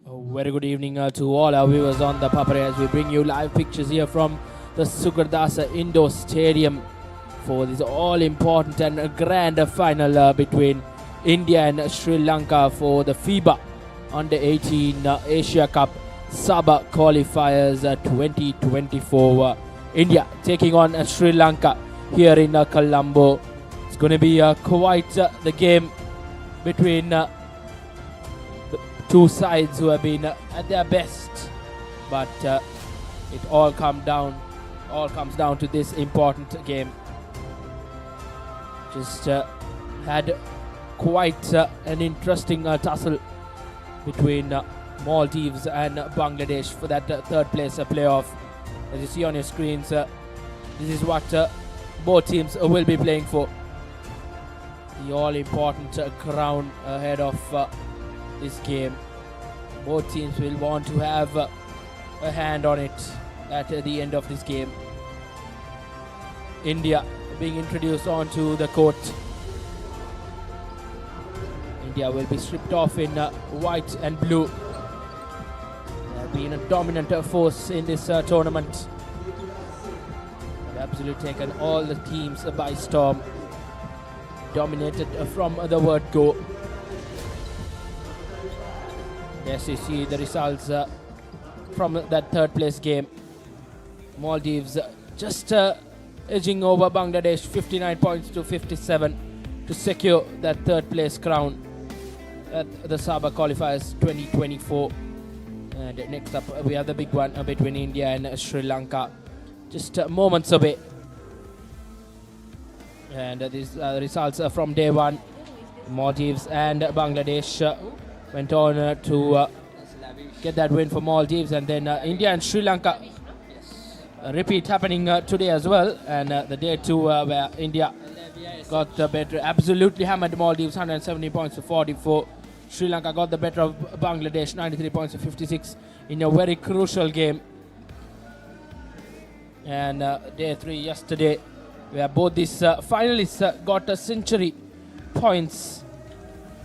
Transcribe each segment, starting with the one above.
Very good evening to all our viewers on the Papare as we bring you live pictures here from the Sugathdasa Indoor Stadium for this all-important and grand final between India and Sri Lanka for the FIBA U18 Asia Cup SABA Qualifiers 2024. India taking on Sri Lanka here in Colombo. It's going to be quite the game between the two sides who have been at their best, but it all comes down to this important game. Just had quite an interesting tussle between Maldives and Bangladesh for that third place playoff. As you see on your screens, this is what both teams will be playing for. The all-important crown ahead of this game. Both teams will want to have a hand on it at the end of this game. India being introduced onto the court. India will be stripped off in white and blue. They have been a dominant force in this tournament. They've absolutely taken all the teams by storm. Dominated from the word go. Yes, you see the results from that third place game. Maldives just edging over Bangladesh 59 points to 57 to secure that third place crown at the SABA Qualifiers 2024. And next up we have the big one between India and Sri Lanka, just moments away. And these results from day one. Maldives and Bangladesh went on to get that win for Maldives, and then India and Sri Lanka repeat happening today as well, and the day two where India got the better, absolutely hammered Maldives 170 points to 44. Sri Lanka got the better of Bangladesh 93 points to 56 in a very crucial game. And day three yesterday where both these finalists got a century points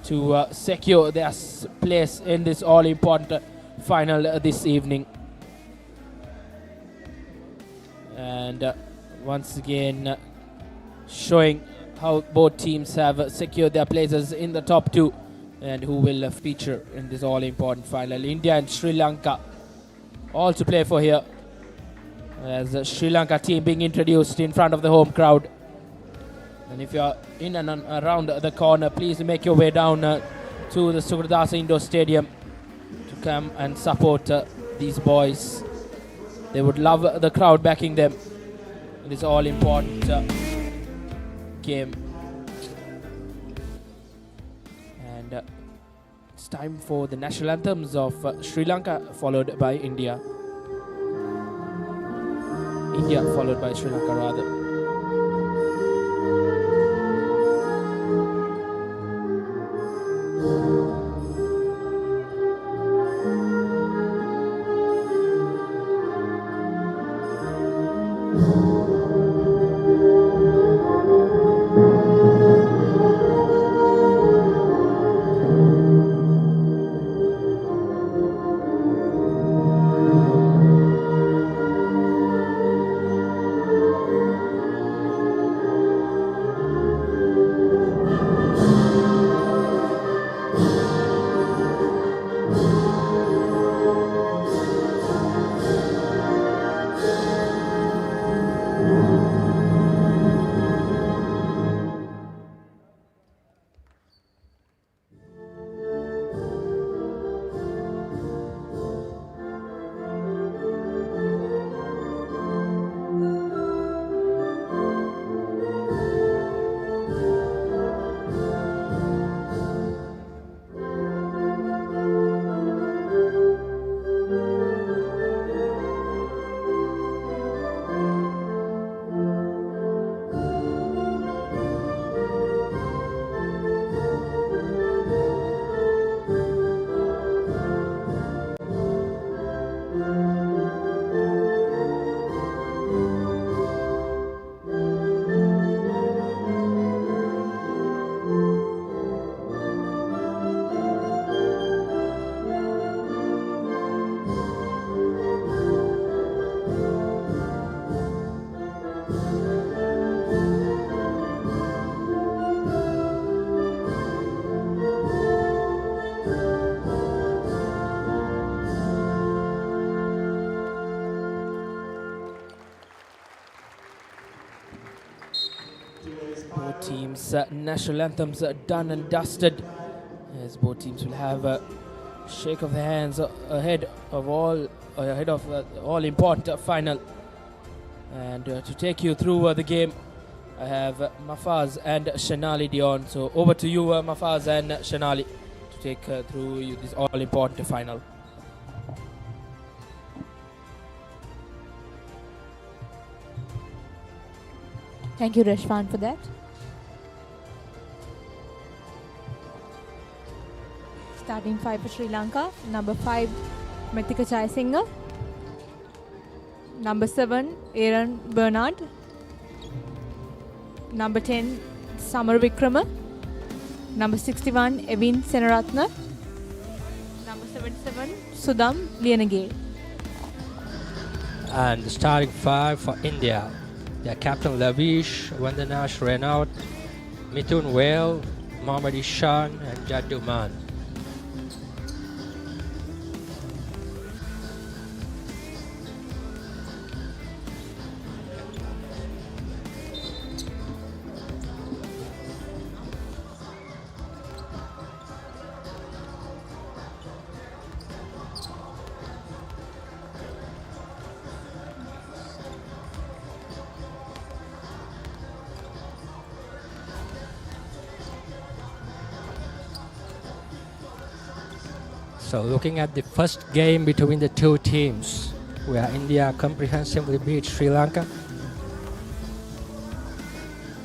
to secure their place in this all-important final this evening. And once again showing how both teams have secured their places in the top two and who will feature in this all-important final. India and Sri Lanka all to play for here, as the Sri Lanka team being introduced in front of the home crowd. And if you're in and around the corner, please make your way down to the Sugathdasa Indoor Stadium to come and support these boys. They would love the crowd backing them in this all-important game. And it's time for the national anthems of Sri Lanka, followed by India. India followed by Sri Lanka rather. national anthems done and dusted, as both teams will have a shake of the hands ahead of all important final. And to take you through the game, I have Mafaz and Shanali Dion. So over to you, Mafaz and Shanali, to take through this all important final. Thank you, Rashwan, for that. Starting 5 for Sri Lanka. Number 5, Methika Jayasinghe. Number 7, Aaron Bernard. Number 10, Samar Wickrama. Number 61, Evin Senaratna. Number 77, Sudham Liyanage. And the starting 5 for India. Their captain Lavish, Vandanash Renaud, Mithun Whale, Mohammad Ishan and Jaddu Man. So looking at the first game between the two teams, where India comprehensively beat Sri Lanka.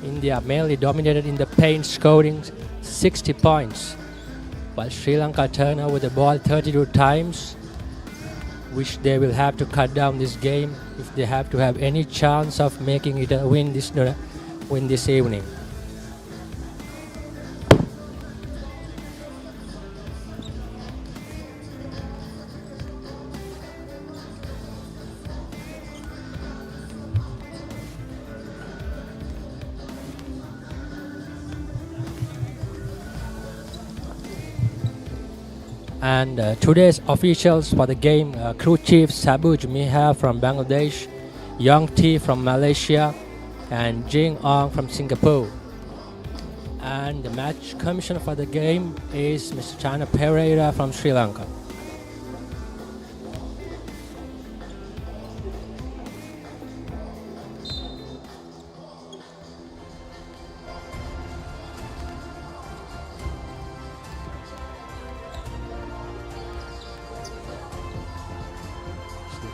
India mainly dominated in the paint, scoring 60 points, while Sri Lanka turned over the ball 32 times, which they will have to cut down this game if they have to have any chance of making it a win this evening. And today's officials for the game, crew chief Sabuj Miha from Bangladesh, Yong T from Malaysia, and Jing Ong from Singapore. And the match commissioner for the game is Mr. Chana Pereira from Sri Lanka.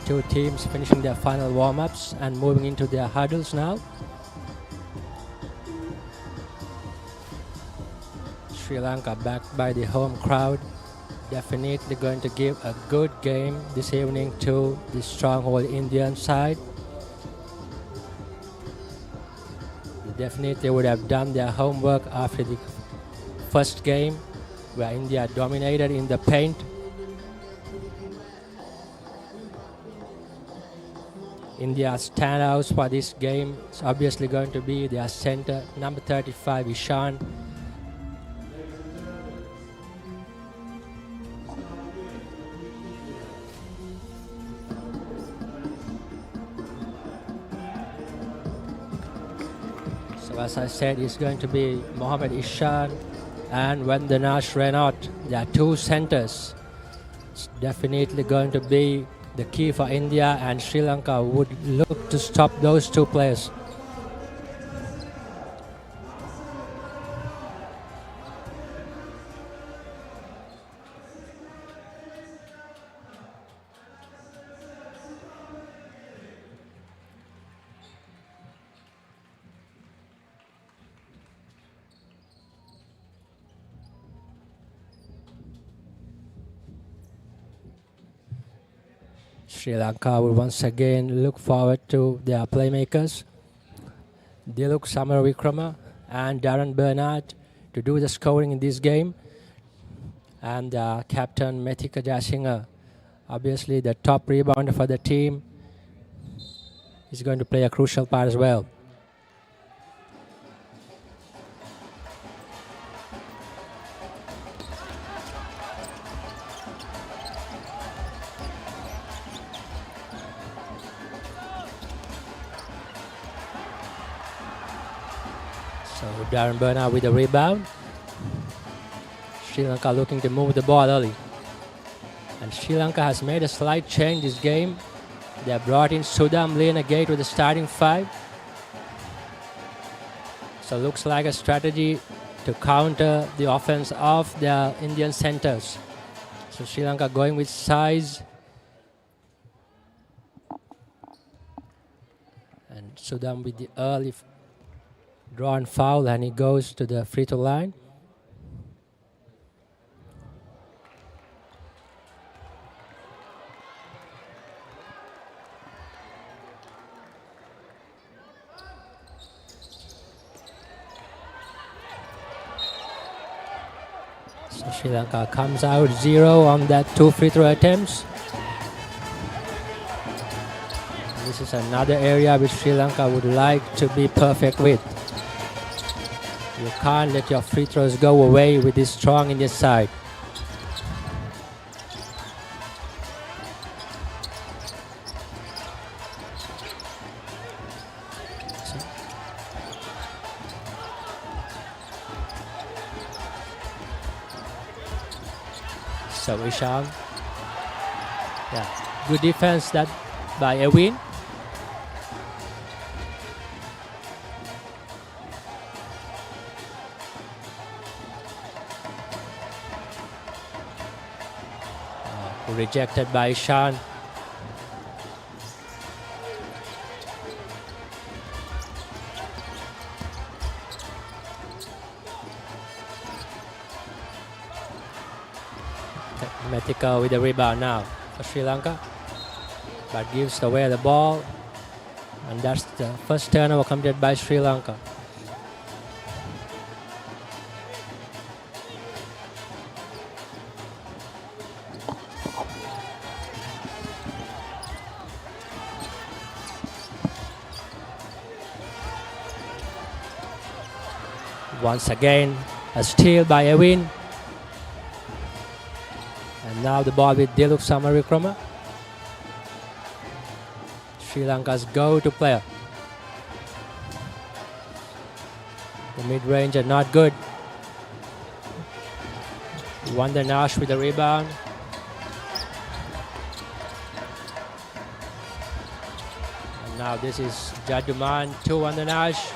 Two teams finishing their final warm-ups and moving into their huddles now. Sri Lanka backed by the home crowd, definitely going to give a good game this evening to the stronghold Indian side. They definitely would have done their homework after the first game, where India dominated in the paint. India's standouts for this game is obviously going to be their center, number 35, Ishan. So as I said, it's going to be Mohammad Ishan and Vandanash Renaud. They are two centers. It's definitely going to be the key for India, and Sri Lanka would look to stop those two players. Sri Lanka will once again look forward to their playmakers, Dialog Samar Wickrama and Darren Bernard, to do the scoring in this game. And captain Methika Jayasinghe, obviously the top rebounder for the team, is going to play a crucial part as well. So Darren Bernard with the rebound. Sri Lanka looking to move the ball early. And Sri Lanka has made a slight change this game. They have brought in Sudam Lianagate with the starting 5. So looks like a strategy to counter the offense of the Indian centers. So Sri Lanka going with size. And Sudam with the early drawn foul, and he goes to the free throw line. So Sri Lanka comes out 0 on that 2 free throw attempts. This is another area which Sri Lanka would like to be perfect with. You can't let your free throws go away with this strong Indian side. So Ishan, yeah, good defense that by Ewin. Rejected by Ishan. Metika with the rebound now for Sri Lanka, but gives away the ball, and that's the first turnover committed by Sri Lanka. Once again, a steal by Ewin. And now the ball with Dialog Samarikrama. Sri Lanka's go-to player. The mid-range are not good. Nash with the rebound. And now this is Jaduman to Nash.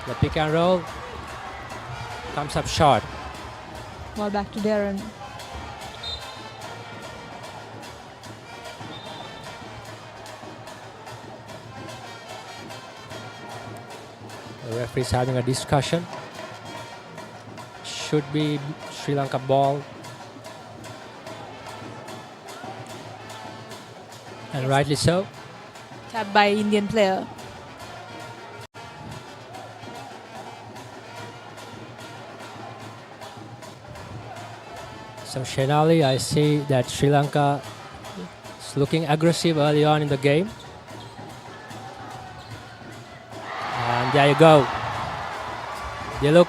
The pick and roll. Comes up short. Ball back to Darren. The referee is having a discussion. Should be Sri Lanka ball. And rightly so. Tap by Indian player. So Shenali, I see that Sri Lanka is looking aggressive early on in the game. And there you go. They look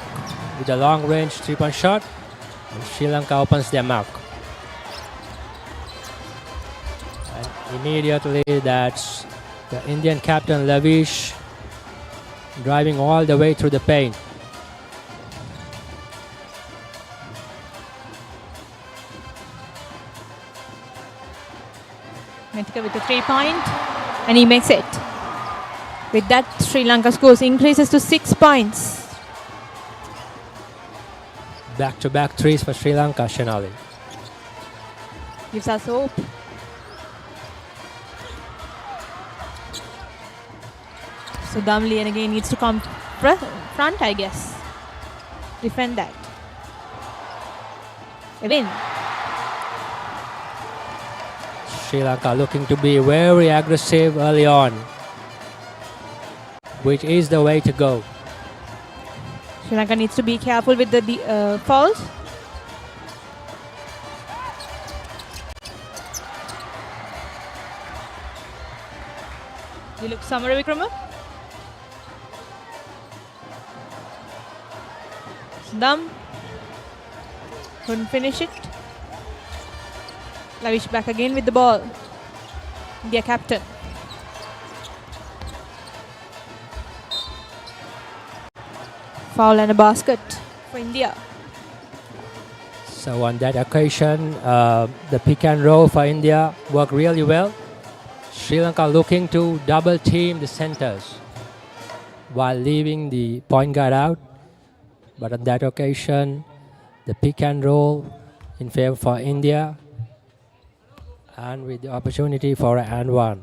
with a long range 3-point shot. And Sri Lanka opens their mark. And immediately that's the Indian captain Lavish driving all the way through the paint. Metika with a 3-point, and he makes it. With that, Sri Lanka scores increases to 6 points. Back-to-back threes for Sri Lanka, Shenali. Gives us hope. So Damli and again needs to come front, I guess. Defend that. A win. Sri Lanka looking to be very aggressive early on, which is the way to go. Sri Lanka needs to be careful with the fouls. You look Samaravikrama. Sudam couldn't finish it. Lavish back again with the ball. India captain. foul and a basket for India. So on that occasion, the pick and roll for India worked really well. Sri Lanka looking to double team the centers while leaving the point guard out. But on that occasion, the pick and roll in favor for India, and with the opportunity for an and one.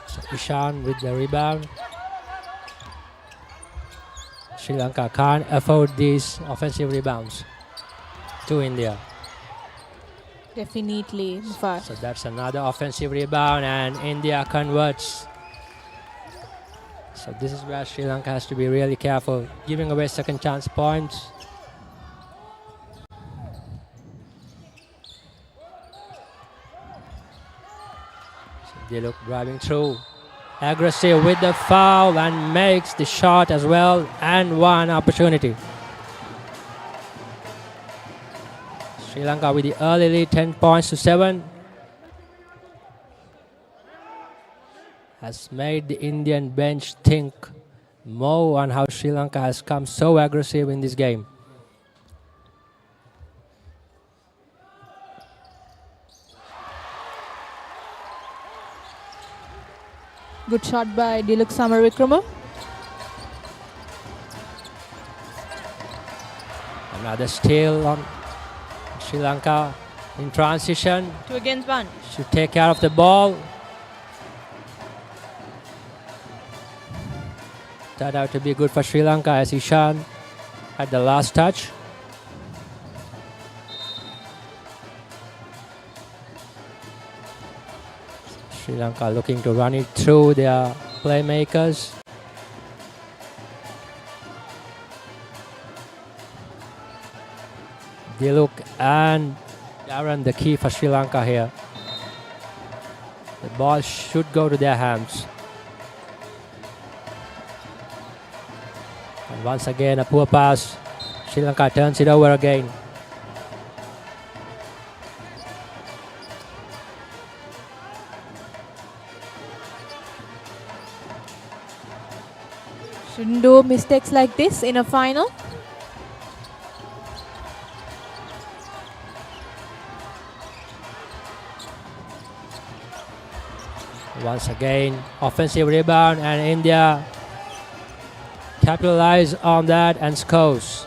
So Ishan with the rebound. Sri Lanka can't afford these offensive rebounds to India. Definitely, Muffar. So that's another offensive rebound, and India converts. So this is where Sri Lanka has to be really careful, giving away second chance points. So Dialog driving through, aggressive with the foul, and makes the shot as well, and one opportunity. Sri Lanka with the early lead, 10 points to 7. Has made the Indian bench think more on how Sri Lanka has come so aggressive in this game. Good shot by Dialog Samaravikrama. Another steal on Sri Lanka in transition. 2 against 1. Should take care of the ball. Turned out to be good for Sri Lanka as Ishan had the last touch. Sri Lanka looking to run it through their playmakers. Dialog and Darren the key for Sri Lanka here. The ball should go to their hands. And once again, a poor pass. Sri Lanka turns it over again. Shouldn't do mistakes like this in a final. Once again, offensive rebound, and India capitalize on that and scores.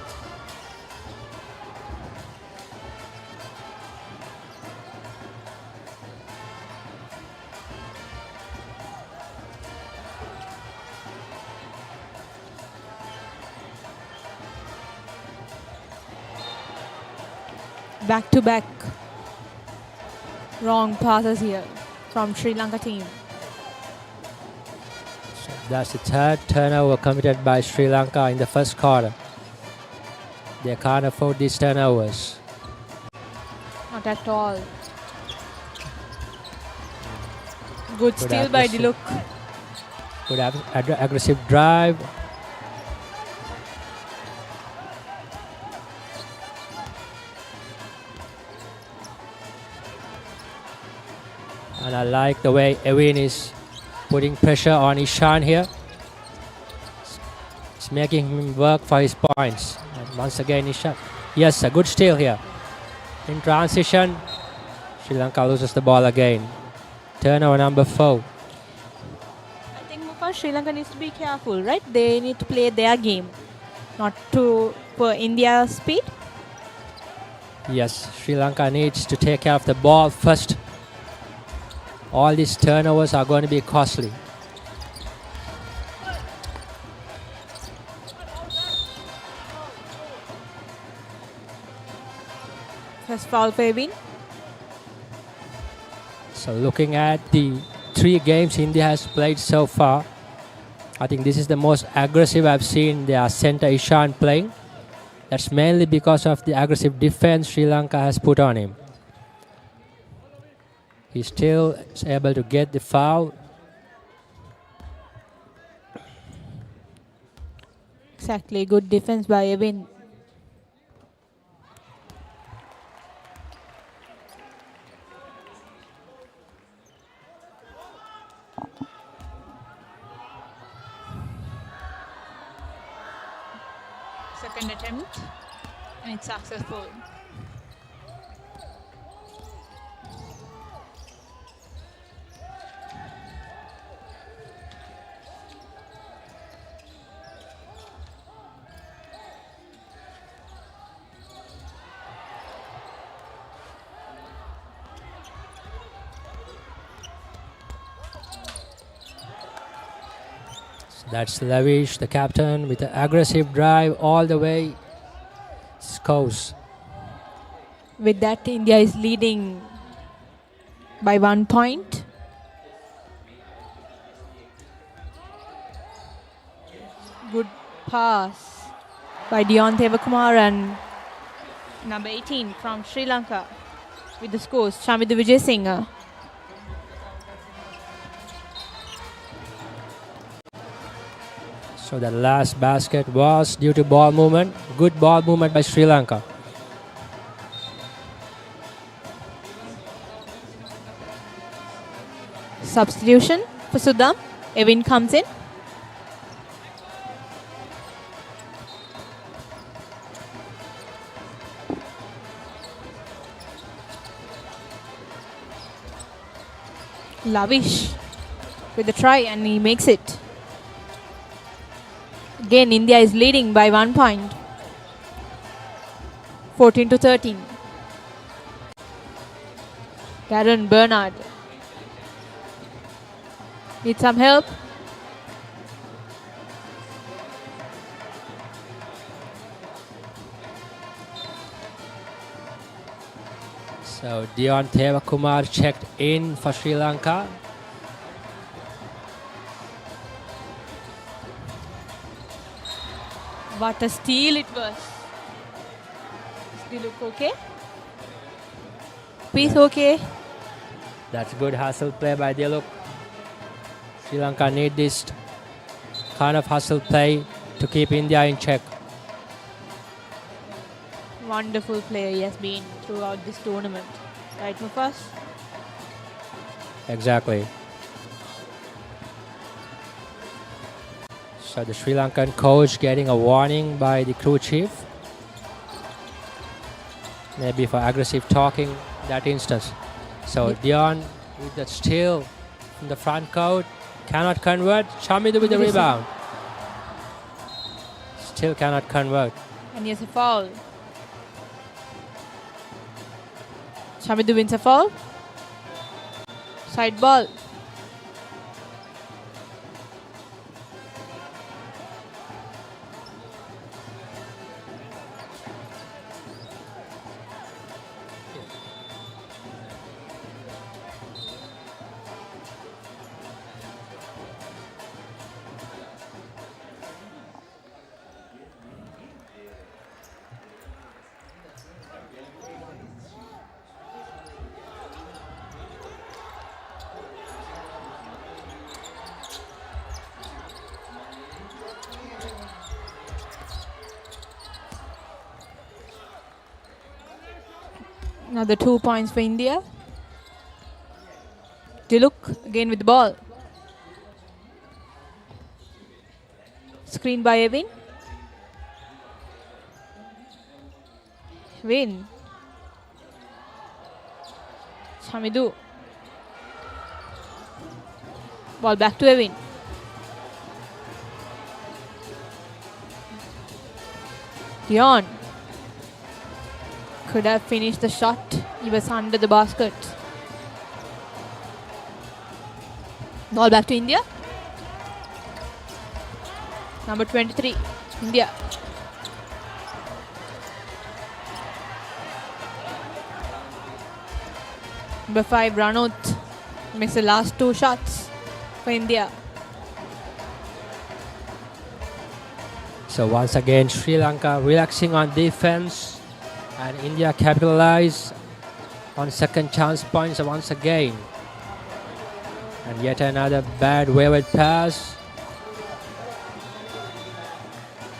Back to back wrong passes here from Sri Lanka team. So that's the third turnover committed by Sri Lanka in the first quarter. They can't afford these turnovers. Not at all. Good steal by Dialog. Good aggressive drive. And I like the way Ewin is putting pressure on Ishan here. It's making him work for his points. And once again, Ishan. Yes, a good steal here. In transition, Sri Lanka loses the ball again. Turnover number 4. I think Mufa, Sri Lanka needs to be careful, right? They need to play their game, not to for India's speed. Yes, Sri Lanka needs to take care of the ball first. All these turnovers are going to be costly. First foul for Ewin. So looking at the 3 games India has played so far, I think this is the most aggressive I've seen their center Ishan playing. That's mainly because of the aggressive defense Sri Lanka has put on him. He still is able to get the foul. Exactly, good defense by Ewin. Second attempt, and it's successful. That's Lavish, the captain, with an aggressive drive all the way. Scores. With that, India is leading by 1 point. Good pass by Dion Thevakumar and number 18 from Sri Lanka with the scores. Shamidu Vijay Singh. So the last basket was due to ball movement. Good ball movement by Sri Lanka. Substitution for Sudham. Evin comes in. Lavish with the try, and he makes it. Again, India is leading by 1 point. 14-13. Darren Bernard needs some help. So Dion Thevakumar checked in for Sri Lanka. What a steal it was. Does it look okay? Piece okay? That's good hustle play by Dialog. Sri Lanka need this kind of hustle play to keep India in check. Wonderful player he has been throughout this tournament. Right, Mufas? Exactly. So the Sri Lankan coach getting a warning by the crew chief. Maybe for aggressive talking that instance. So Dion with the steal in the front court. Cannot convert. Shamidu with the rebound. Still cannot convert. And here's a foul. Shamidu wins a foul. Side ball. Another 2 points for India. Dialog again with the ball. Screen by Evin. Win. Shamidu. Ball back to Evin. Dion. Could have finished the shot. He was under the basket. Ball back to India. Number 23, India. Number 5, Ranot makes the last 2 shots for India. So once again, Sri Lanka relaxing on defense, and India capitalize on second chance points once again. And yet another bad wayward pass.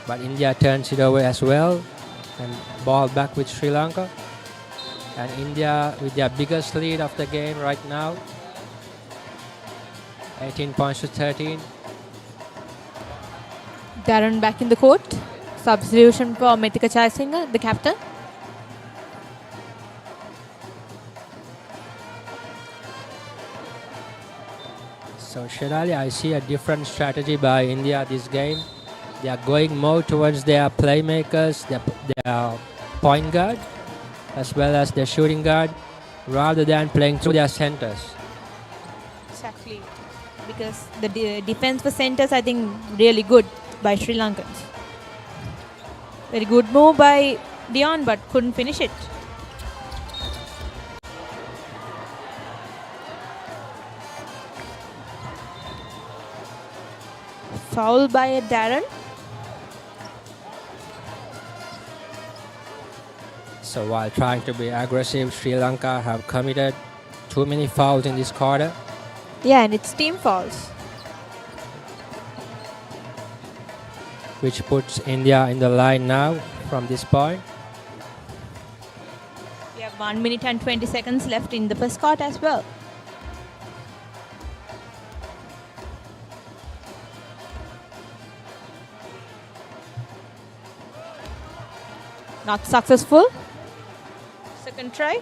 But India turns it over as well, and ball back with Sri Lanka. And India with their biggest lead of the game right now, 18 points to 13. Darren back in the court. Substitution for Mithika Chaisingha, the captain. So Sherali, I see a different strategy by India this game. They are going more towards their playmakers, their point guard, as well as their shooting guard, rather than playing through their centers. Exactly. Because the defense for centers, I think, really good by Sri Lankans. Very good move by Dion, but couldn't finish it. Foul by Darren. So while trying to be aggressive, Sri Lanka have committed too many fouls in this quarter. Yeah, and it's team fouls. Which puts India in the line now from this point. We have 1 minute and 20 seconds left in the first quarter as well. Not successful. Second try.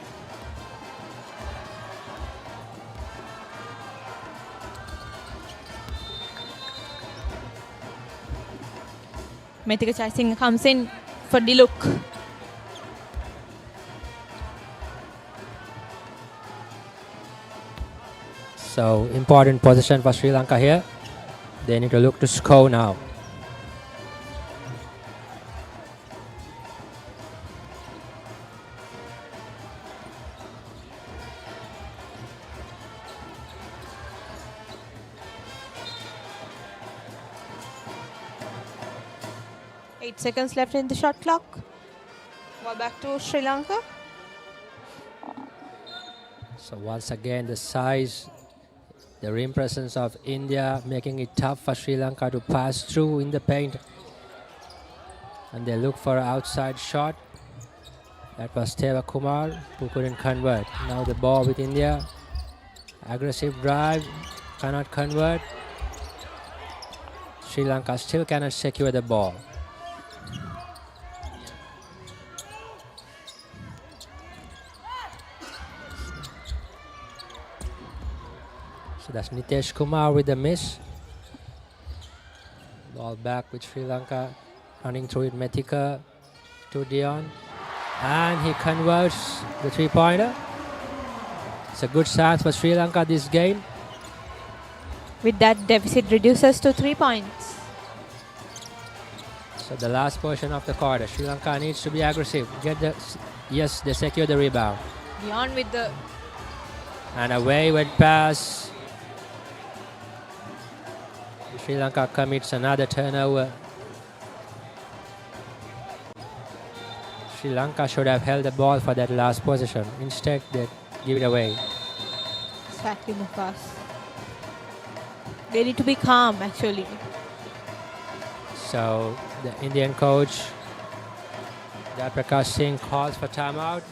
Mithika Chaisingha comes in for the look. So important position for Sri Lanka here. They need to look to score now. Seconds left in the shot clock. Ball back to Sri Lanka. So once again, the size, the rim presence of India making it tough for Sri Lanka to pass through in the paint. And they look for an outside shot. That was ThePapare who couldn't convert. Now the ball with India. Aggressive drive, cannot convert. Sri Lanka still cannot secure the ball. So that's Nitesh Kumar with the miss. Ball back with Sri Lanka. Running through it, Mithika to Dion. And he converts the three-pointer. It's a good start for Sri Lanka this game. With that, deficit reduces to 3 points. So the last portion of the quarter, Sri Lanka needs to be aggressive. Yes, they secure the rebound. Dion with the... And a wayward pass. Sri Lanka commits another turnover. Sri Lanka should have held the ball for that last possession. Instead, they give it away. Exactly, Mufas. They need to be calm, actually. So the Indian coach, Prakash Singh, calls for timeout.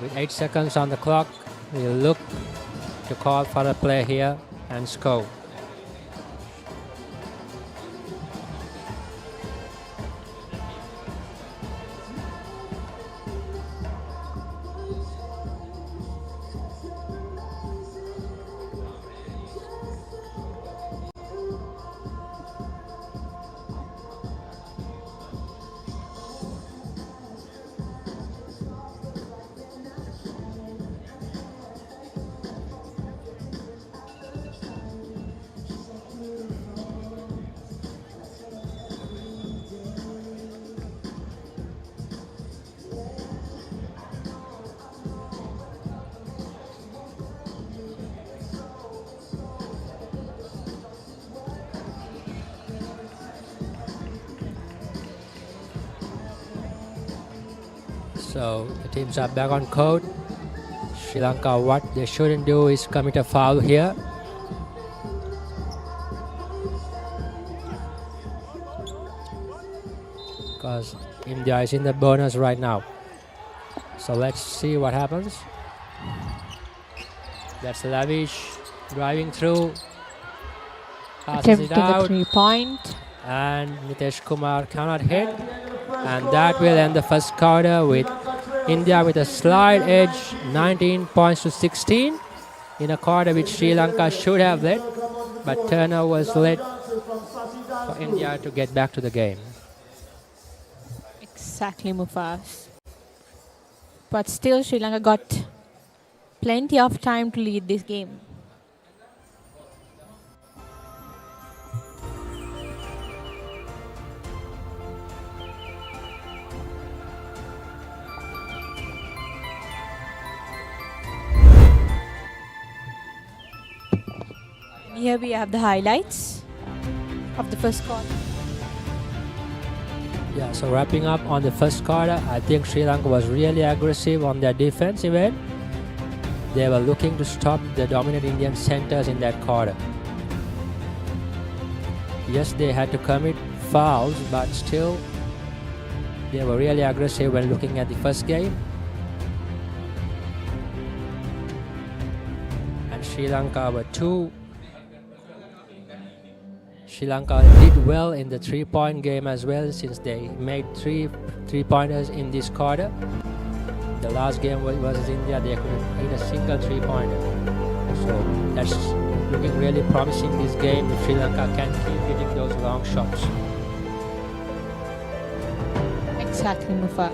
With 8 seconds on the clock, we'll look to call for a play here and score. So the teams are back on court. Sri Lanka, what they shouldn't do is commit a foul here. Because India is in the bonus right now. So let's see what happens. That's Lavish driving through. Passes it Attempting a out. 3-point. and Nitesh Kumar cannot hit, and that will end the first quarter with India with a slight edge, 19 points to 16, in a quarter which Sri Lanka should have led, but Turner was led for India to get back to the game. Exactly, Mufas. But still, Sri Lanka got plenty of time to lead this game. Here we have the highlights of the first quarter. Yeah, so wrapping up on the first quarter, I think Sri Lanka was really aggressive on their defensive end. They were looking to stop the dominant Indian centers in that quarter. Yes, they had to commit fouls, but still they were really aggressive when looking at the first game. And Sri Lanka did well in the three-point game as well, since they made three-pointers in this quarter. The last game versus India, they couldn't hit a single three-pointer. So that's looking really promising this game if Sri Lanka can keep hitting those long shots. Exactly, Mufa.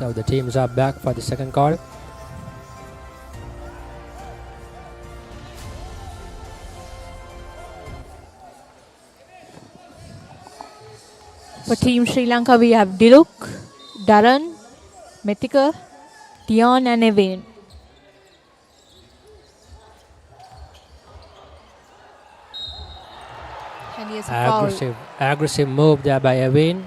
So the teams are back for the second quarter. For Team Sri Lanka, we have Dialog, Darren, Methika, Dion and Evin. And he has a foul. Aggressive move there by Evin.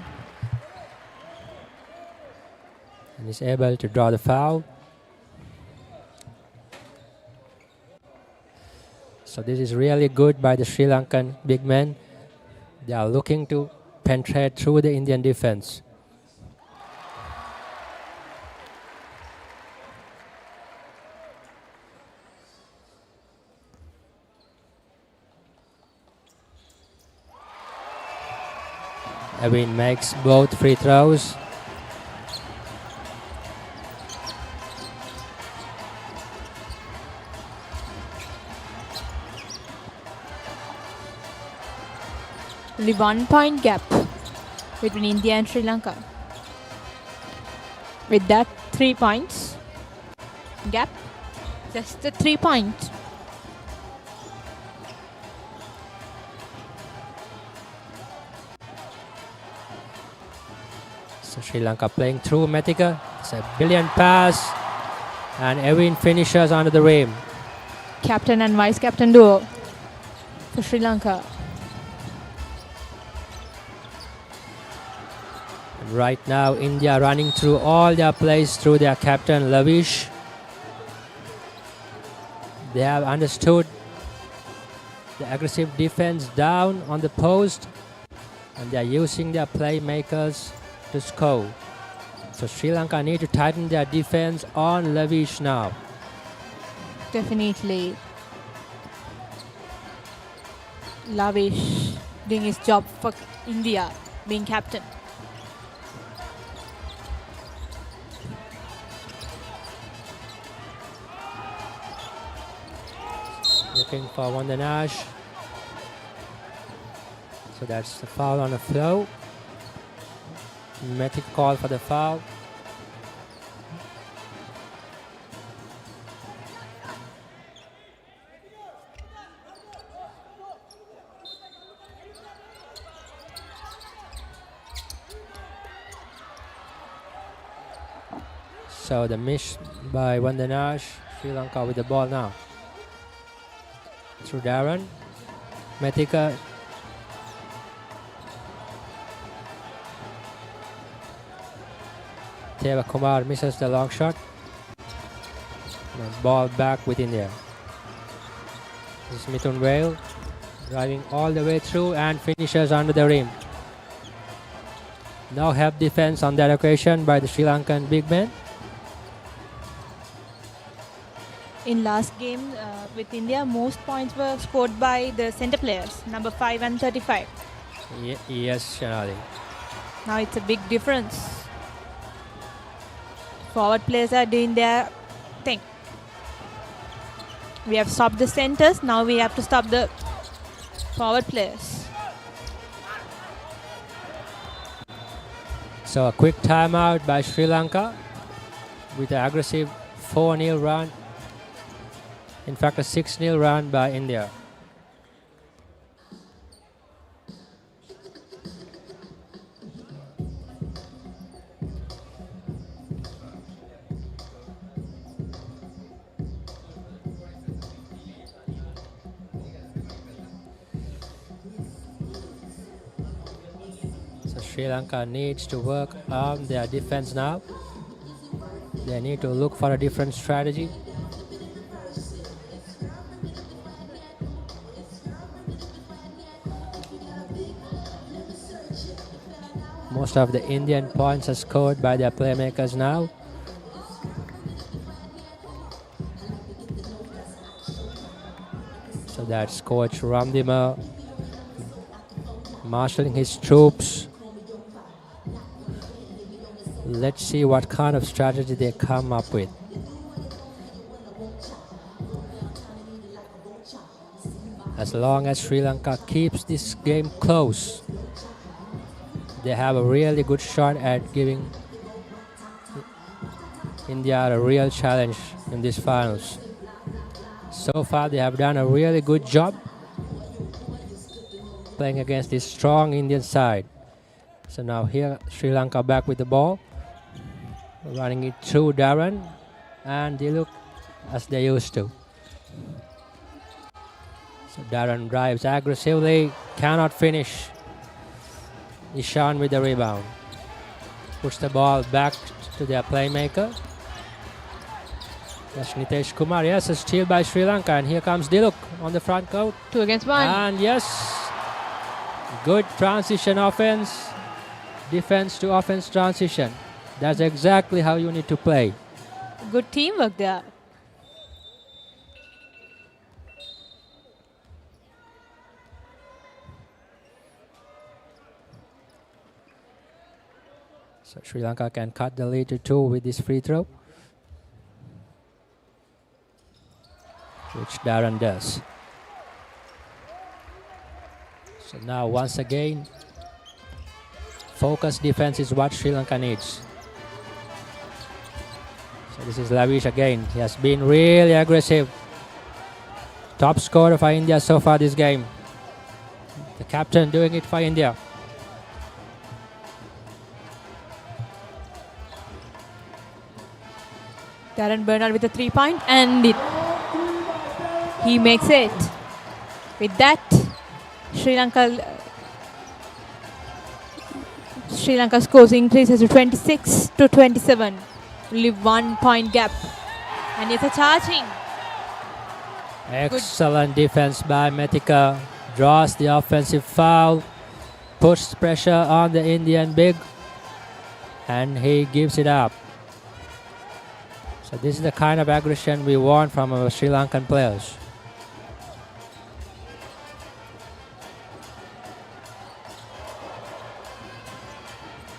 And he's able to draw the foul. So this is really good by the Sri Lankan big men. They are looking to penetrate through the Indian defense. Evin makes both free throws. Only 1 point gap between India and Sri Lanka. With that 3 points gap, just the 3 points. So Sri Lanka playing through Methika. It's a brilliant pass. And Evin finishes under the rim. Captain and vice captain duo for Sri Lanka. Right now, India running through all their plays through their captain, Lavish. They have understood the aggressive defense down on the post, and they are using their playmakers to score. So Sri Lanka need to tighten their defense on Lavish now. Definitely. Lavish doing his job for India, being captain. Looking for Vandanash. So that's the foul on the flow. Metic call for the foul. So the miss by Vandanash. Sri Lanka with the ball now. Through Darren. Methika. Teva Kumar misses the long shot. And ball back with India. This is Mithun Whale driving all the way through and finishes under the rim. No help defense on that occasion by the Sri Lankan big man. In last game with India, most points were scored by the center players, number 5 and 35. Yes, Shanali. Now it's a big difference. Forward players are doing their thing. We have stopped the centers, now we have to stop the forward players. So a quick timeout by Sri Lanka with an aggressive 4-0 run. In fact, a 6-0 run by India. So Sri Lanka needs to work on their defense now. They need to look for a different strategy. Most of the Indian points are scored by their playmakers now. So that's Coach Ramdima marshalling his troops. Let's see what kind of strategy they come up with. As long as Sri Lanka keeps this game close, they have a really good shot at giving India a real challenge in these finals. So far, they have done a really good job playing against this strong Indian side. So now here, Sri Lanka back with the ball, running it through Darren, and they look as they used to. So Darren drives aggressively, cannot finish. Ishan with the rebound. Push the ball back to their playmaker. That's Nitesh Kumar. Yes, a steal by Sri Lanka. And here comes Dialog on the front court. 2 against 1. And yes, good transition offense. Defense to offense transition. That's exactly how you need to play. Good teamwork there. So Sri Lanka can cut the lead to 2 with this free throw, which Darren does. So now once again, focused defense is what Sri Lanka needs. So this is Lavish again. He has been really aggressive. Top scorer for India so far this game. The captain doing it for India. Darren Bernard with a 3-point, and he makes it. With that, Sri Lanka scores increases to 26-27. Only 1 point gap. And it's a charging. Excellent defense by Methika. Draws the offensive foul. Puts pressure on the Indian big. And he gives it up. So this is the kind of aggression we want from our Sri Lankan players.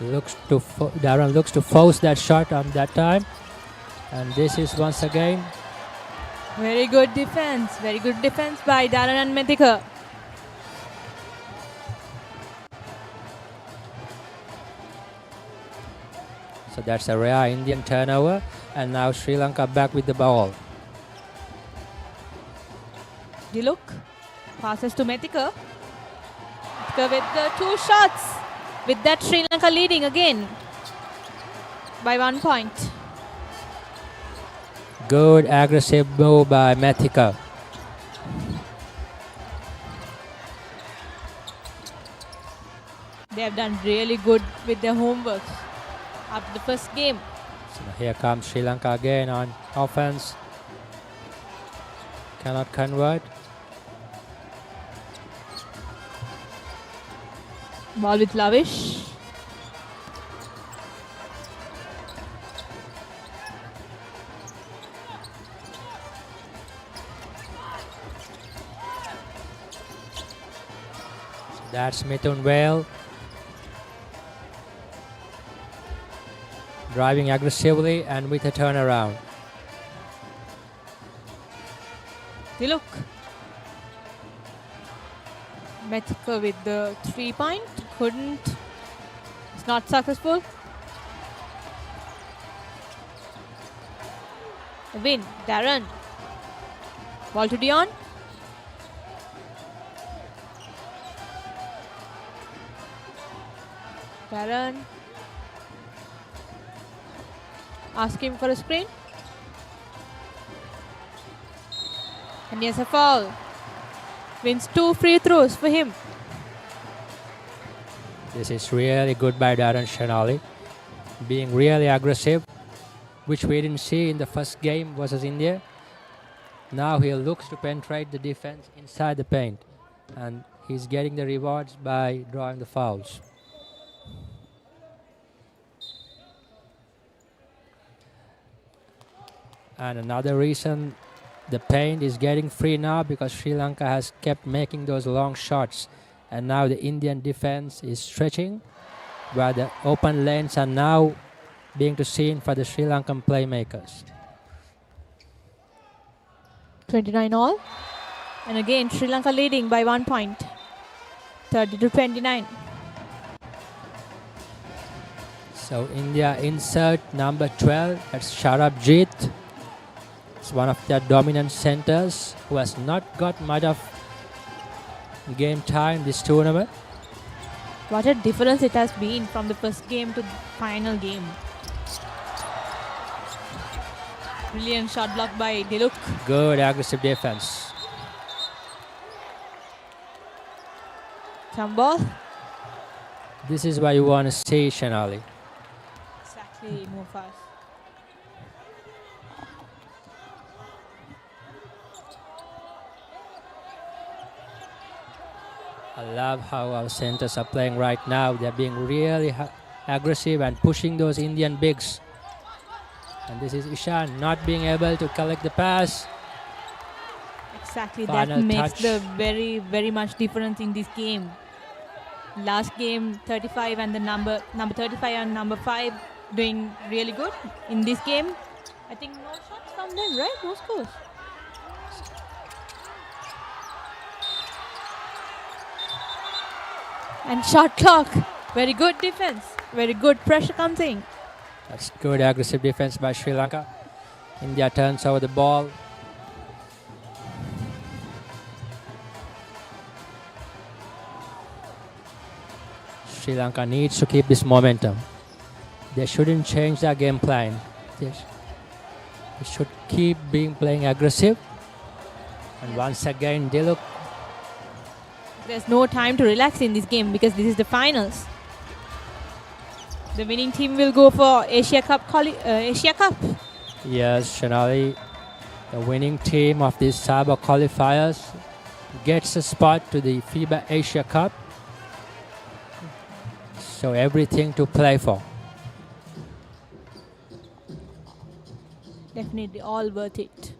Darren looks to force that shot on that time. And this is once again. Very good defense. Very good defense by Darren and Methika. So that's a rare Indian turnover. And now Sri Lanka back with the ball. Dialog passes to Methika. Methika with the 2 shots. With that, Sri Lanka leading again by 1 point. Good aggressive move by Mathika. They have done really good with their homework after the first game. So here comes Sri Lanka again on offense. Cannot convert. Ball with Lavish. That's Mithun Whale. Driving aggressively and with a turnaround. Look. Mathika with the 3-point. Couldn't. It's not successful. A win. Darren. Ball to Dion. Darren. Ask him for a screen. And yes, a foul. Wins 2 free throws for him. This is really good by Darren Shanali. Being really aggressive, which we didn't see in the first game versus India. Now he looks to penetrate the defense inside the paint. And he's getting the rewards by drawing the fouls. And another reason the paint is getting free now because Sri Lanka has kept making those long shots. And now the Indian defense is stretching where the open lanes are now being seen for the Sri Lankan playmakers. 29 all. And again, Sri Lanka leading by 1 point. 30-29. So India insert number 12, that's Sharabjit. It's one of their dominant centers who has not got much of game time this tournament. What a difference it has been from the first game to the final game. Brilliant shot block by Dialog. Good aggressive defense. Some ball. This is what you want to see, Shanali. Exactly, move fast. I love how our centers are playing right now. They're being really aggressive and pushing those Indian bigs. And this is Ishan not being able to collect the pass. Exactly, Final that makes touch. the very much difference in this game. Last game 35 and the number 35 and number 5 doing really good. In this game, I think no shots from them, right? No scores. And shot clock. Very good defense. Very good pressure comes in. That's good aggressive defense by Sri Lanka. India turns over the ball. Sri Lanka needs to keep this momentum. They shouldn't change their game plan. They should keep playing aggressive. And once again, they look. There's no time to relax in this game because this is the finals. The winning team will go for Asia Cup. Yes, Shanali, the winning team of these SABA qualifiers gets a spot to the FIBA Asia Cup. So everything to play for. Definitely all worth it.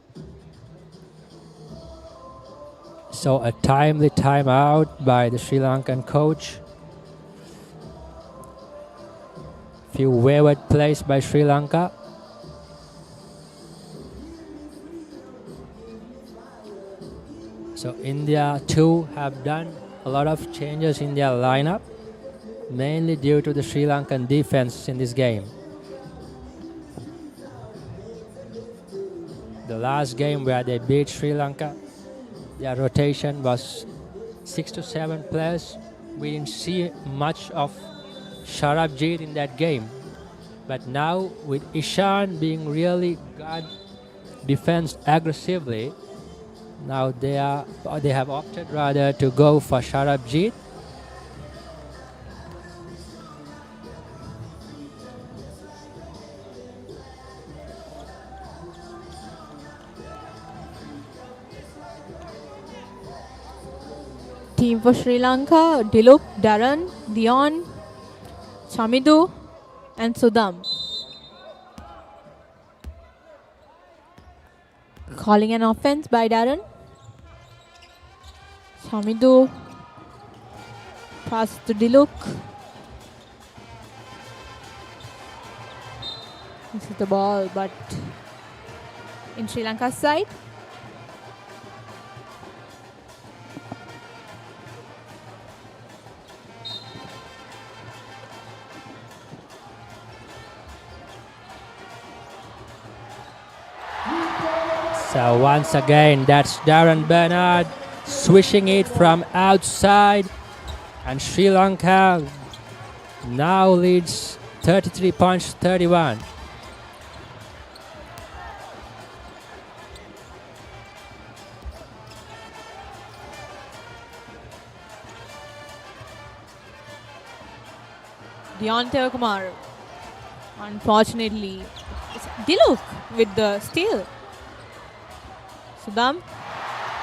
So a timely timeout by the Sri Lankan coach. Few wayward plays by Sri Lanka. So India too have done a lot of changes in their lineup, mainly due to the Sri Lankan defense in this game. The last game where they beat Sri Lanka, their rotation was 6 to 7 players. We didn't see much of Sharabjit in that game. But now with Ishan being really defend aggressively. Now they have opted rather to go for Sharabjit. Team for Sri Lanka, Diluk, Darren, Dion, Chamidu and Sudam. Calling an offense by Darren. Chamidu. Pass to Diluk. This is the ball, but in Sri Lanka's side. So once again, that's Darren Bernard swishing it from outside, and Sri Lanka now leads 33 points to 31. Dion Kumar. Unfortunately, it's Diluk with the steal. Sudam,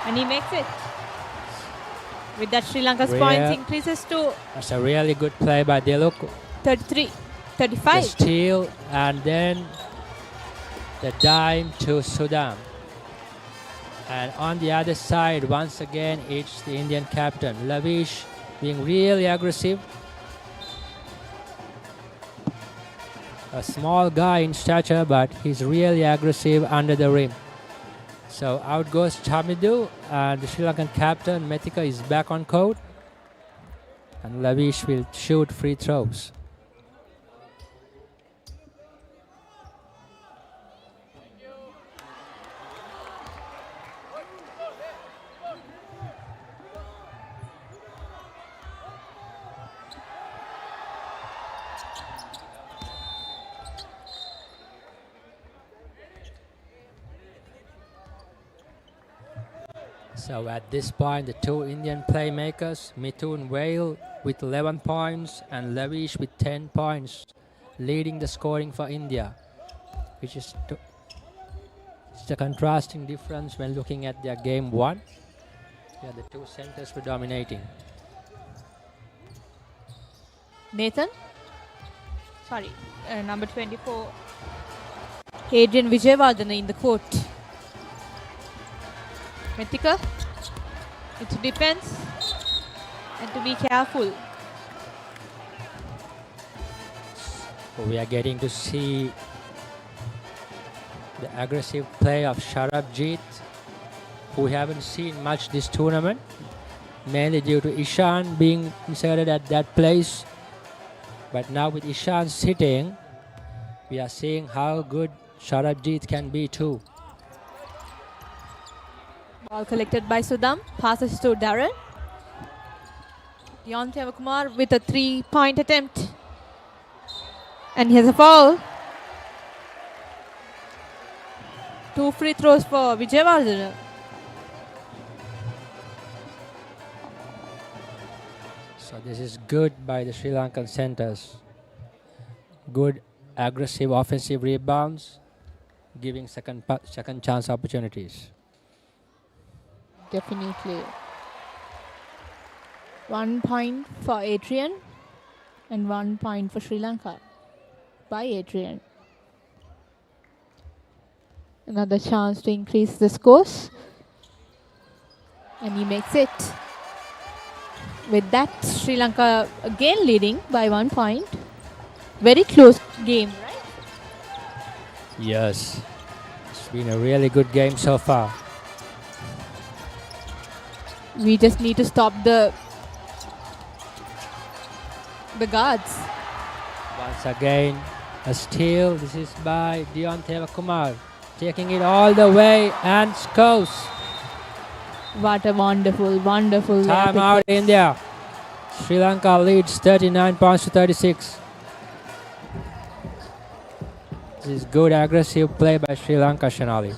and he makes it. With that, Sri Lanka's points increases to That's a really good play by Dialog. 33, 35. The steal and then the dime to Sudam. And on the other side, once again, it's the Indian captain, Lavish, being really aggressive. A small guy in stature, but he's really aggressive under the rim. So out goes Chamidu, and the Sri Lankan captain Methika is back on court, and Lavish will shoot free throws. So at this point, the two Indian playmakers, Mithun Whale with 11 points and Lavish with 10 points, leading the scoring for India, which is it's a contrasting difference when looking at their game one. Yeah, the two centers were dominating. Nathan, sorry, number 24, Adrian Vijayawardena in the court. Methika, it's defense and to be careful. We are getting to see the aggressive play of Sharabjit, who we haven't seen much this tournament, mainly due to Ishan being inserted at that place. But now with Ishan sitting, we are seeing how good Sharabjit can be too. Ball collected by Sudam, passes to Darren. Dion Kumar with a 3-point attempt. And here's a foul. 2 free throws for Vijayawardena. So this is good by the Sri Lankan centers. Good aggressive offensive rebounds, giving second chance opportunities. Definitely. 1 point for Adrian and 1 point for Sri Lanka by Adrian. Another chance to increase the scores. And he makes it. With that, Sri Lanka again leading by 1 point. Very close game, right? Yes. It's been a really good game so far. We just need to stop the guards. Once again, a steal. This is by Dion Kumar, taking it all the way and scores. What a wonderful, wonderful Timeout India. Sri Lanka leads 39 points to 36. This is good aggressive play by Sri Lanka, Shanali.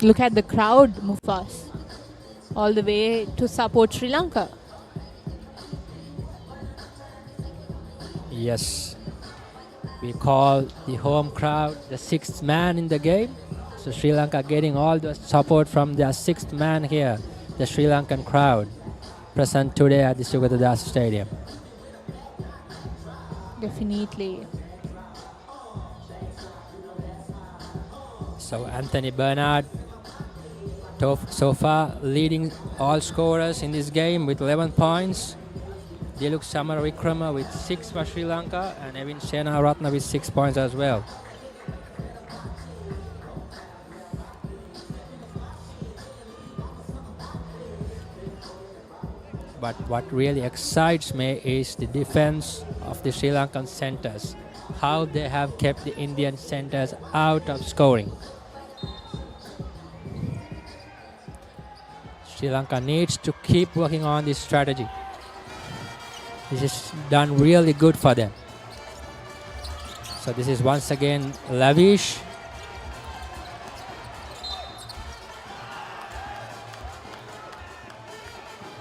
look at the crowd, Mufas, all the way to support Sri Lanka. Yes, we call the home crowd the sixth man in the game. So Sri Lanka getting all the support from their sixth man here, the Sri Lankan crowd present today at the Sugathdasa Stadium. Definitely. So Anthony Bernard so far leading all scorers in this game with 11 points. Dialog Samaravikrama with 6 for Sri Lanka, and Evin Senaratna with 6 points as well. But what really excites me is the defense of the Sri Lankan centers. How they have kept the Indian centers out of scoring. Sri Lanka needs to keep working on this strategy. This is done really good for them. So this is once again Lavish.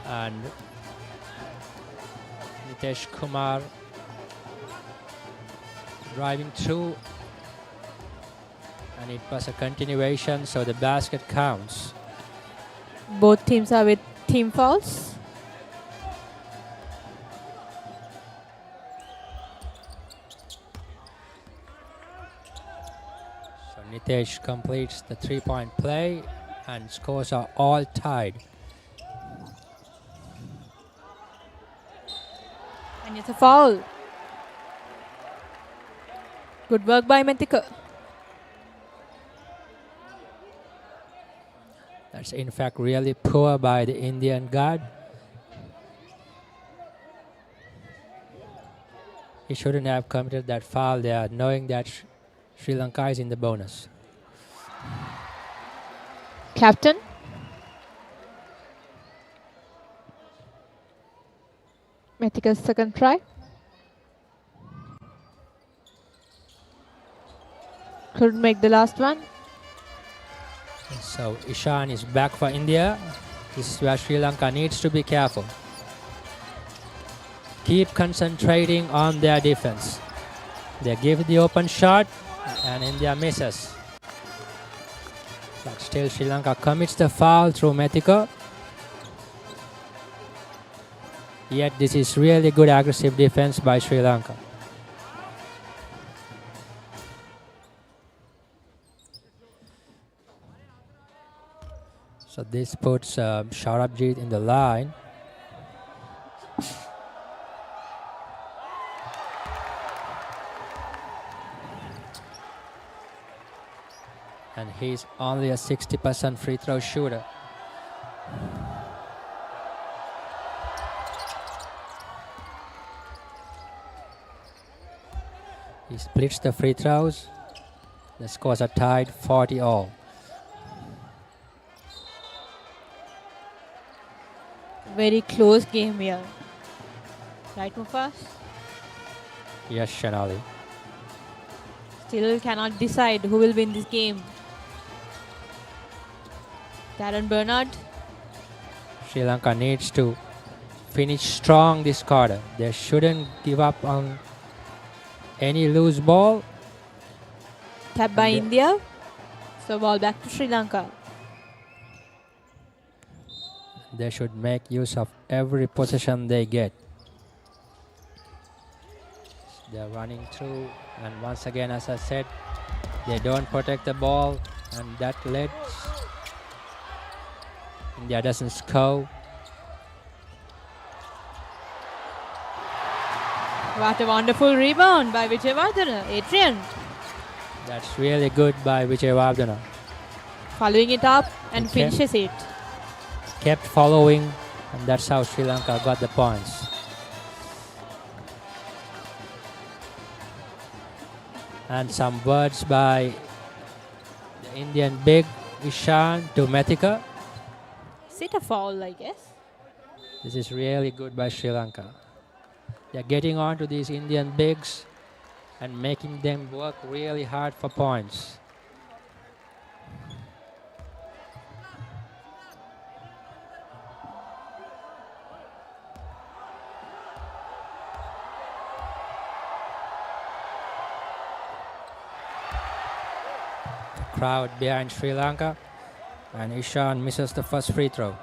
And Nitesh Kumar driving through, and it was a continuation, so the basket counts. Both teams are with team fouls. So Nitesh completes the 3-point play, and scores are all tied. And it's a foul. Good work by Methika. That's in fact really poor by the Indian guard. He shouldn't have committed that foul there, knowing that Sri Lanka is in the bonus. Captain. Methika's second try. Couldn't make the last one. So Ishan is back for India. This is where Sri Lanka needs to be careful. Keep concentrating on their defense. They give the open shot and India misses. But still Sri Lanka commits the foul through Methika. Yet this is really good aggressive defense by Sri Lanka. So this puts Sharabjit in the line. And he's only a 60% free throw shooter. He splits the free throws. The scores are tied 40 all. Very close game here. Right, Mufas? Yes, Shanali. Still cannot decide who will win this game. Darren Bernard. Sri Lanka needs to finish strong this quarter. They shouldn't give up on any loose ball. Tap by India. So ball back to Sri Lanka. They should make use of every possession they get. They're running through, and once again, as I said, they don't protect the ball, and that led India doesn't score. What a wonderful rebound by Vijayawardena. Adrian That's really good by Vijayawardena. following it up and Okay. finishes it. Kept following, and that's how Sri Lanka got the points. And some words by the Indian big Ishan to Methika. Is it a foul, I guess? This is really good by Sri Lanka. They're getting on to these Indian bigs and making them work really hard for points. crowd behind Sri Lanka. And Ishan misses the first free throw.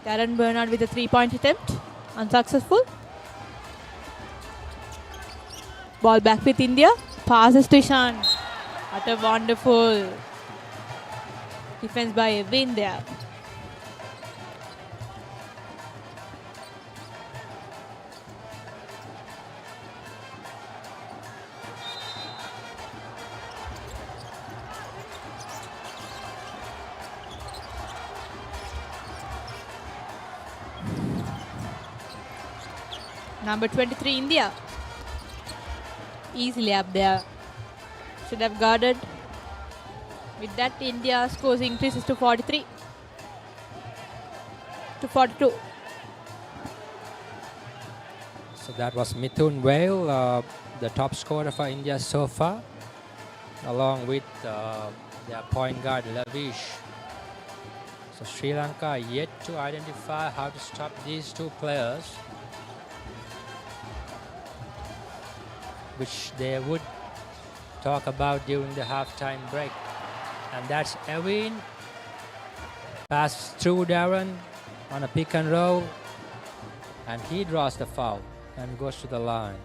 Darren Bernard with a 3-point attempt. Unsuccessful. Ball back with India. Passes to Ishan. What a wonderful defense by Evin there. Number 23, India. Easily up there. Should have guarded. With that, India scores increases to 43. To 42. So that was Mithun Whale, the top scorer for India so far, along with their point guard Lavish. So Sri Lanka yet to identify how to stop these two players, which they would talk about during the halftime break. And that's Evin. Pass through Darren on a pick and roll, and he draws the foul and goes to the line.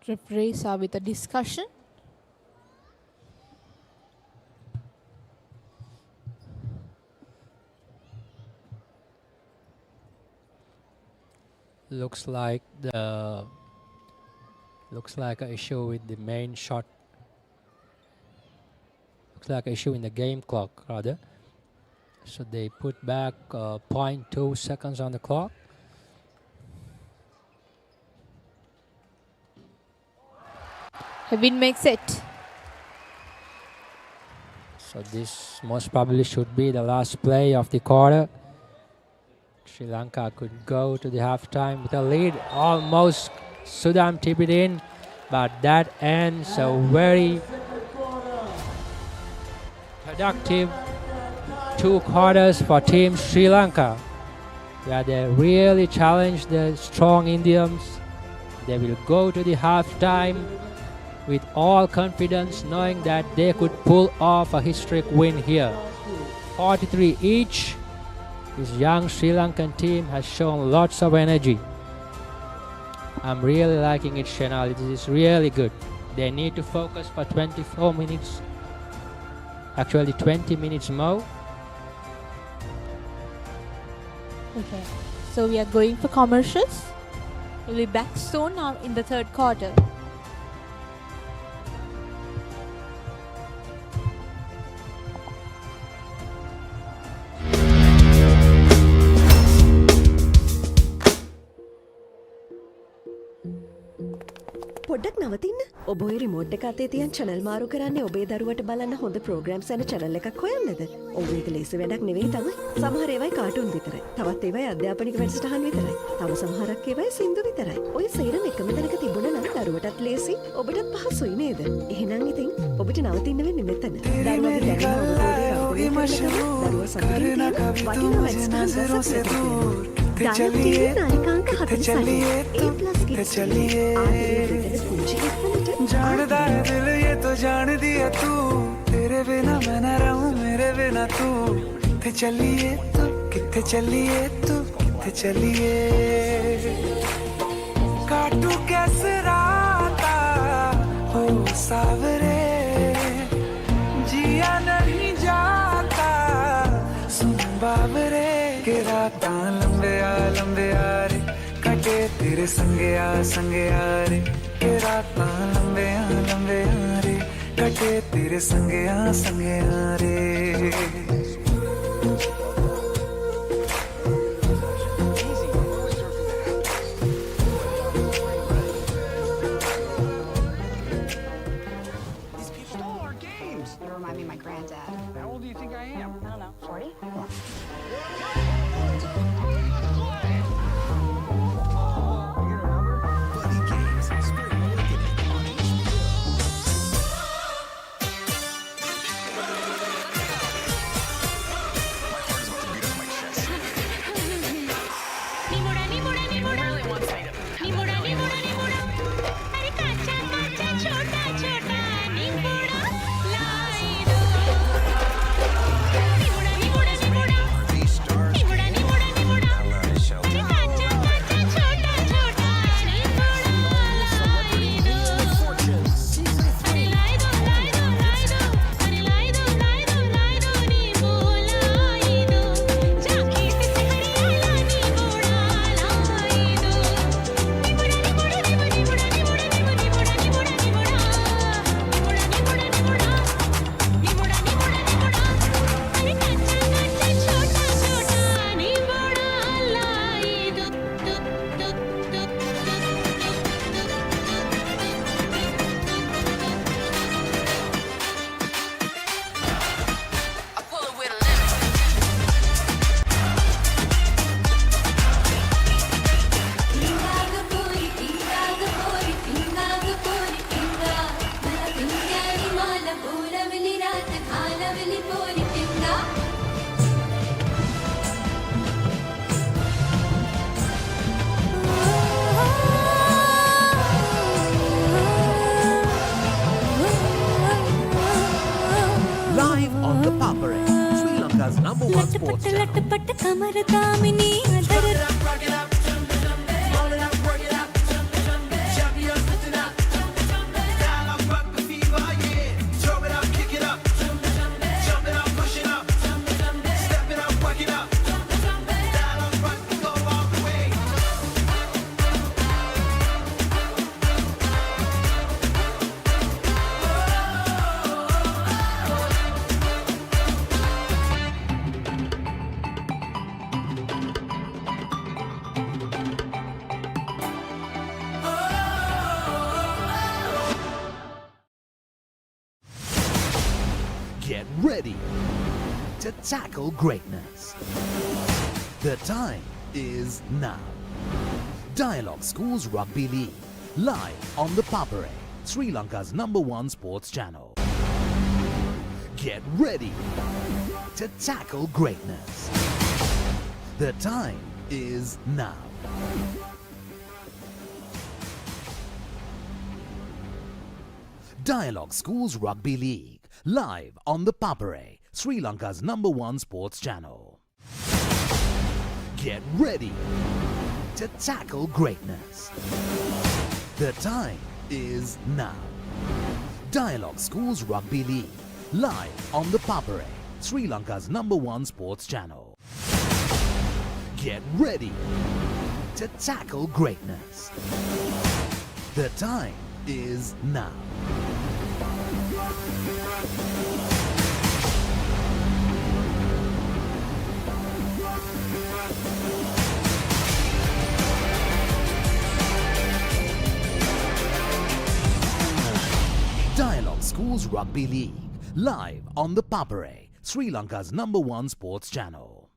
Referees are with a discussion. Looks like an issue with the main shot. Looks like an issue in the game clock rather. So they put back 0.2 seconds on the clock. Evin makes it. So this most probably should be the last play of the quarter. Sri Lanka could go to the halftime with a lead. Almost Sudam tip it in, but that ends a very productive 2 quarters for Team Sri Lanka, where they really challenged the strong Indians. They will go to the halftime with all confidence, knowing that they could pull off a historic win here. 43 each. This young Sri Lankan team has shown lots of energy. I'm really liking it, Shenal. It is really good. They need to focus for 24 minutes. Actually 20 minutes more. Okay. So we are going for commercials. We'll be back soon now in the third quarter. පොඩ්ඩක් නවතින්න. ඔබ ඔය remote එක අතේ තියන් channel මාරු කරන්නේ ඔබේ දරුවට බලන්න හොඳ programs යන channel එකක් හොයන්නද? ඔව් ඒක ලේසි වැඩක් නෙවෙයි තමයි. සමහර ඒවායි කාටුන් විතරයි. තවත් ඒවායි අධ්‍යාපනික වැඩසටහන් විතරයි. තව සමහරක් ඒවායි සින්දු විතරයි. ඔය සේරම එකම තැනක තිබුණා නම් දරුවටත් ලේසි, ඔබටත් පහසුයි නේද? එහෙනම් ඉතින් ඔබට නවතින්න වෙන්නේ මෙතන. දරුවගේ දැනුම අවබෝධය දරුවා සතුටින් වටිනා වැඩසටහන් රසයක් चलिए नारिकांक हाथ चलिए A+ किड्स जानदा है दिल ये तो जान दिया तू तेरे बिना मैं न रहूं मेरे बिना तू किथे चलिए तू किथे चलिए तू किथे चलिए काटू कैसे राता हो सावरे जिया नहीं जाता सुन बाबरे के राता लंबे आ रे कटे तेरे संगे आ रे के राता लंबे आ रे कटे तेरे संगया संगया रे Remind me of my granddad. How old do you think I am? I don't know, 40? Buddy Games, Spring Awakening on HBO. My heart is about to beat up my chest. These stars Live on the Papare, Sri Lanka's #1 sports channel. Get ready to tackle greatness. The time is now. Dialog Schools Rugby League, live on the Papare, Sri Lanka's #1 sports channel. Get ready to tackle greatness. The time is now. Dialog Schools Rugby League, live on the Papare, Sri Lanka's #1 sports channel. Get ready to tackle greatness. The time is now. Dialog Schools Rugby League, live on the Papare, Sri Lanka's #1 sports channel. Get ready to tackle greatness. The time is now. Dialog Schools Rugby League, live on the Papare, Sri Lanka's #1 sports channel.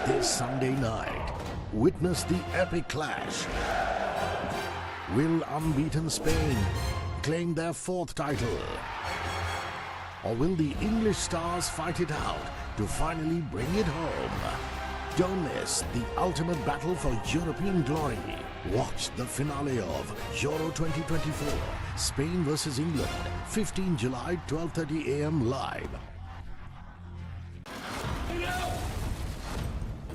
This Sunday night, witness the epic clash. Will unbeaten Spain claim their 4th title? Or will the English stars fight it out to finally bring it home? Don't miss the ultimate battle for European glory. Watch the finale of Euro 2024, Spain versus England, 15 July, 12:30 a.m. live.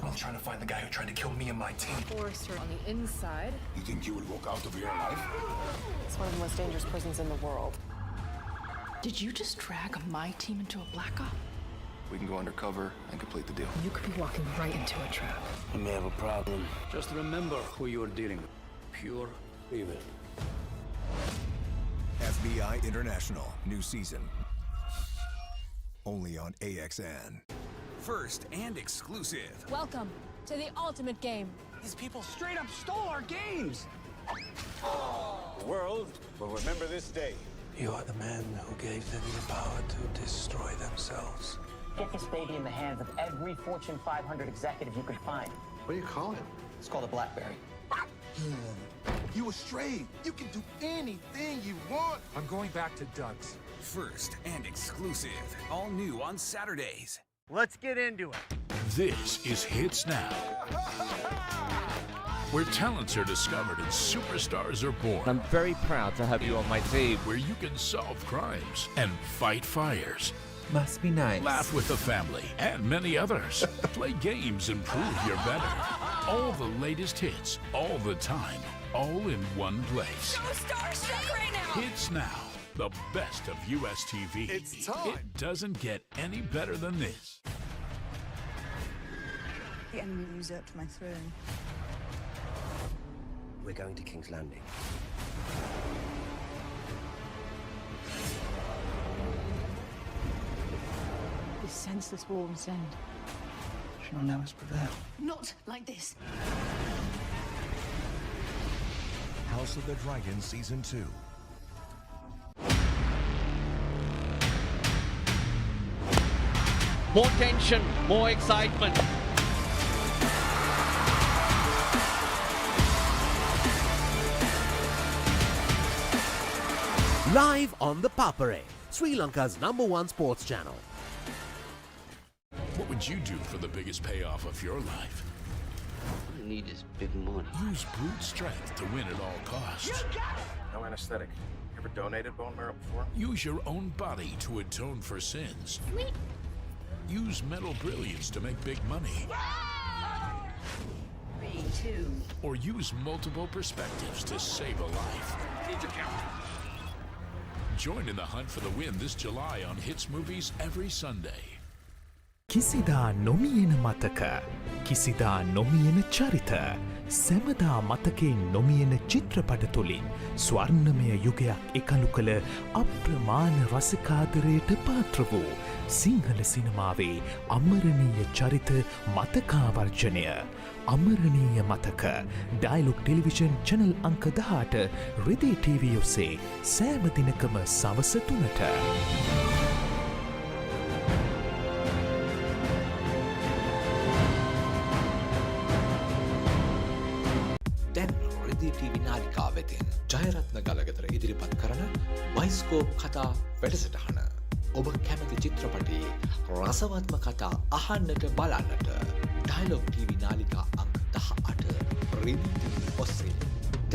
I'm trying to find the guy who tried to kill me and my team. Forrester on the inside. You think you would walk out of here alive? It's one of the most dangerous prisons in the world. Did you just drag my team into a black op? We can go undercover and complete the deal. You could be walking right into a trap. I may have a problem. Just remember who you're dealing with. Pure evil. As FBI International, new season. Only on AXN. First and exclusive. Welcome to the ultimate game. These people straight up stole our games. The world will remember this day. You are the man who gave them the power to destroy themselves. Get this baby in the hands of every Fortune 500 executive you could find. What do you call it? It's called a BlackBerry. You were straight. You can do anything you want. I'm going back to Doug's. First and exclusive. All new on Saturdays. Let's get into it. This is Hits Now, where talents are discovered and superstars are born. I'm very proud to have you on my team. Where you can solve crimes and fight fires. Must be nice. Laugh with the family and many others. Play games and prove you're better. All the latest hits, all the time, all in one place. So starstruck right now. Hits Now, the best of US TV. It's time. It doesn't get any better than this. The enemy usurped my throne. We're going to King's Landing. This senseless war must end. She'll never prevail. Not like this. House of the Dragon Season 2. More tension, more excitement. Live on the Papare, Sri Lanka's #1 sports channel. What would you do for the biggest payoff of your life? All I need is big money. Use brute strength to win at all costs. No anesthetic. Ever donated bone marrow before? Use your own body to atone for sins. Sweet. Use mental brilliance to make big money. 3, 2. Or use multiple perspectives to save a life. Need to count. Join in the hunt for the win this July on Hits Movies every Sunday. කිසිදා නොමියෙන මතක කිසිදා නොමියෙන චරිත සැමදා මතකෙන් නොමියෙන චිත්‍රපට තුළින් ස්වර්ණමය යුගයක් එකලු කළ අප්‍රමාණ රසිකාදරයට පාත්‍ර වූ සිංහල සිනමාවේ අමරණීය චරිත මතකාවර්ජනය අමරණීය මතක ඩයලොග් ටෙලිවිෂන් චැනල් අංක 18 රිදී ටීවී ඔස්සේ සෑම දිනකම සවස 3ට TV නාලිකා වෙතින් ජයරත්න ගලගතර ඉදිරිපත් කරන බයිස්කෝප් කතා වැඩසටහන. ඔබ කැමති චිත්‍රපටයේ රසවත්ම කතා අහන්නට බලන්නට ඩයලොග් TV නාලිකා අංක 18 රිදී ඔස්සේ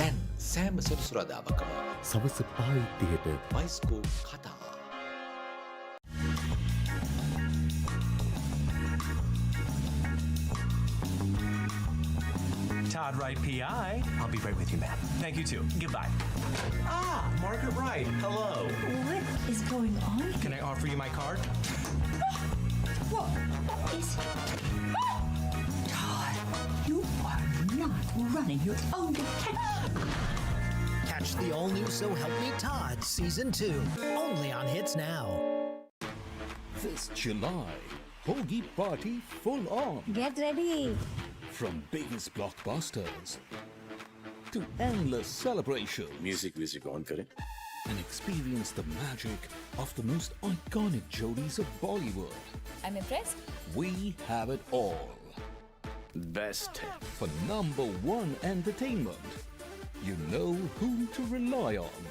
දැන් සෑම සෙනසුරාදාකම සවස් 5:30ට බයිස්කෝප් කතා. Todd Wright PI. I'll be right with you, ma'am. Thank you too. Goodbye. Ah, Margaret Wright. Hello. What is going on? Can I offer you my card? What is Todd, you are not running your own detective. Catch the all-new So Help Me Todd Season 2, only on Hits Now. This July, Hoagie Party full on. Get ready. From biggest blockbusters to endless celebration. Music on kare. And experience the magic of the most iconic jodies of Bollywood. I'm impressed. We have it all. Best. For #1 entertainment, you know whom to rely on.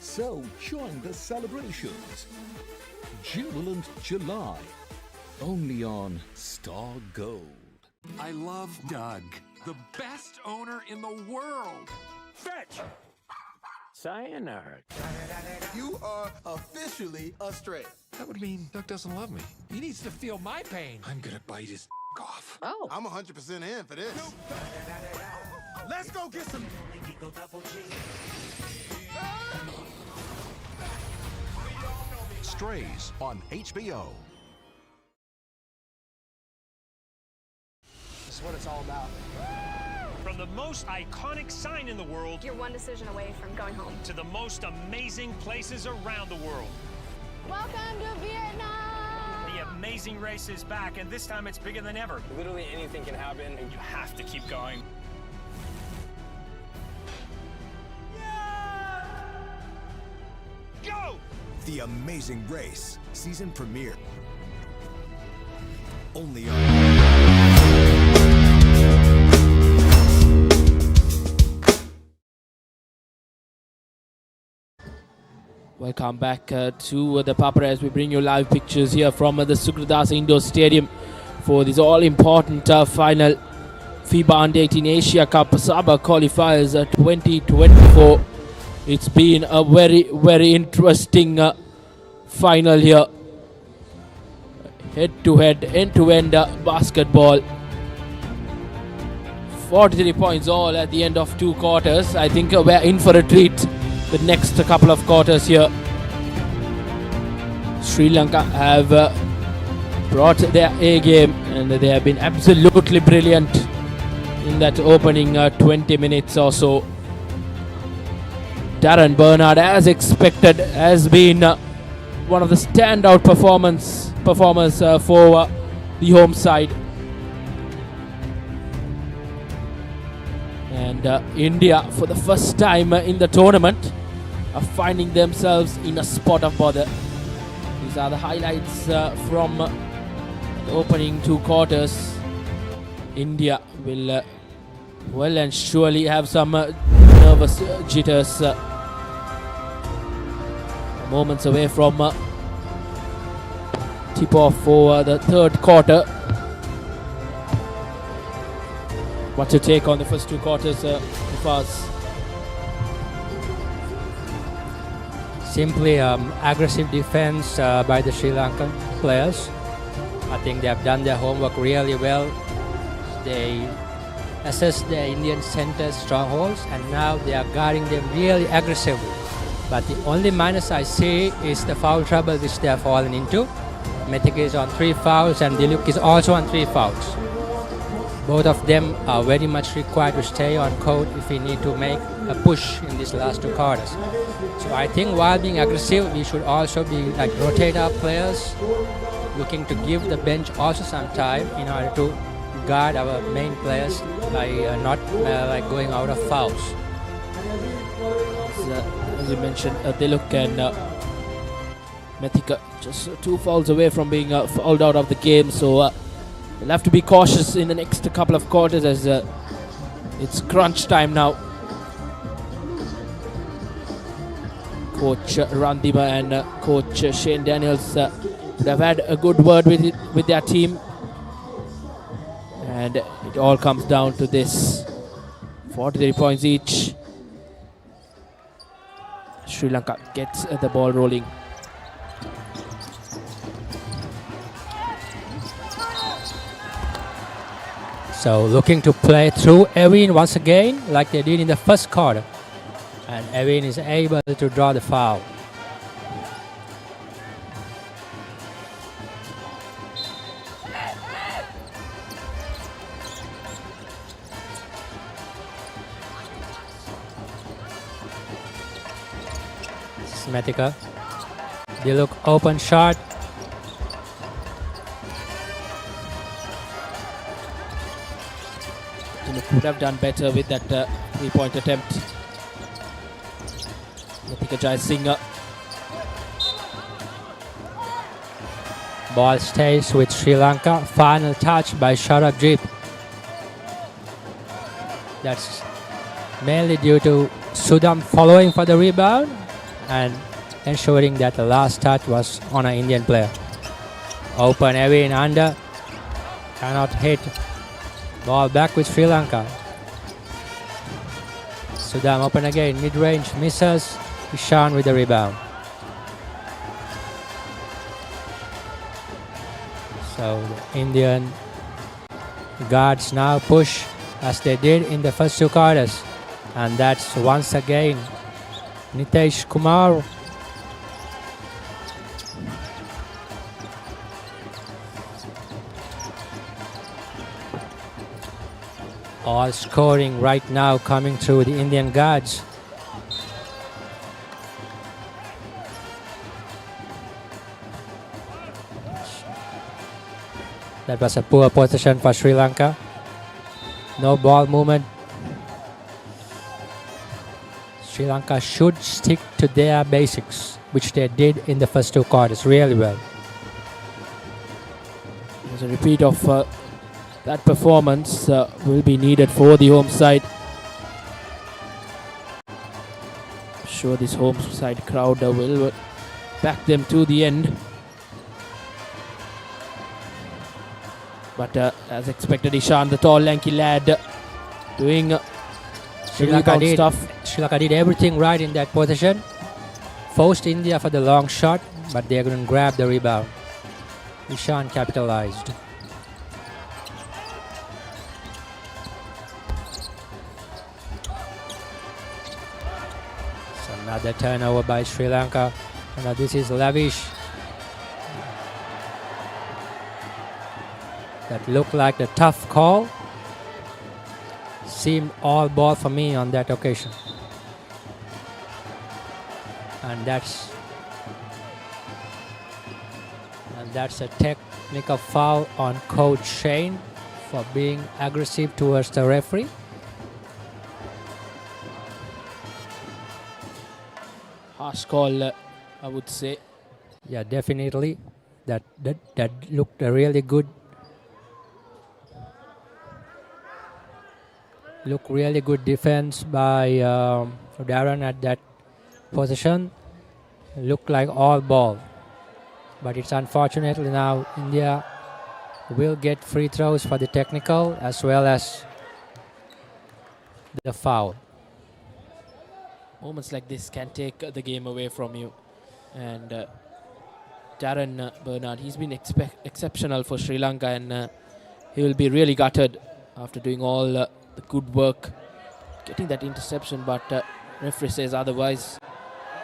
So join the celebrations. Jubilant July. Only on Star Gold. I love Doug, the best owner in the world. Fetch! Sayonara. You are officially a stray. That would mean Doug doesn't love me. He needs to feel my pain. I'm gonna bite his off. Oh. I'm 100% in for this. Let's go get some. Strays on HBO. This is what it's all about. From the most iconic sign in the world, You're one decision away from going home. to the most amazing places around the world. Welcome to Vietnam! The amazing race is back, and this time it's bigger than ever. Literally anything can happen, and you have to keep going. Go! The Amazing Race season premiere. Only on. Welcome back to the Papare as we bring you live pictures here from the Sugathdasa Indoor Stadium for this all-important final FIBA U18 Asia Cup SABA Qualifiers 2024. It's been a very, very interesting final here. Head-to-head, end-to-end basketball. 43 points all at the end of 2 quarters. I think we're in for a treat the next couple of quarters here. Sri Lanka have brought their A game and they have been absolutely brilliant in that opening 20 minutes or so. Darren Bernard, as expected, has been one of the standout performers for the home side. And India, for the first time in the tournament, are finding themselves in a spot of bother. These are the highlights from the opening 2 quarters. India will well and surely have some nervous jitters. Moments away from tip-off for the 3rd quarter. What's your take on the first 2 quarters of us? Simply aggressive defense by the Sri Lankan players. I think they have done their homework really well. They assessed the Indian center's strongholds and now they are guarding them really aggressively. But the only minus I see is the foul trouble which they have fallen into. Methika is on 3 fouls and Dialog is also on 3 fouls. Both of them are very much required to stay on court if we need to make a push in these last 2 quarters. So I think while being aggressive, we should also be rotate our players, looking to give the bench also some time in order to guard our main players by not going out of fouls. As you mentioned, Dialog and Methika just 2 fouls away from being fouled out of the game. So we'll have to be cautious in the next couple of quarters as it's crunch time now. Coach Randima and Coach Shane Daniels would have had a good word with their team. And it all comes down to this. 43 points each. Sri Lanka gets the ball rolling. So looking to play through Evin once again like they did in the first quarter. And Evin is able to draw the foul. This is Methika. Dialog open shot. Could have done better with that 3-point attempt. Methika Jai Singh. Ball stays with Sri Lanka. Final touch by Sharabjeep. That's mainly due to Sudam following for the rebound and ensuring that the last touch was on an Indian player. Open Evin under. Cannot hit. Ball back with Sri Lanka. Sudam open again, mid-range, misses. Ishan with the rebound. So the Indian guards now push as they did in the first 2 quarters. And that's once again Nitesh Kumar. All scoring right now coming through the Indian guards. That was a poor possession for Sri Lanka. No ball movement. Sri Lanka should stick to their basics, which they did in the first 2 quarters really well. There's a repeat of that performance will be needed for the home side. I'm sure this home side crowd will back them to the end. But as expected, Ishan, the tall, lanky lad, doing Sri Lanka stuff. Sri Lanka did everything right in that position. Forced India for the long shot, but they couldn't grab the rebound. Ishan capitalized. It's another turnover by Sri Lanka. Now this is lavish. That looked like the tough call. Seemed all ball for me on that occasion. And that's a technical foul on Coach Shane for being aggressive towards the referee. Harsh call, I would say. Yeah, definitely. That looked a really good. Look really good defense by Darren at that position. Looked like all ball. But it's unfortunately now India will get free throws for the technical as well as the foul. Moments like this can take the game away from you. And Darren Bernard, he's been exceptional for Sri Lanka, and he will be really gutted after doing all the good work, getting that interception, but referee says otherwise.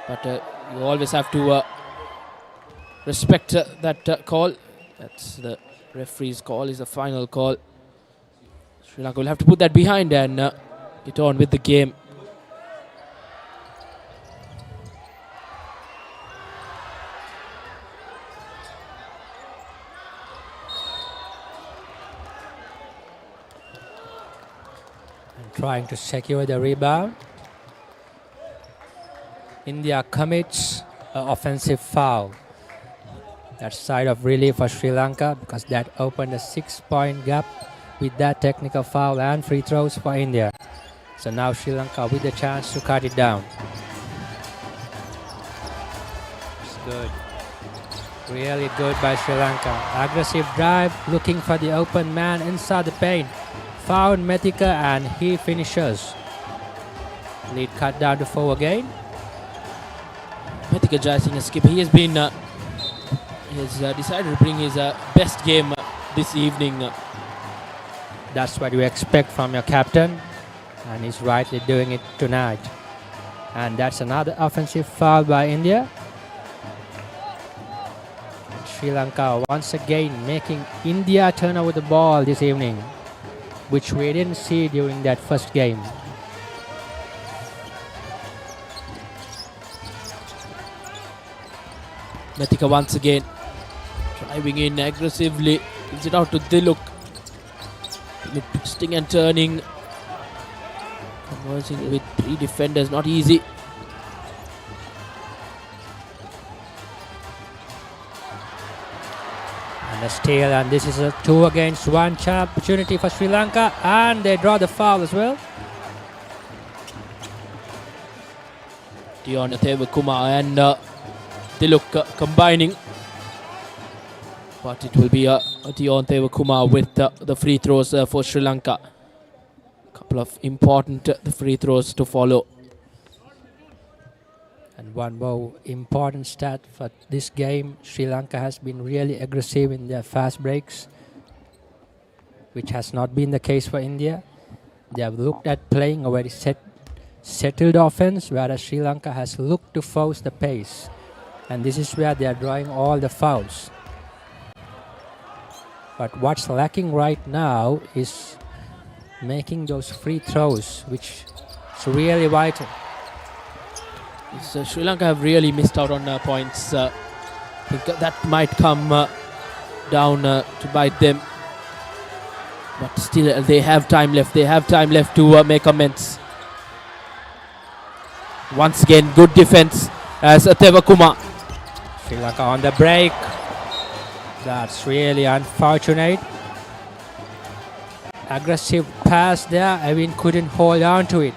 But you always have to respect that call. That's the referee's call, is the final call. Sri Lanka will have to put that behind and get on with the game. Trying to secure the rebound. India commits an offensive foul. That's side of relief for Sri Lanka because that opened a 6-point gap with that technical foul and free throws for India. So now Sri Lanka with the chance to cut it down. It's good. Really good by Sri Lanka. Aggressive drive, looking for the open man inside the paint. Found Methika and he finishes. Lead cut down to 4 again. Methika Jayasinghe skipper. He has been decided to bring his best game this evening. That's what you expect from your captain, and he's rightly doing it tonight. And that's another offensive foul by India. Sri Lanka once again making India turn over the ball this evening, which we didn't see during that first game. Methika once again driving in aggressively, gives it out to Dialog. Dialog twisting and turning, conversing with 3 defenders, not easy. And a steal, and this is a 2 against 1 opportunity for Sri Lanka, and they draw the foul as well. Dion Thevakumar and Dialog combining, but it will be Dion Thevakumar with the free throws for Sri Lanka. Couple of important free throws to follow. And one more important stat for this game, Sri Lanka has been really aggressive in their fast breaks, which has not been the case for India. They have looked at playing a very settled offense, whereas Sri Lanka has looked to force the pace. And this is where they are drawing all the fouls. But what's lacking right now is making those free throws, which is really vital. Sri Lanka have really missed out on points. I think that might come down to bite them. But still, they have time left. They have time left to make amends. Once again, good defense as Tevakuma. Sri Lanka on the break. That's really unfortunate. Aggressive pass there. Evin couldn't hold on to it.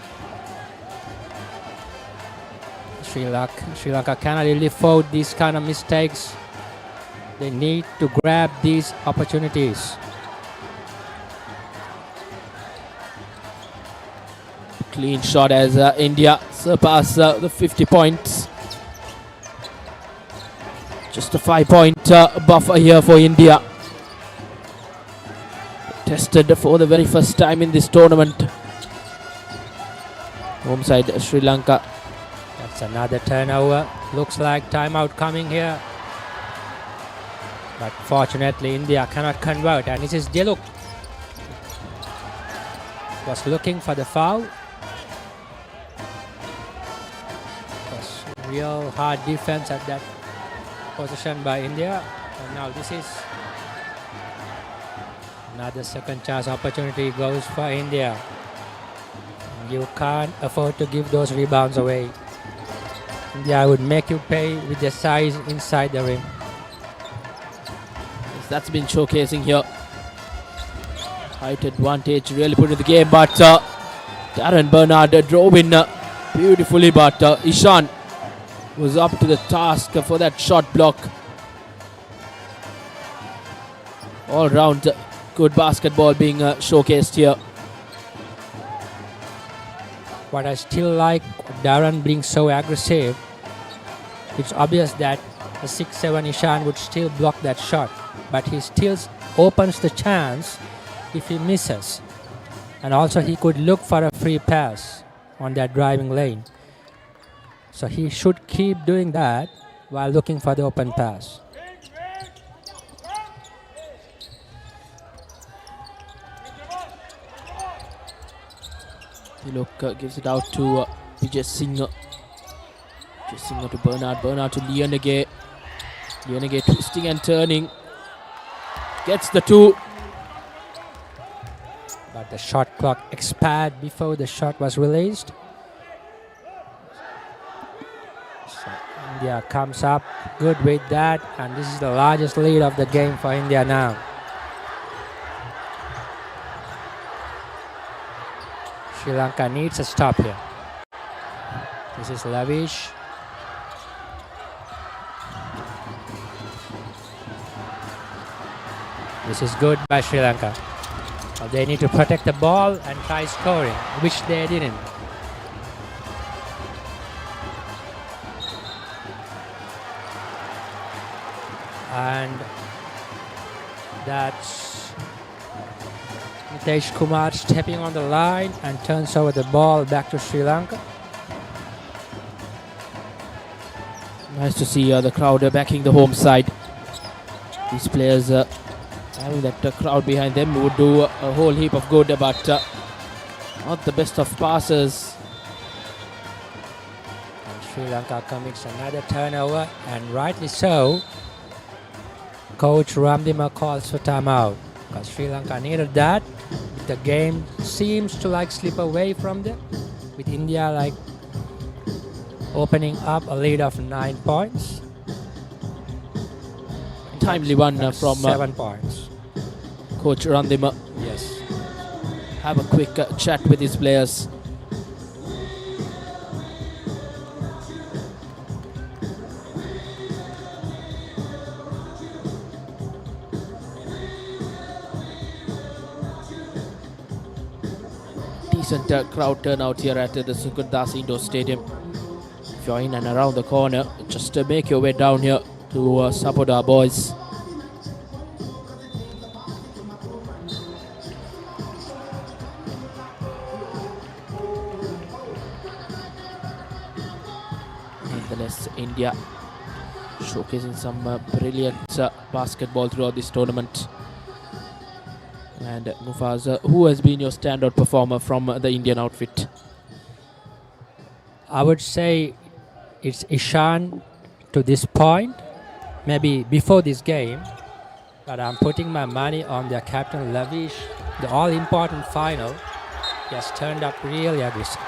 Sri Lanka cannot really afford these kind of mistakes. They need to grab these opportunities. Clean shot as India surpass the 50 points. Just a 5-point buffer here for India. Tested for the very first time in this tournament. Home side Sri Lanka. That's another turnover. Looks like timeout coming here. But fortunately India cannot convert, and this is Dialog. Was looking for the foul. Was real hard defense at that position by India. And now this is another second chance opportunity goes for India. You can't afford to give those rebounds away. India would make you pay with the size inside the rim. Yes, that's been showcasing here. Height advantage really put in the game, but Darren Bernard drove in beautifully, but Ishan was up to the task for that shot block. All round good basketball being showcased here. What I still like Darren being so aggressive, it's obvious that the 6'7" Ishan would still block that shot, but he still opens the chance if he misses. And also he could look for a free pass on that driving lane. So he should keep doing that while looking for the open pass. Look, gives it out to Vijay Singh. Vijay Singh to Bernard. Bernard to Lianage. Lianage twisting and turning. Gets the two. But the shot clock expired before the shot was released. So India comes up good with that, and this is the largest lead of the game for India now. Sri Lanka needs a stop here. This is Lavish. This is good by Sri Lanka. But they need to protect the ball and try scoring, which they didn't. And that's Nitesh Kumar stepping on the line and turns over the ball back to Sri Lanka. Nice to see the crowd backing the home side. These players having that crowd behind them would do a whole heap of good, but not the best of passes. And Sri Lanka commits another turnover, and rightly so. Coach Ramdima calls for timeout because Sri Lanka needed that. The game seems to slip away from them, with India opening up a lead of 9 points. Timely one from 7 points. Coach Ramdima. Yes. Have a quick chat with his players. Decent crowd turnout here at the Sugathdasa Indoor Stadium. If you're in and around the corner, just make your way down here to support our boys. Nonetheless, India showcasing some brilliant basketball throughout this tournament. And Mufasa, who has been your standout performer from the Indian outfit? I would say it's Ishan to this point, maybe before this game, but I'm putting my money on their captain Lavish. The all-important final, he has turned up really aggressive.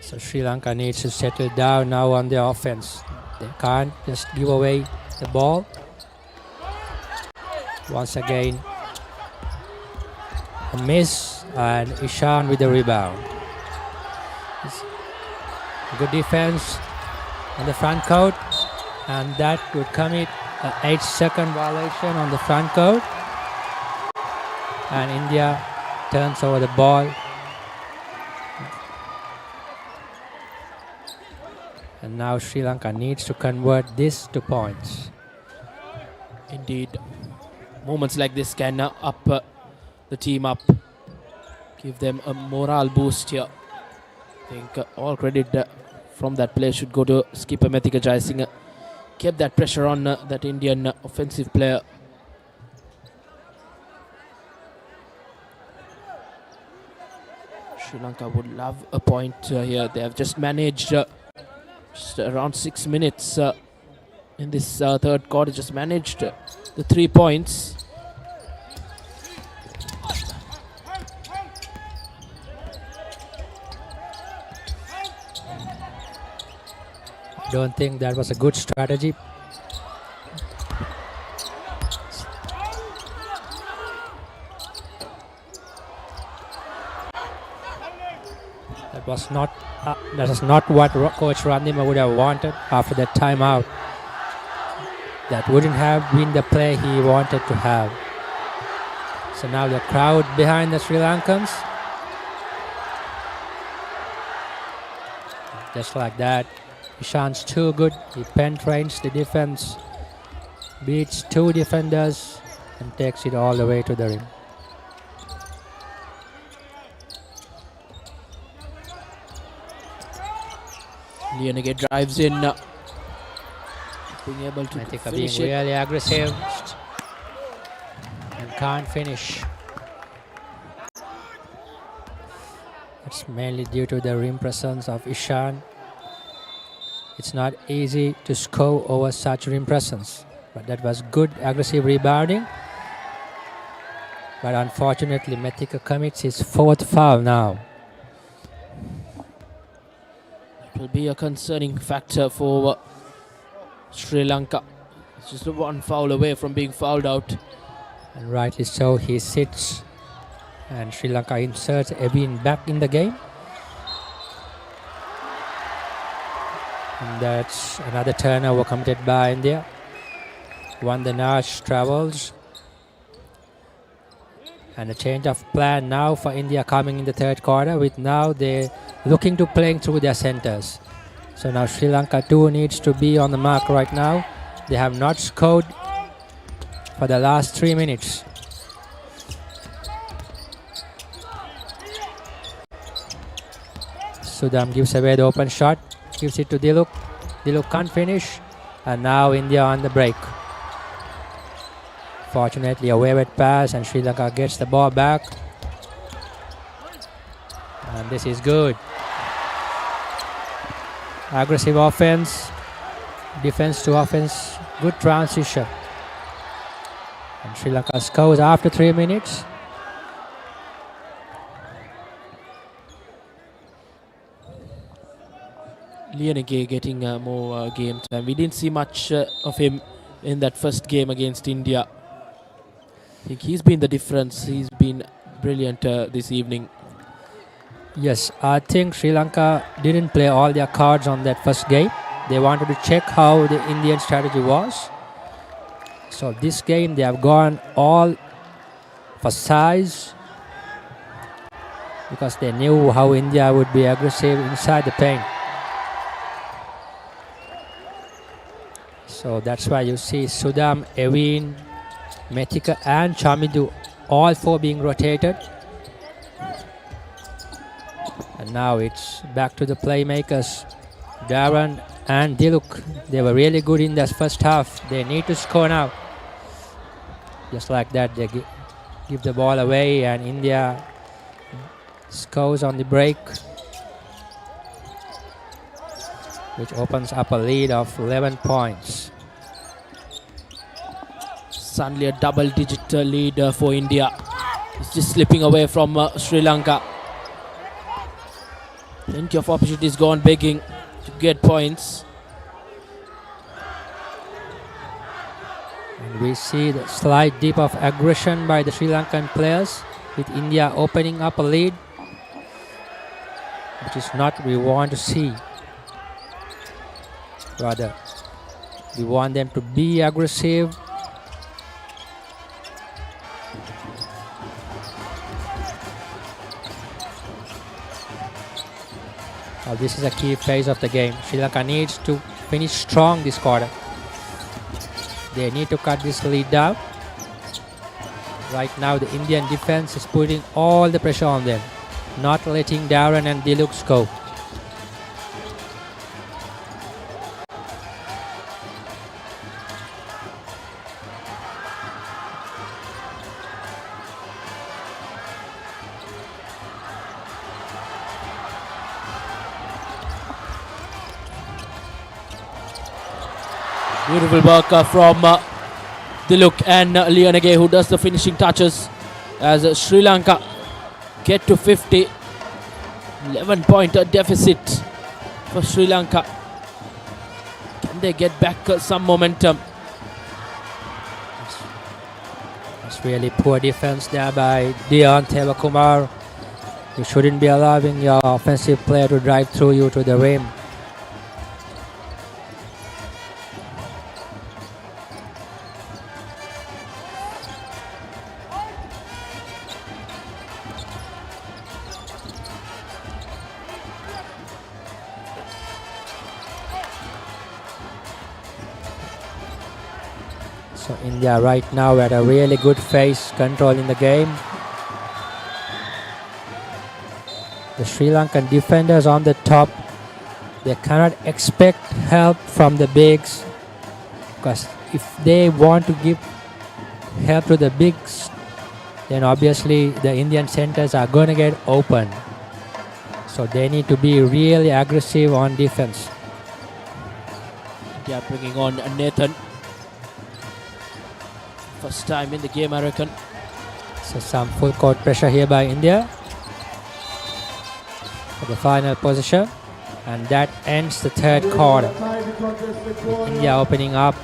So Sri Lanka needs to settle down now on the offense. They can't just give away the ball. Once again, a miss, and Ishan with the rebound. Good defense on the front court, and that would commit an 8-second violation on the front court. And India turns over the ball. And now Sri Lanka needs to convert this to points. Indeed. Moments like this can up the team up. Give them a morale boost here. I think all credit from that player should go to skipper Methika Jayasinghe. Kept that pressure on that Indian offensive player. Sri Lanka would love a point here. They have just managed just around 6 minutes in this third quarter, just managed the 3 points. Don't think that was a good strategy. That was not what Coach Randima would have wanted after that timeout. That wouldn't have been the play he wanted to have. So now the crowd behind the Sri Lankans. Just like that. Ishan's too good. He penetrates the defense, beats 2 defenders, and takes it all the way to the rim. Lianage drives in, being able to finish being really aggressive and can't finish. It's mainly due to the rim presence of Ishan. It's not easy to score over such rim presence, but that was good aggressive rebounding. But unfortunately, Methika commits his 4th foul now. It will be a concerning factor for Sri Lanka. It's just 1 foul away from being fouled out. And rightly so, he sits, and Sri Lanka inserts Evin back in the game. And that's another turnover committed by India. Vandanaj travels. And a change of plan now for India coming in the third quarter, with now they're looking to playing through their centers. So now Sri Lanka too needs to be on the mark right now. They have not scored for the last 3 minutes. Sudam gives away the open shot. Gives it to Dialog. Dialog can't finish. And now India on the break. Fortunately, a wayward pass, and Sri Lanka gets the ball back. And this is good. Aggressive offense. Defense to offense. Good transition. And Sri Lanka scores after 3 minutes. Lianage getting more game time. We didn't see much of him in that first game against India. I think he's been the difference. He's been brilliant this evening. Yes, I think Sri Lanka didn't play all their cards on that first game. They wanted to check how the Indian strategy was. So this game they have gone all for size, because they knew how India would be aggressive inside the paint. So that's why you see Sudam, Evin, Methika and Chamidu all four being rotated. And now it's back to the playmakers, Darren and Diluk. They were really good in this first half. They need to score now. Just like that, they give the ball away, and India scores on the break, which opens up a lead of 11 points. Suddenly a double-digit lead for India. It's just slipping away from Sri Lanka. Plenty of opportunities gone begging to get points. And we see the slight dip of aggression by the Sri Lankan players, with India opening up a lead, which is not what we want to see. Rather, we want them to be aggressive. This is a key phase of the game. Sri Lanka needs to finish strong this quarter. They need to cut this lead down. Right now the Indian defense is putting all the pressure on them, not letting Darren and Diluk score. Beautiful work from Diluk and Leonage, who does the finishing touches as Sri Lanka get to 50. 11-point deficit for Sri Lanka. Can they get back some momentum? It's really poor defense there by Dion Thevakumar. You shouldn't be allowing your offensive player to drive through you to the rim. So India right now at a really good phase, controlling the game. The Sri Lankan defenders on the top, they cannot expect help from the bigs, because if they want to give help to the bigs, then obviously the Indian centers are going to get open. So they need to be really aggressive on defense. India bringing on Nathan. First time in the game, I reckon. So some full court pressure here by India for the final position, and that ends the third quarter. With India opening up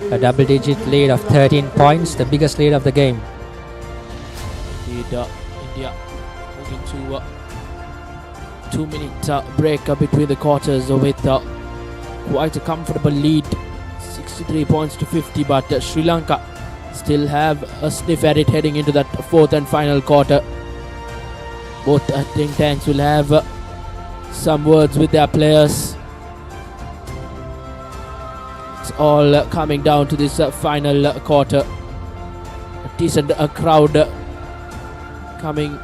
a double-digit lead of 13 points, the biggest lead of the game. Indeed, India moving to 2-minute break between the quarters with quite a comfortable lead. 63 points to 50, but Sri Lanka still have a sniff at it heading into that fourth and final quarter. Both think tanks will have some words with their players. It's all coming down to this final quarter. A decent crowd coming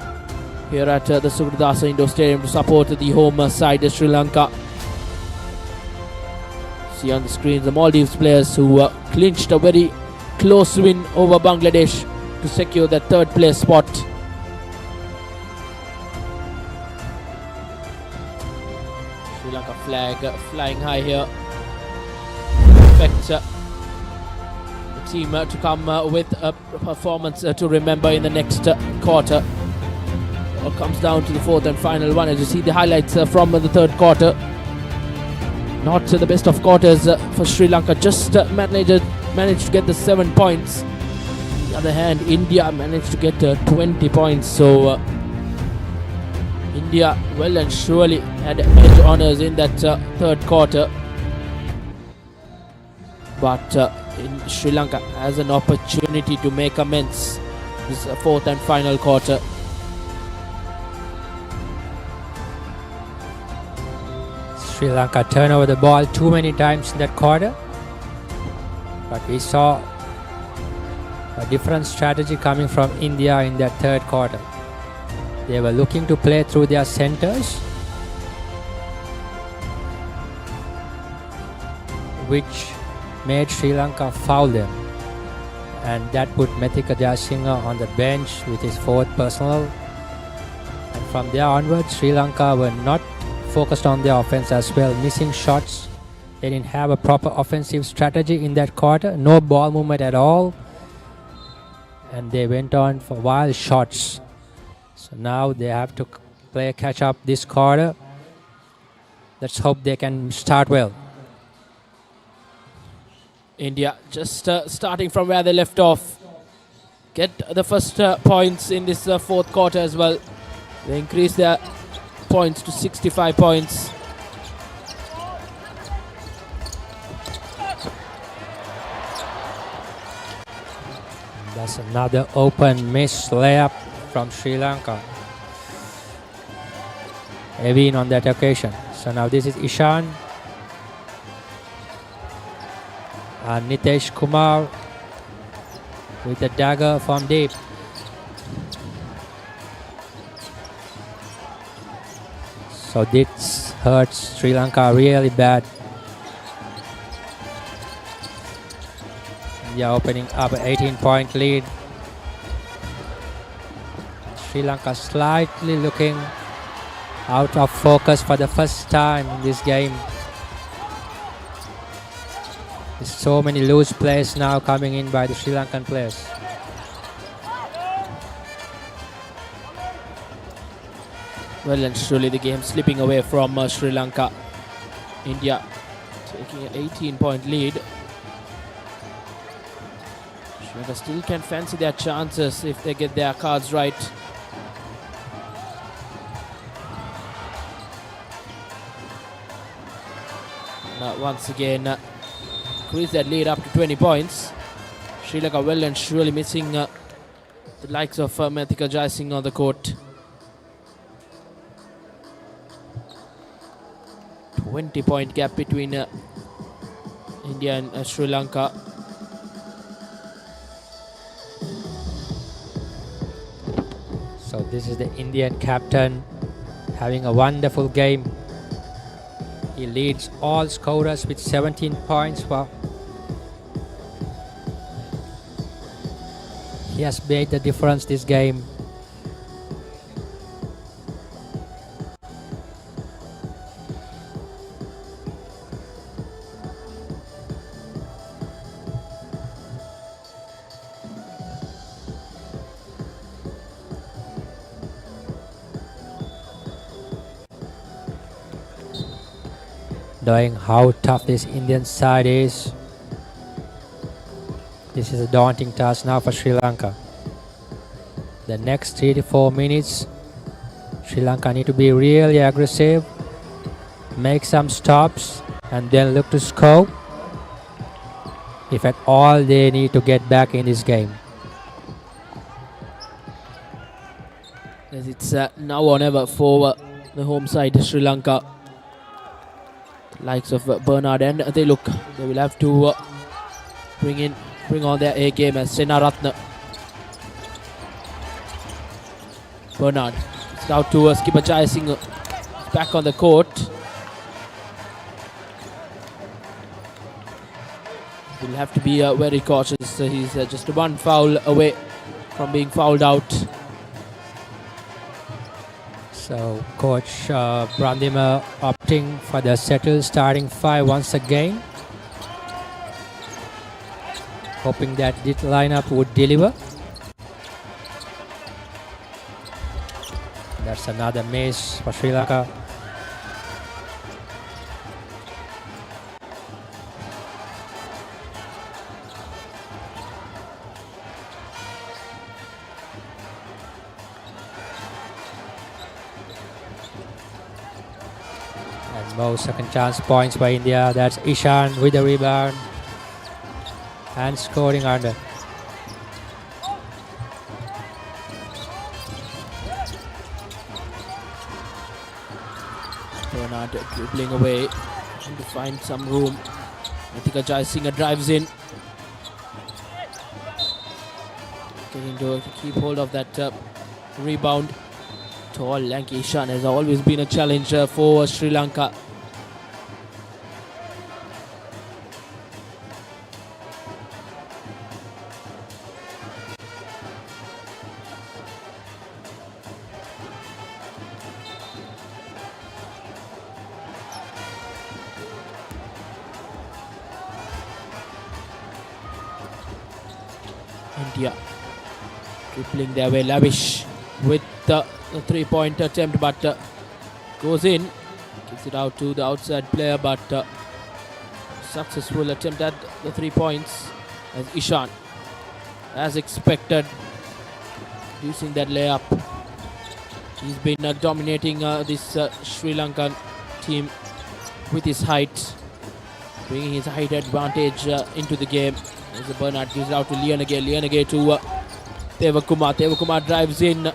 here at the Sugathdasa Indoor Stadium to support the home side, Sri Lanka. See on the screen the Maldives players who clinched a very close win over Bangladesh to secure the third place spot. Sri Lanka flag flying high here. Expect the team to come with a performance to remember in the next quarter. All comes down to the fourth and final one. As you see the highlights from the third quarter. Not the best of quarters for Sri Lanka, just managed to get the 7 points. On the other hand, India managed to get 20 points. So India well and surely had edge honours in that third quarter. But in Sri Lanka has an opportunity to make amends this fourth and final quarter. Sri Lanka turned over the ball too many times in that quarter, but we saw A different strategy coming from India in that third quarter. They were looking to play through their centers, which made Sri Lanka foul them, and that put Methika Jayasinghe on the bench with his fourth personal. And from there onwards, Sri Lanka were not focused on their offense as well, missing shots. They didn't have a proper offensive strategy in that quarter, no ball movement at all, and they went on for wild shots. So now they have to play catch up this quarter. Let's hope they can start well. India just starting from where they left off. Get the first points in this fourth quarter as well. They increase their points to 65 points. That's another open miss layup from Sri Lanka. A win on that occasion. So now this is Ishan. And Nitesh Kumar with a dagger from deep. So this hurts Sri Lanka really bad. India opening up an 18-point lead. Sri Lanka slightly looking out of focus for the first time in this game. There's so many loose plays now coming in by the Sri Lankan players. Well, and surely the game slipping away from Sri Lanka. India taking an 18-point lead. Sri Lanka still can fancy their chances if they get their cards right. Now once again, increase that lead up to 20 points. Sri Lanka well and surely missing the likes of Methika Jayasinghe on the court. 20-point gap between India and Sri Lanka. So this is the Indian captain having a wonderful game. He leads all scorers with 17 points. Wow. He has made the difference this game. Knowing how tough this Indian side is, this is a daunting task now for Sri Lanka. The next 3 to 4 minutes, Sri Lanka need to be really aggressive, make some stops, and then look to score. If at all they need to get back in this game. As it's now or never for the home side, Sri Lanka. Likes of Bernard, and they will have to bring on their A game as Senaratne. Bernard, it's out to skipper Jayasinghe. Back on the court. He'll have to be very cautious. He's just one foul away from being fouled out. So Coach Brandima opting for the settled starting 5 once again, hoping that this lineup would deliver. That's another miss for Sri Lanka. More second chance points by India. That's Ishan with the rebound and scoring under. Bernard dribbling away, trying to find some room. Methika Jayasinghe drives in. getting to keep hold of that rebound. Tall, lanky Ishan has always been a challenge for Sri Lanka. India tripling their way, lavish with the three-point attempt, but goes in, gives it out to the outside player, but successful attempt at the 3 points as Ishan, as expected, using that layup. He's been dominating this Sri Lankan team with his height, bringing his height advantage into the game. As Bernard gives it out to Lianage. Lianage to Tevakumar. Tevakumar drives in.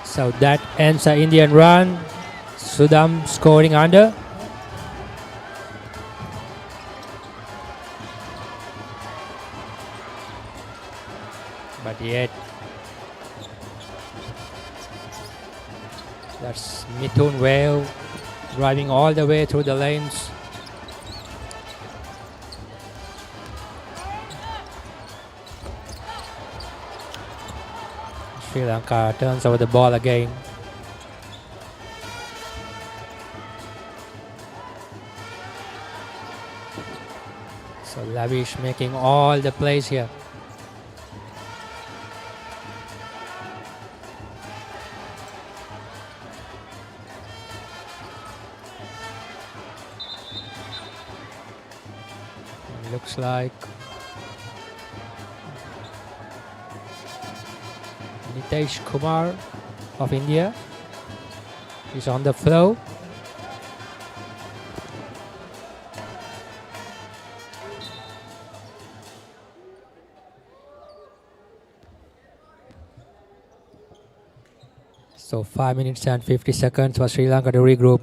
So that ends the Indian run. Sudam scoring under. But yet, that's Mithun Whale driving all the way through the lanes. Sri Lanka turns over the ball again. So Lavish making all the plays here. It looks like Nitesh Kumar of India is on the flow. So 5 minutes and 50 seconds for Sri Lanka to regroup.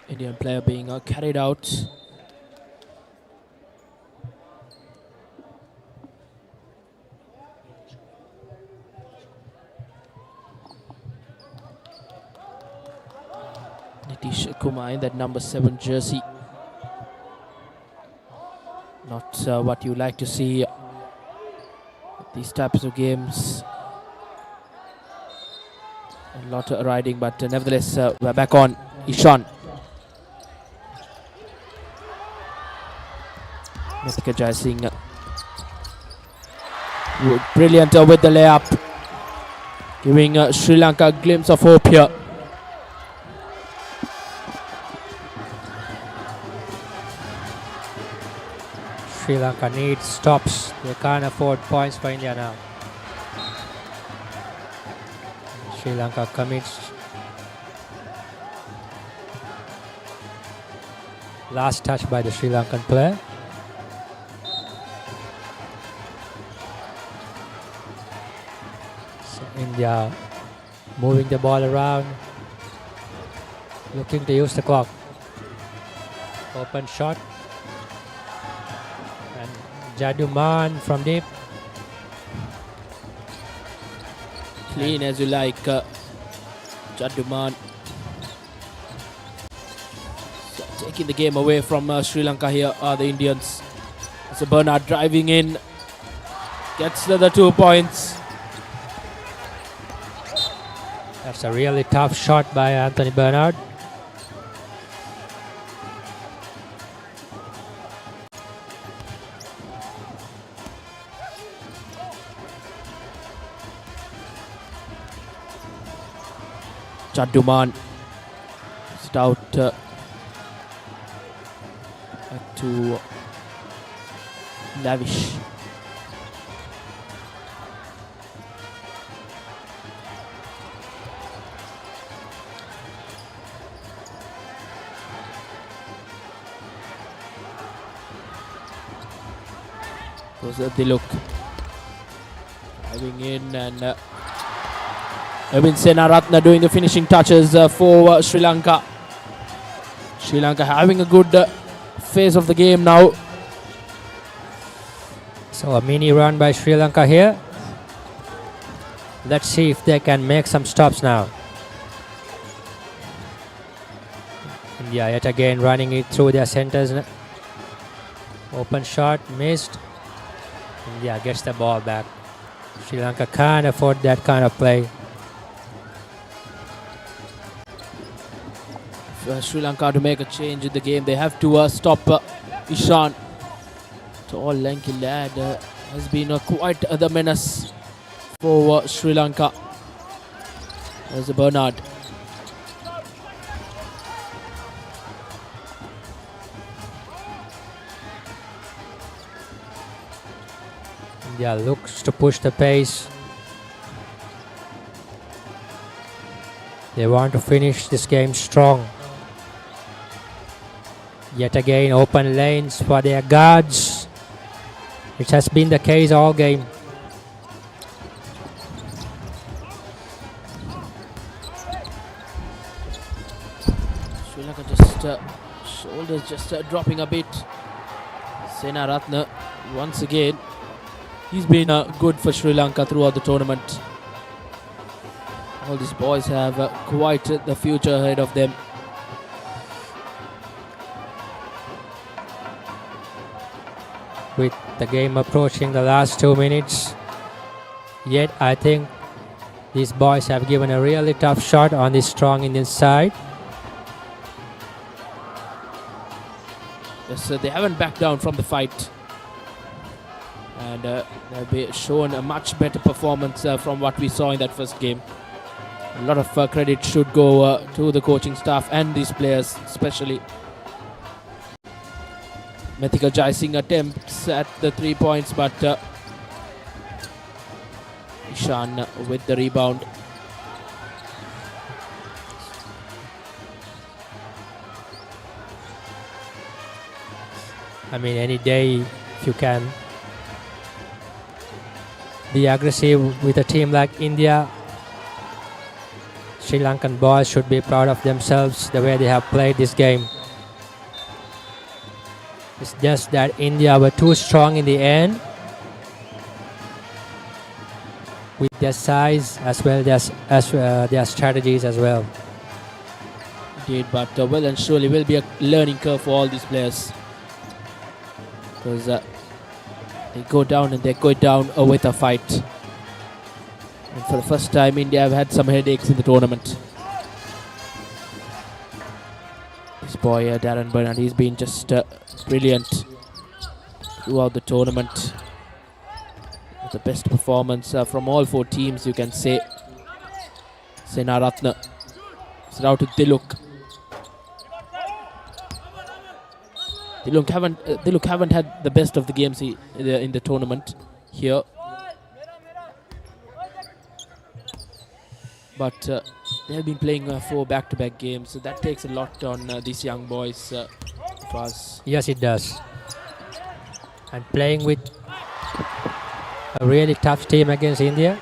Indian player being carried out. Nitish Kumar in that number 7 jersey. Not what you like to see these types of games. A lot of riding, but nevertheless we're back on. Ishan. Mithika Jai Singh. Brilliant with the layup. Giving Sri Lanka a glimpse of hope here. Sri Lanka needs stops. They can't afford points for India now. Sri Lanka commits. Last touch by the Sri Lankan player. So India moving the ball around, looking to use the clock. Open shot. And Jaduman from deep. Clean as you like, Jaduman. So taking the game away from Sri Lanka here are the Indians. So Bernard driving in, gets the 2 points. That's a really tough shot by Anthony Bernard. Jaduman just out to Lavish. Goes Dialog. Driving in and Senaratne doing the finishing touches for Sri Lanka. Sri Lanka having a good phase of the game now. So a mini run by Sri Lanka here. Let's see if they can make some stops now. India yet again running it through their centers. Open shot missed. India gets the ball back. Sri Lanka can't afford that kind of play. For Sri Lanka to make a change in the game, they have to stop Ishan. Tall, lanky lad has been quite the menace for Sri Lanka. There's a Bernard. India looks to push the pace. They want to finish this game strong. Yet again, open lanes for their guards. It has been the case all game. Sri Lanka just shoulders just dropping a bit. Senaratne once again. He's been good for Sri Lanka throughout the tournament. All these boys have quite the future ahead of them. With the game approaching the last 2 minutes, yet I think these boys have given a really tough shot on this strong Indian side. Yes, they haven't backed down from the fight, and they've shown a much better performance from what we saw in that first game. A lot of credit should go to the coaching staff and these players especially. Mithika Jaisingh attempts at the 3 points, but Ishan with the rebound. I mean, any day if you can be aggressive with a team like India, Sri Lankan boys should be proud of themselves the way they have played this game. It's just that India were too strong in the end with their size as well as their strategies as well. Indeed, but well and surely will be a learning curve for all these players, because they go down and they go down with a fight. And for the first time, India have had some headaches in the tournament. This boy, Darren Bernard, he's been just brilliant throughout the tournament. The best performance from all four teams, you can say. Senaratne. It's now to Dialog. Dialog haven't had the best of the games in the tournament here. But they have been playing 4 back-to-back games, so that takes a lot on these young boys of us. Yes, it does. And playing with a really tough team against India.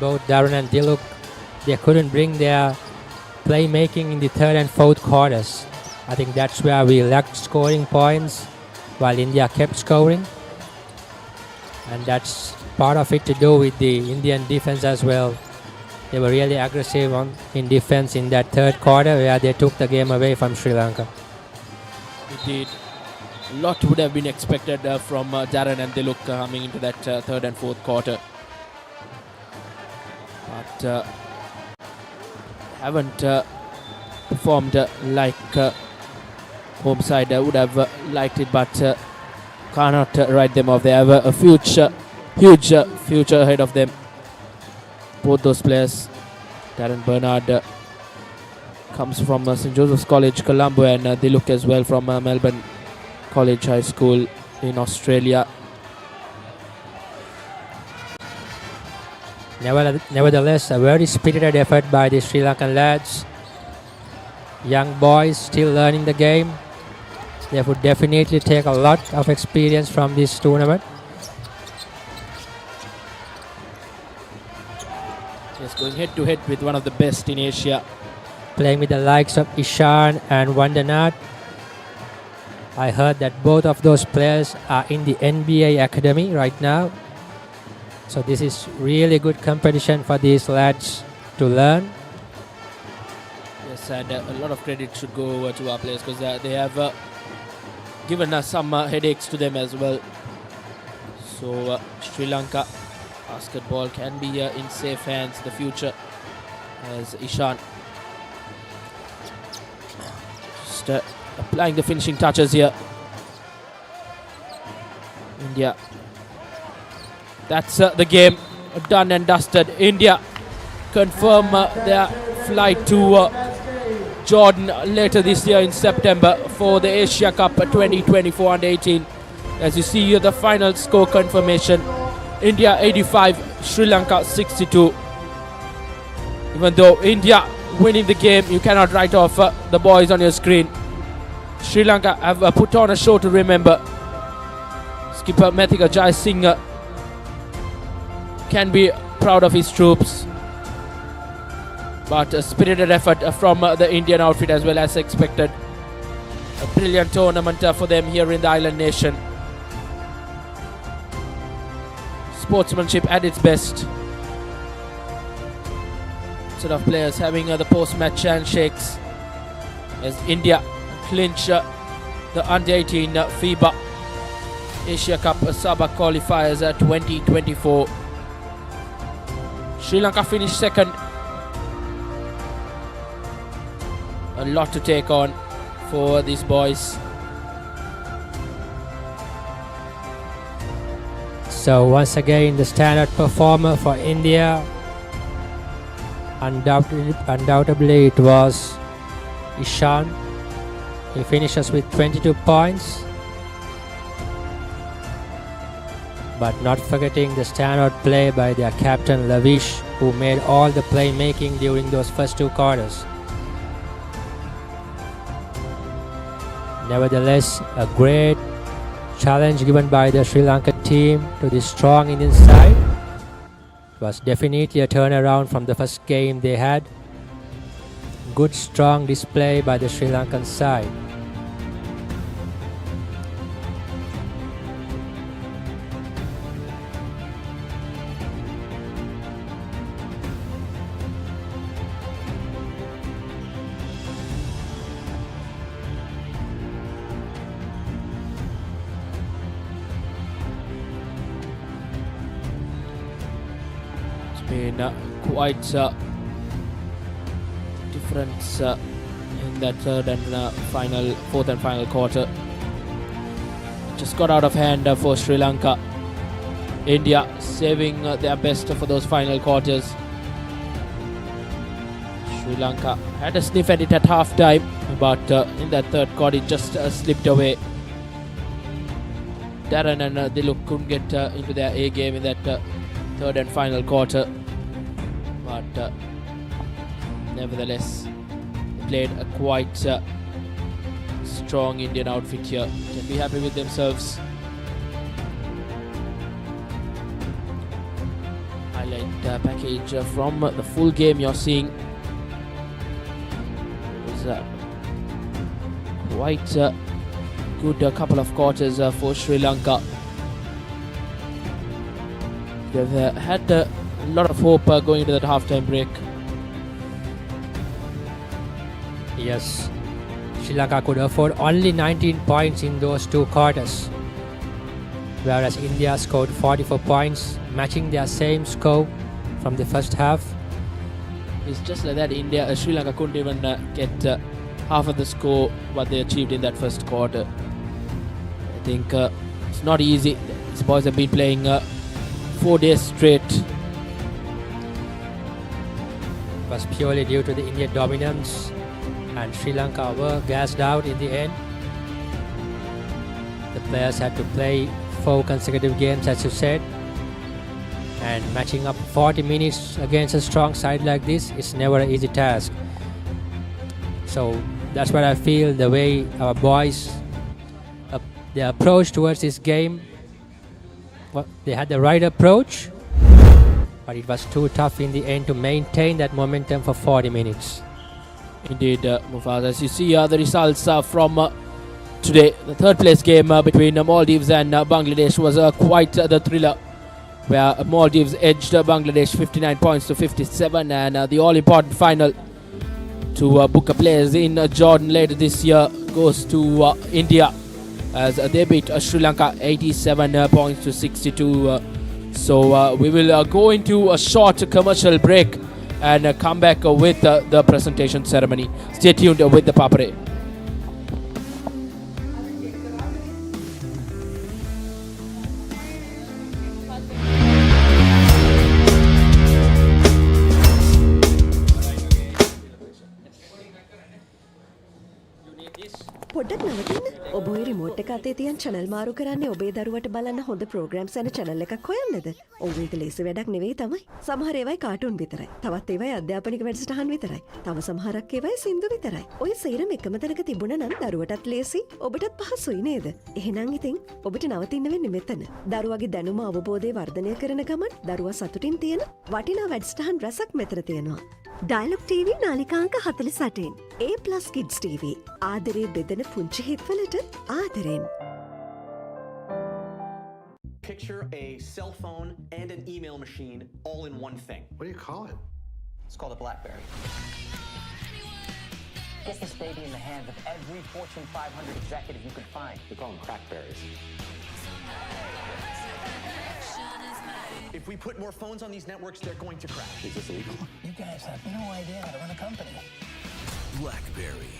Both Darren and Dialog, they couldn't bring their playmaking in the third and fourth quarters. I think that's where we lacked scoring points while India kept scoring. And that's part of it to do with the Indian defense as well. They were really aggressive in defense in that third quarter where they took the game away from Sri Lanka. Indeed. A lot would have been expected from Darren and Dialog coming into that third and fourth quarter. But haven't performed like home side would have liked it, but cannot write them off. They have a huge future ahead of them. Both those players. Darren Bernard comes from St. Joseph's College, Colombo, and they look as well from Melbourne College High School in Australia. Nevertheless, a very spirited effort by the Sri Lankan lads. Young boys still learning the game. They would definitely take a lot of experience from this tournament. Yes, going head to head with one of the best in Asia. Playing with the likes of Ishan and Vandanath. I heard that both of those players are in the NBA academy right now. So this is really good competition for these lads to learn. Yes, and a lot of credit should go over to our players because they have given us some headaches to them as well. So Sri Lanka basketball can be in safe hands in the future as Ishan just applying the finishing touches here. India. That's the game done and dusted. India confirm their flight to Jordan later this year in September for the Asia Cup 2024 under 18. As you see here, the final score confirmation: India 85, Sri Lanka 62. Even though India winning the game, you cannot write off the boys on your screen. Sri Lanka have put on a show to remember. Skipper Methika Jai Singh can be proud of his troops, but a spirited effort from the Indian outfit as well as expected. A brilliant tournament for them here in the island nation. Sportsmanship at its best. Set of players having the post-match handshakes as India clinch the under-18 FIBA Asia Cup SABA Qualifiers 2024. Sri Lanka finished second. A lot to take on for these boys. So once again, the standard performer for India, undoubtedly it was Ishan. He finishes with 22 points. But not forgetting the standout play by their captain Lavish, who made all the playmaking during those first two quarters. Nevertheless, a great challenge given by the Sri Lankan team to the strong Indian side. It was definitely a turnaround from the first game they had. Good strong display by the Sri Lankan side. Been quite difference in that third and fourth and final quarter. Just got out of hand for Sri Lanka. India saving their best for those final quarters. Sri Lanka had a sniff at it at half time, but in that third quarter it just slipped away. Darren and Dialog couldn't get into their A game in that third and final quarter, but nevertheless played a quite strong Indian outfit here. Can be happy with themselves. Highlight package from the full game you're seeing is quite good couple of quarters for Sri Lanka. They've had a lot of hope going into that halftime break. Yes, Sri Lanka could afford only 19 points in those two quarters, whereas India scored 44 points, matching their same score from the first half. It's just like that. Sri Lanka couldn't even get half of the score what they achieved in that first quarter. I think it's not easy. These boys have been playing 4 days straight. It was purely due to the Indian dominance, and Sri Lanka were gassed out in the end. The players had to play 4 consecutive games, as you said, and matching up 40 minutes against a strong side like this is never an easy task. So that's what I feel, the way our boys, their approach towards this game, they had the right approach, but it was too tough in the end to maintain that momentum for 40 minutes. Indeed, Mufaz. As you see, the results from today, the third place game between Maldives and Bangladesh was quite the thriller, where Maldives edged Bangladesh 59 points to 57, and the all-important final to book a place in Jordan later this year goes to India, as they beat Sri Lanka 87 points to 62. So we will go into a short commercial break and come back with the presentation ceremony. Stay tuned with the Papare. පොඩ්ඩක් නවතින්න. ඔබ ඔය remote එක අතේ තියන් channel මාරු කරන්නේ ඔබේ දරුවට බලන්න හොඳ programs යන channel එකක් හොයන්නද? ඔව් ඒක ලේසි වැඩක් නෙවෙයි තමයි. සමහර ඒවායි කාටුන් විතරයි. තවත් ඒවායි අධ්‍යාපනික වැඩසටහන් විතරයි. තව සමහරක් ඒවායි සින්දු විතරයි. ඔය සේරම එකම තැනක තිබුණා නම් දරුවටත් ලේසි, ඔබටත් පහසුයි නේද? එහෙනම් ඉතින් ඔබට නවතින්න වෙන්නේ මෙතන. දරුවගේ දැනුම අවබෝධය වර්ධනය කරන ගමන් දරුවා සතුටින් තියෙන වටිනා වැඩසටහන් රසක් මෙතන තියෙනවා. Dialog TV නාලිකාංක 48. A+ Kids TV. ආදරේ බෙදෙන පුංචි හිත්වලට ආදරෙන්. Picture a cell phone and an email machine all in one thing. What do you call it? It's called a BlackBerry. Get this baby in the hands of every Fortune 500 executive you could find. We call them crackberries. If we put more phones on these networks, they're going to crash. Is this illegal? You guys have no idea how to run a company. BlackBerry.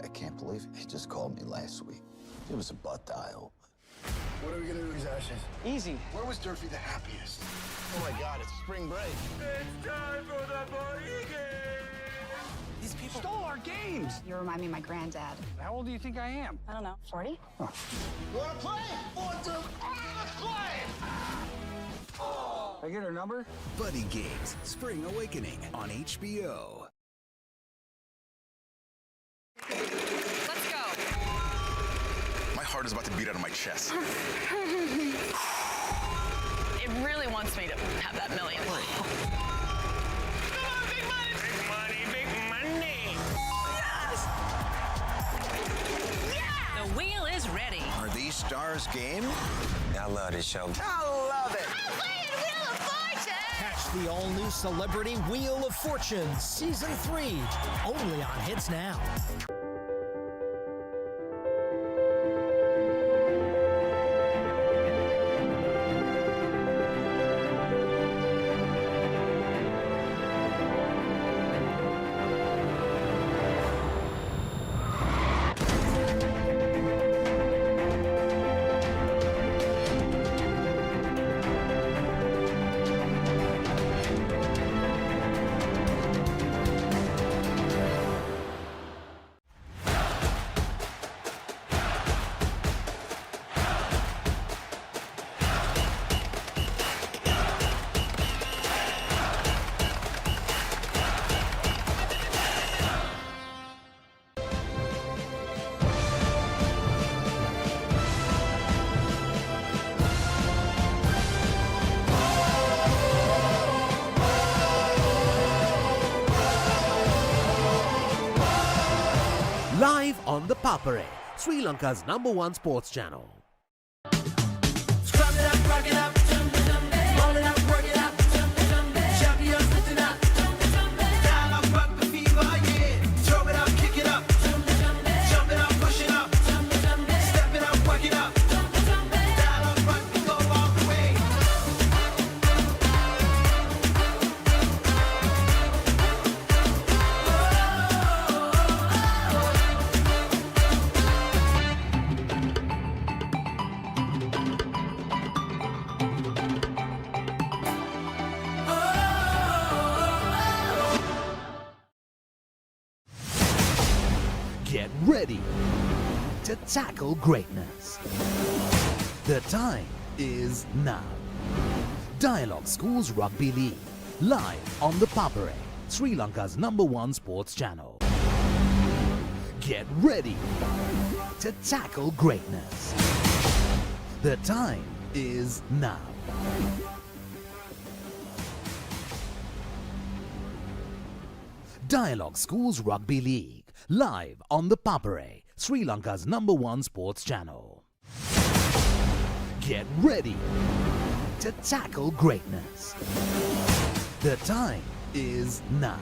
I can't believe he just called me last week. It was a butt dial. What are we gonna do with these ashes? Easy. Where was Durfee the happiest? Oh my God, it's spring break. It's time for the party game. These people stole our games. You remind me of my granddad. How old do you think I am? I don't know, 40? Oh. You wanna play? 1, 2, let's play! I get her number? Buddy Games, Spring Awakening on HBO. Let's go. My heart is about to beat out of my chest. It really wants me to have that million. Come on, big money! Big money, big money! Yes! Yeah! The wheel is ready. Are these stars game? I love this show. I love it! I'm playing Wheel of Fortune! Catch the all-new Celebrity Wheel of Fortune Season 3, only on Hits Now. Live on the Papare, Sri Lanka's #1 sports channel. Scrub it up, rock it up, roll it up, work it up, champions lifting up, Dialog, rock the FIBA, yeah, throw it up, kick it up, jump it up, push it up, step it up, work it up, Dialog, rock the go on. Get ready to tackle greatness. The time is now. Dialog Schools Rugby League, live on the Papare, Sri Lanka's #1 sports channel. Get ready to tackle greatness. The time is now. Dialog Schools Rugby League, live on the Papare, Sri Lanka's #1 sports channel. Get ready to tackle greatness. The time is now.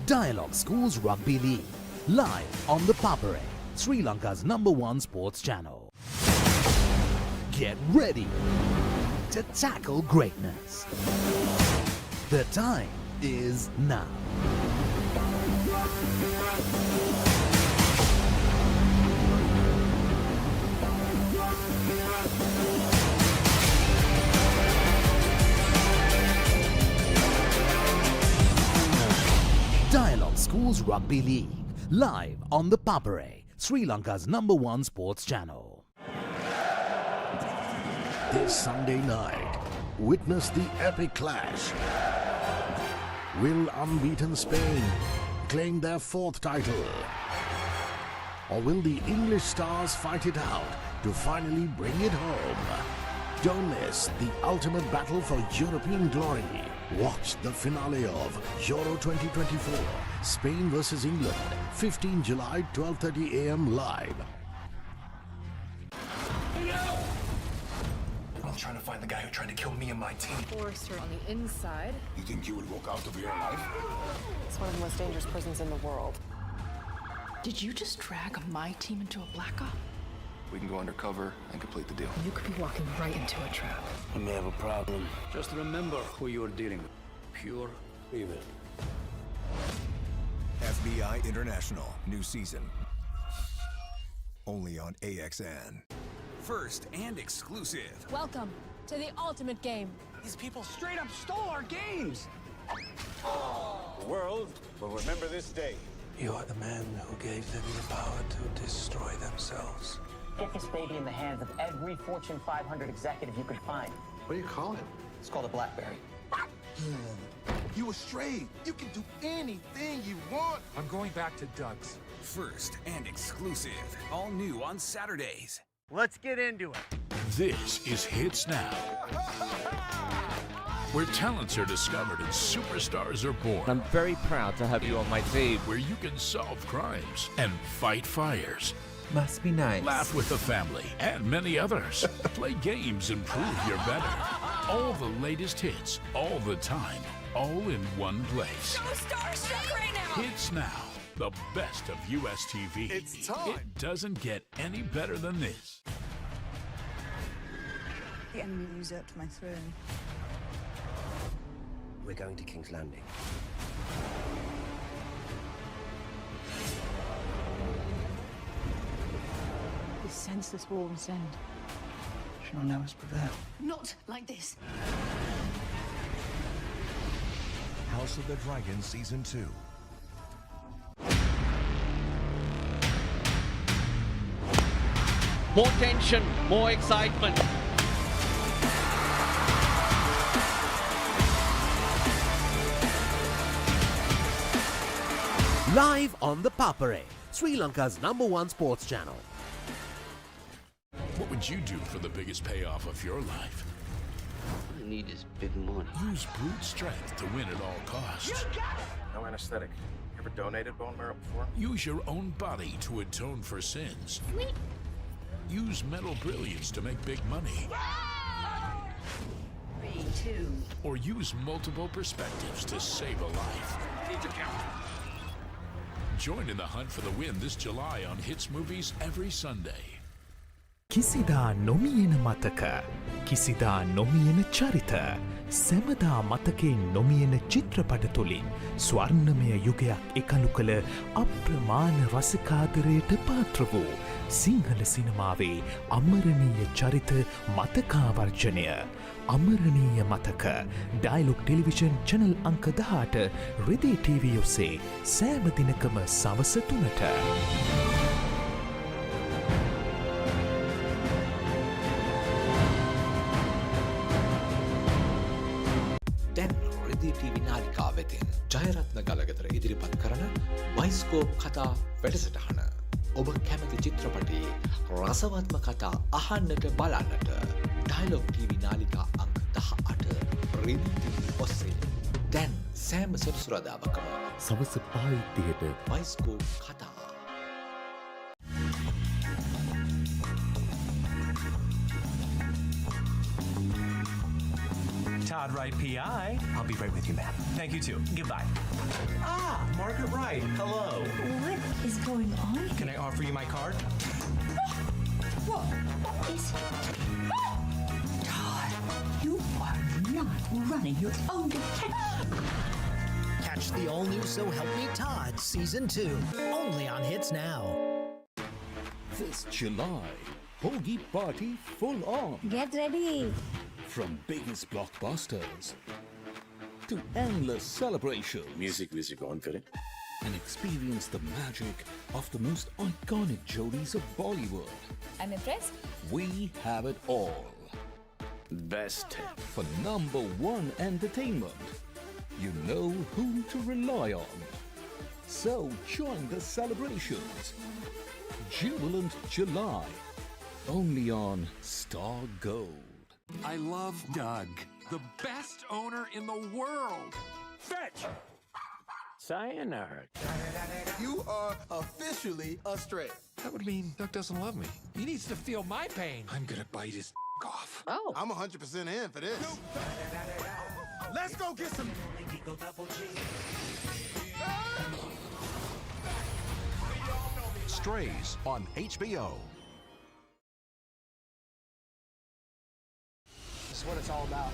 Dialog Schools Rugby League, live on the Papare, Sri Lanka's #1 sports channel. Get ready to tackle greatness. The time is now. Dialog Schools Rugby League, live on the Papare, Sri Lanka's #1 sports channel. This Sunday night, witness the epic clash. Will unbeaten Spain claim their 4th title? Or will the English stars fight it out to finally bring it home? Don't miss the ultimate battle for European glory. Watch the finale of Euro 2024, Spain versus England, 15 July, 12:30 a.m. live. I'm trying to find the guy who tried to kill me and my team. Forrester on the inside. You think you would walk out of here alive? It's one of the most dangerous prisons in the world. Did you just drag my team into a black op? We can go undercover and complete the deal. You could be walking right into a trap. I may have a problem. Just remember who you're dealing with. Pure evil. FBI International, new season. Only on AXN. First and exclusive. Welcome to the ultimate game. These people straight up stole our games. The world will remember this day. You are the man who gave them the power to destroy themselves. Get this baby in the hands of every Fortune 500 executive you could find. What do you call it? It's called a BlackBerry. You were straight. You can do anything you want. I'm going back to Doug's. First and exclusive. All new on Saturdays. Let's get into it. This is Hits Now, where talents are discovered and superstars are born. I'm very proud to have you on my team. Where you can solve crimes and fight fires. Must be nice. Laugh with the family and many others. Play games and prove you're better. All the latest hits, all the time, all in one place. So starstruck right now. Hits Now, the best of US TV. It's time. It doesn't get any better than this. The enemy usurped my throne. We're going to King's Landing. This senseless war will end. She will never prevail. Not like this. House of the Dragon Season 2. More tension, more excitement. Live on the Papare, Sri Lanka's #1 sports channel. What would you do for the biggest payoff of your life? All I need is big money. Use brute strength to win at all costs. No anesthetic. Ever donated bone marrow before? Use your own body to atone for sins. Sweet. Use mental brilliance to make big money. 3, 2. Or use multiple perspectives to save a life. Need to count. Join in the hunt for the win this July on Hits Movies every Sunday. කිසිදා නොමියෙන මතක කිසිදා නොමියෙන චරිත සැමදා මතකෙන් නොමියෙන චිත්‍රපට තුළින් ස්වර්ණමය යුගයක් එකලු කළ අප්‍රමාණ රසිකාදරයට පාත්‍ර වූ සිංහල සිනමාවේ අමරණීය චරිත මතකාවර්ජනය අමරණීය මතක ඩයලොග් ටෙලිවිෂන් චැනල් අංක 18 රිදී TV ඔස්සේ සෑම දිනකම සවස 3ට TV නාලිකා වෙතින් ජයරත්න ගලගතර ඉදිරිපත් කරන බයිස්කෝප් කතා වැඩසටහන. ඔබ කැමති චිත්‍රපටයේ රසවත්ම කතා අහන්නට බලන්නට ඩයලොග් TV නාලිකා අංක 18 රිදී TV ඔස්සේ දැන් සෑම සෙනසුරාදාකම සවස් 5:30ට බයිස්කෝප් කතා. Todd Wright PI. I'll be right with you, ma'am. Thank you too. Goodbye. Ah, Margaret Wright. Hello. What is going on? Can I offer you my card? What is Todd, you are not running your own Catch the all-new So Help Me Todd Season 2, only on Hits Now. This July, Hoagie Party full on. Get ready. From biggest blockbusters to endless celebration. Music on kare. And experience the magic of the most iconic jodies of Bollywood. I'm impressed. We have it all. Best. For #1 entertainment, you know whom to rely on. So join the celebrations. Jubilant July. Only on Star Gold. I love Doug, the best owner in the world. Fetch! Sayonara. You are officially a stray. That would mean Doug doesn't love me. He needs to feel my pain. I'm gonna bite his off. Oh. I'm 100% in for this. Let's go get some. Strays on HBO. This is what it's all about.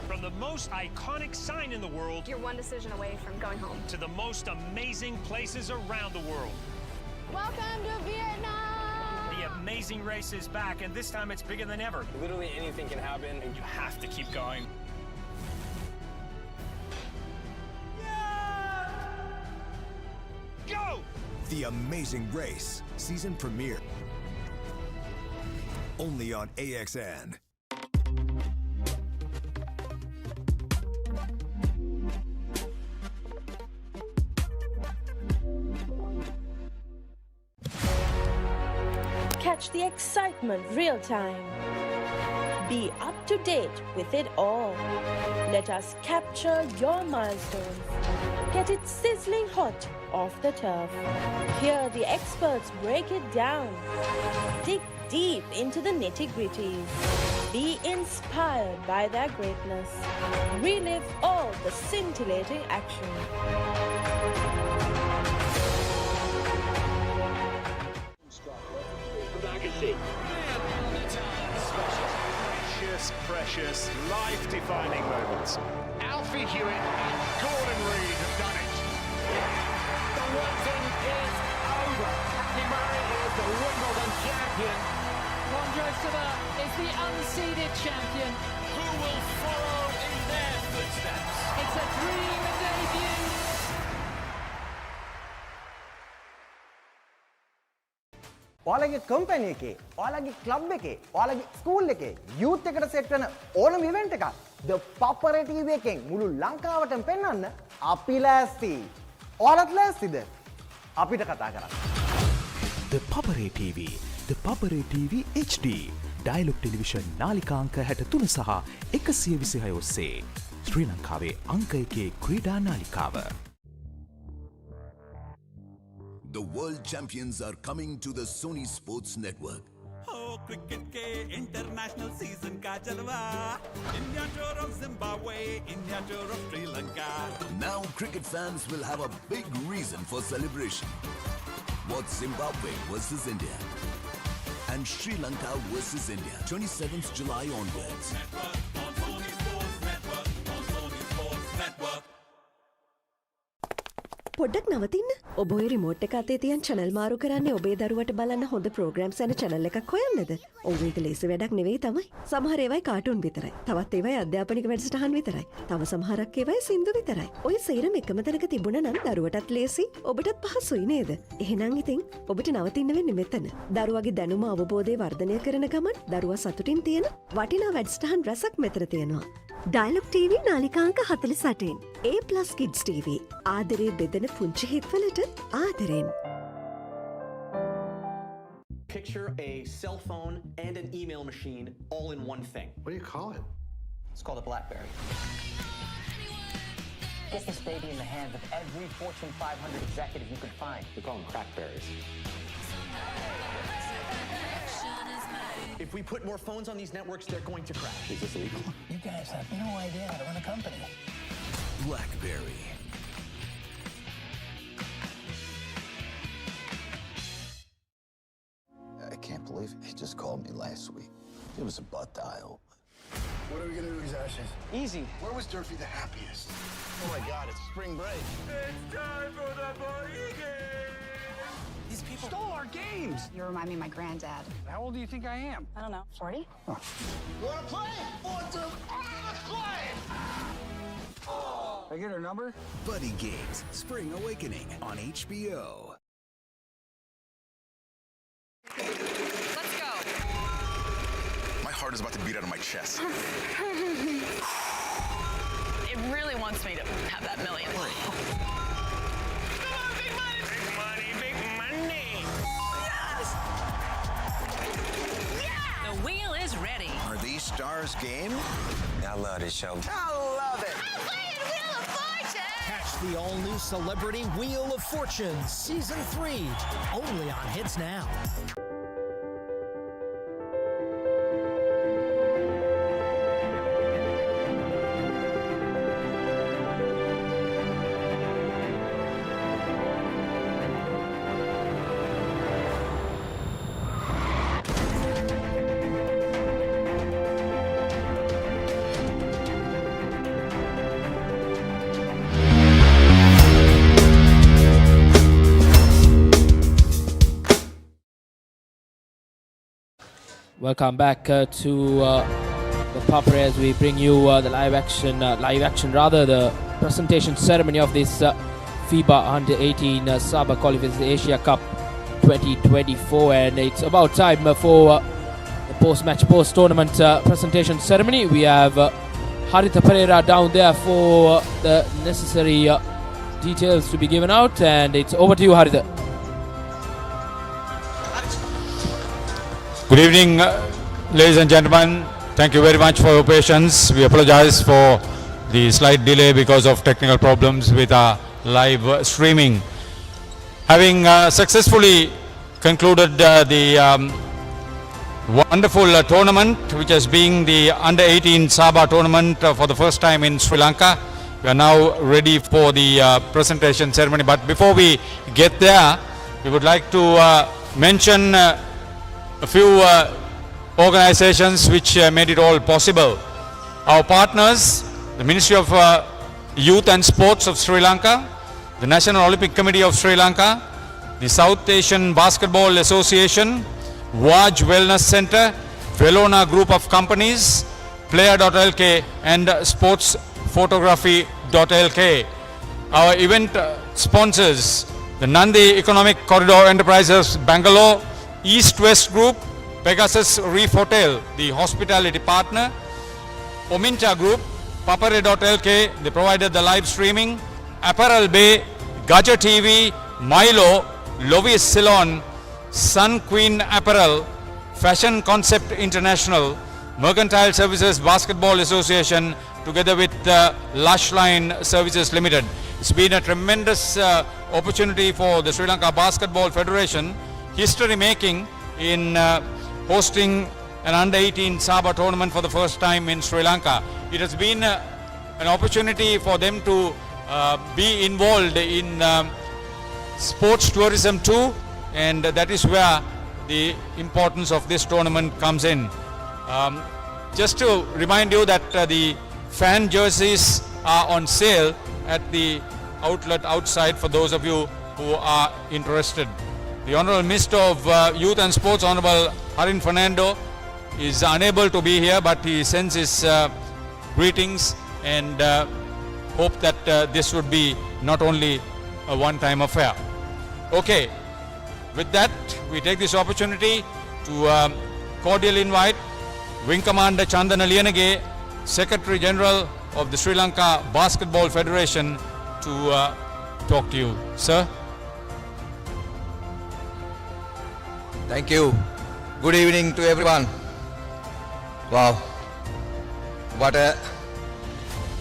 From the most iconic sign in the world, you're one decision away from going home, to the most amazing places around the world. Welcome to Vietnam! The amazing race is back, and this time it's bigger than ever. Literally anything can happen, And you have to keep going. Go! The Amazing Race season premiere. Only on AXN. Catch the excitement real time. Be up to date with it all. Let us capture your milestones. Get it sizzling hot off the turf. Hear the experts break it down. Dig deep into the nitty-gritties. Be inspired by their greatness. Relive all the scintillating action. Precious, life-defining moments. Alfie Hewitt and Gordon Reid have done it. The waiting is over. Papare is the Wimbledon champion. Andre Saba is the unseeded champion. Who will follow in their footsteps? It's a dream debut. ඔයාලගේ company එකේ, ඔයාලගේ club එකේ, ඔයාලගේ school එකේ, youth එකට set වෙන ඕනම event එකක් The Papare TV එකෙන් මුළු ලංකාවටම පෙන්වන්න අපි ලෑස්ති. ඔයාලත් ලෑස්තිද? අපිට කතා කරන්න. The Papare TV, The Papare TV HD, Dialog television නාලිකා අංක 63 සහ 126 ඔස්සේ ශ්‍රී ලංකාවේ අංක 1 ක්‍රීඩා නාලිකාව. The world champions are coming to the Sony Sports Network. Oh, cricket ke international season ka jalwa. India tour of Zimbabwe, India tour of Sri Lanka. Now cricket fans will have a big reason for celebration. What's Zimbabwe versus India? and Sri Lanka versus India, 27th July onwards. පොඩ්ඩක් නවතින්න. ඔබ ඔය remote එක අතේ තියන් channel මාරු කරන්නේ ඔබේ දරුවට බලන්න හොඳ programs යන channel එකක් හොයන්නද? ඔව් ඒක ලේසි වැඩක් නෙවෙයි තමයි. සමහර ඒවායි කාටුන් විතරයි. තවත් ඒවායි අධ්‍යාපනික වැඩසටහන් විතරයි. තව සමහරක් ඒවායි සින්දු විතරයි. ඔය සේරම එකම තැනක තිබුණා නම් දරුවටත් ලේසි, ඔබටත් පහසුයි නේද? එහෙනම් ඉතින් ඔබට නවතින්න වෙන්නේ මෙතන. දරුවගේ දැනුම අවබෝධය වර්ධනය කරන ගමන් දරුවා සතුටින් තියෙන වටිනා වැඩසටහන් රසක් මෙතන තියෙනවා. Dialog TV නාලිකාංක 48. A+ Kids TV. ආදරේ බෙදෙන පුංචි හිත්වලට ආදරෙන්. Picture a cell phone and an email machine all in one thing. What do you call it? It's called a BlackBerry. Get this baby in the hands of every Fortune 500 executive you could find. We call them crackberries. If we put more phones on these networks, they're going to crash. Is this illegal? You guys have no idea how to run a company. BlackBerry. I can't believe he just called me last week. It was a butt dial. What are we gonna do with these ashes? Easy. Where was Durfee the happiest? Oh my God, it's spring break. It's time for the party game. These people stole our games. You remind me of my granddad. How old do you think I am? I don't know, 40? Oh. You wanna play? 1, 2, let's play! I get her number? Buddy Games, Spring Awakening on HBO. Let's go. My heart is about to beat out of my chest. It really wants me to have that million. The wheel is ready. Are these stars game? I love this show. I love it. I'm playing Wheel of Fortune! Catch the all-new Celebrity Wheel of Fortune Season 3, only on Hits Now. Welcome back to the Papare as we bring you the the presentation ceremony of this FIBA U18 SABA Qualifiers Asia Cup 2024, and it's about time for the post-tournament presentation ceremony. We have ThePapare down there for the necessary details to be given out, and it's over to you, Haritha. Good evening, ladies and gentlemen. Thank you very much for your patience. We apologize for the slight delay because of technical problems with our live streaming. Having successfully concluded the wonderful tournament, which has been the Under-18 SABA tournament for the first time in Sri Lanka, we are now ready for the presentation ceremony. But before we get there, we would like to mention a few organizations which made it all possible. Our partners, the Ministry of Youth and Sports of Sri Lanka, the National Olympic Committee of Sri Lanka, the South Asian Basketball Association, Waj Wellness Center, Velona Group of Companies, Player.lk and Sportsphotography.lk. Our event sponsors, the Nandi Economic Corridor Enterprises Bangalore, East West Group, Pegasus Reef Hotel, the hospitality partner, Ominta Group, Papare.lk, they provided the live streaming, Apparel Bay, Gaja TV, Milo, Lovis Ceylon, Sun Queen Apparel, Fashion Concept International, Mercantile Services Basketball Association, together with Lush Line Services Limited. It's been a tremendous opportunity for the Sri Lanka Basketball Federation, history making in hosting an Under-18 SABA tournament for the first time in Sri Lanka. It has been an opportunity for them to be involved in sports tourism too, and that is where the importance of this tournament comes in. Just to remind you that the fan jerseys are on sale at the outlet outside for those of you who are interested. The Honourable Minister of Youth and Sports, Honourable Harin Fernando, is unable to be here, but he sends his greetings and hope that this would be not only a one-time affair. Okay, with that, we take this opportunity to cordially invite Wing Commander Chandana Liyanage, Secretary General of the Sri Lanka Basketball Federation, to talk to you. Sir. Thank you. Good evening to everyone. Wow, what a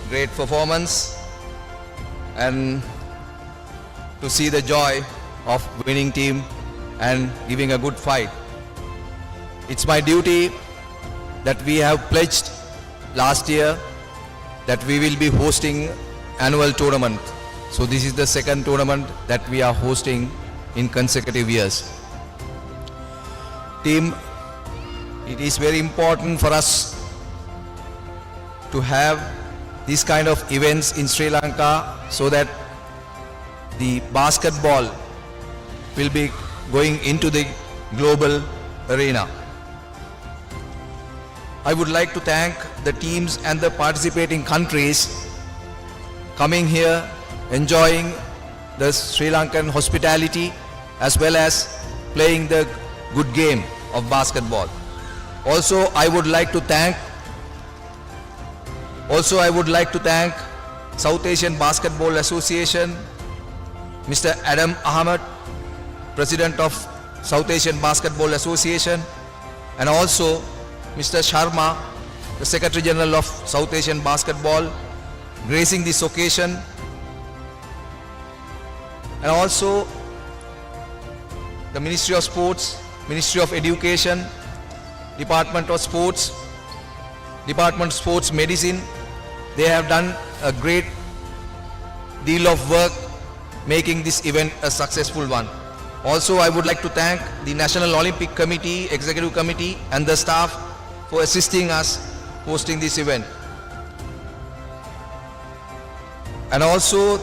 great performance, and to see the joy of winning team and giving a good fight. It's my duty that we have pledged last year that we will be hosting annual tournament. So this is the second tournament that we are hosting in consecutive years. Team, it is very important for us to have these kind of events in Sri Lanka so that the basketball will be going into the global arena. I would like to thank the teams and the participating countries coming here, enjoying the Sri Lankan hospitality as well as playing the good game of basketball. Also, I would like to thank South Asian Basketball Association, Mr. Adam Ahmed, President of South Asian Basketball Association, and also Mr. Sharma, the Secretary General of South Asian Basketball, gracing this occasion, and also the Ministry of Sports, Ministry of Education, Department of Sports, Department of Sports Medicine. They have done a great deal of work making this event a successful one. Also, I would like to thank the National Olympic Committee, Executive Committee and the staff for assisting us hosting this event. And also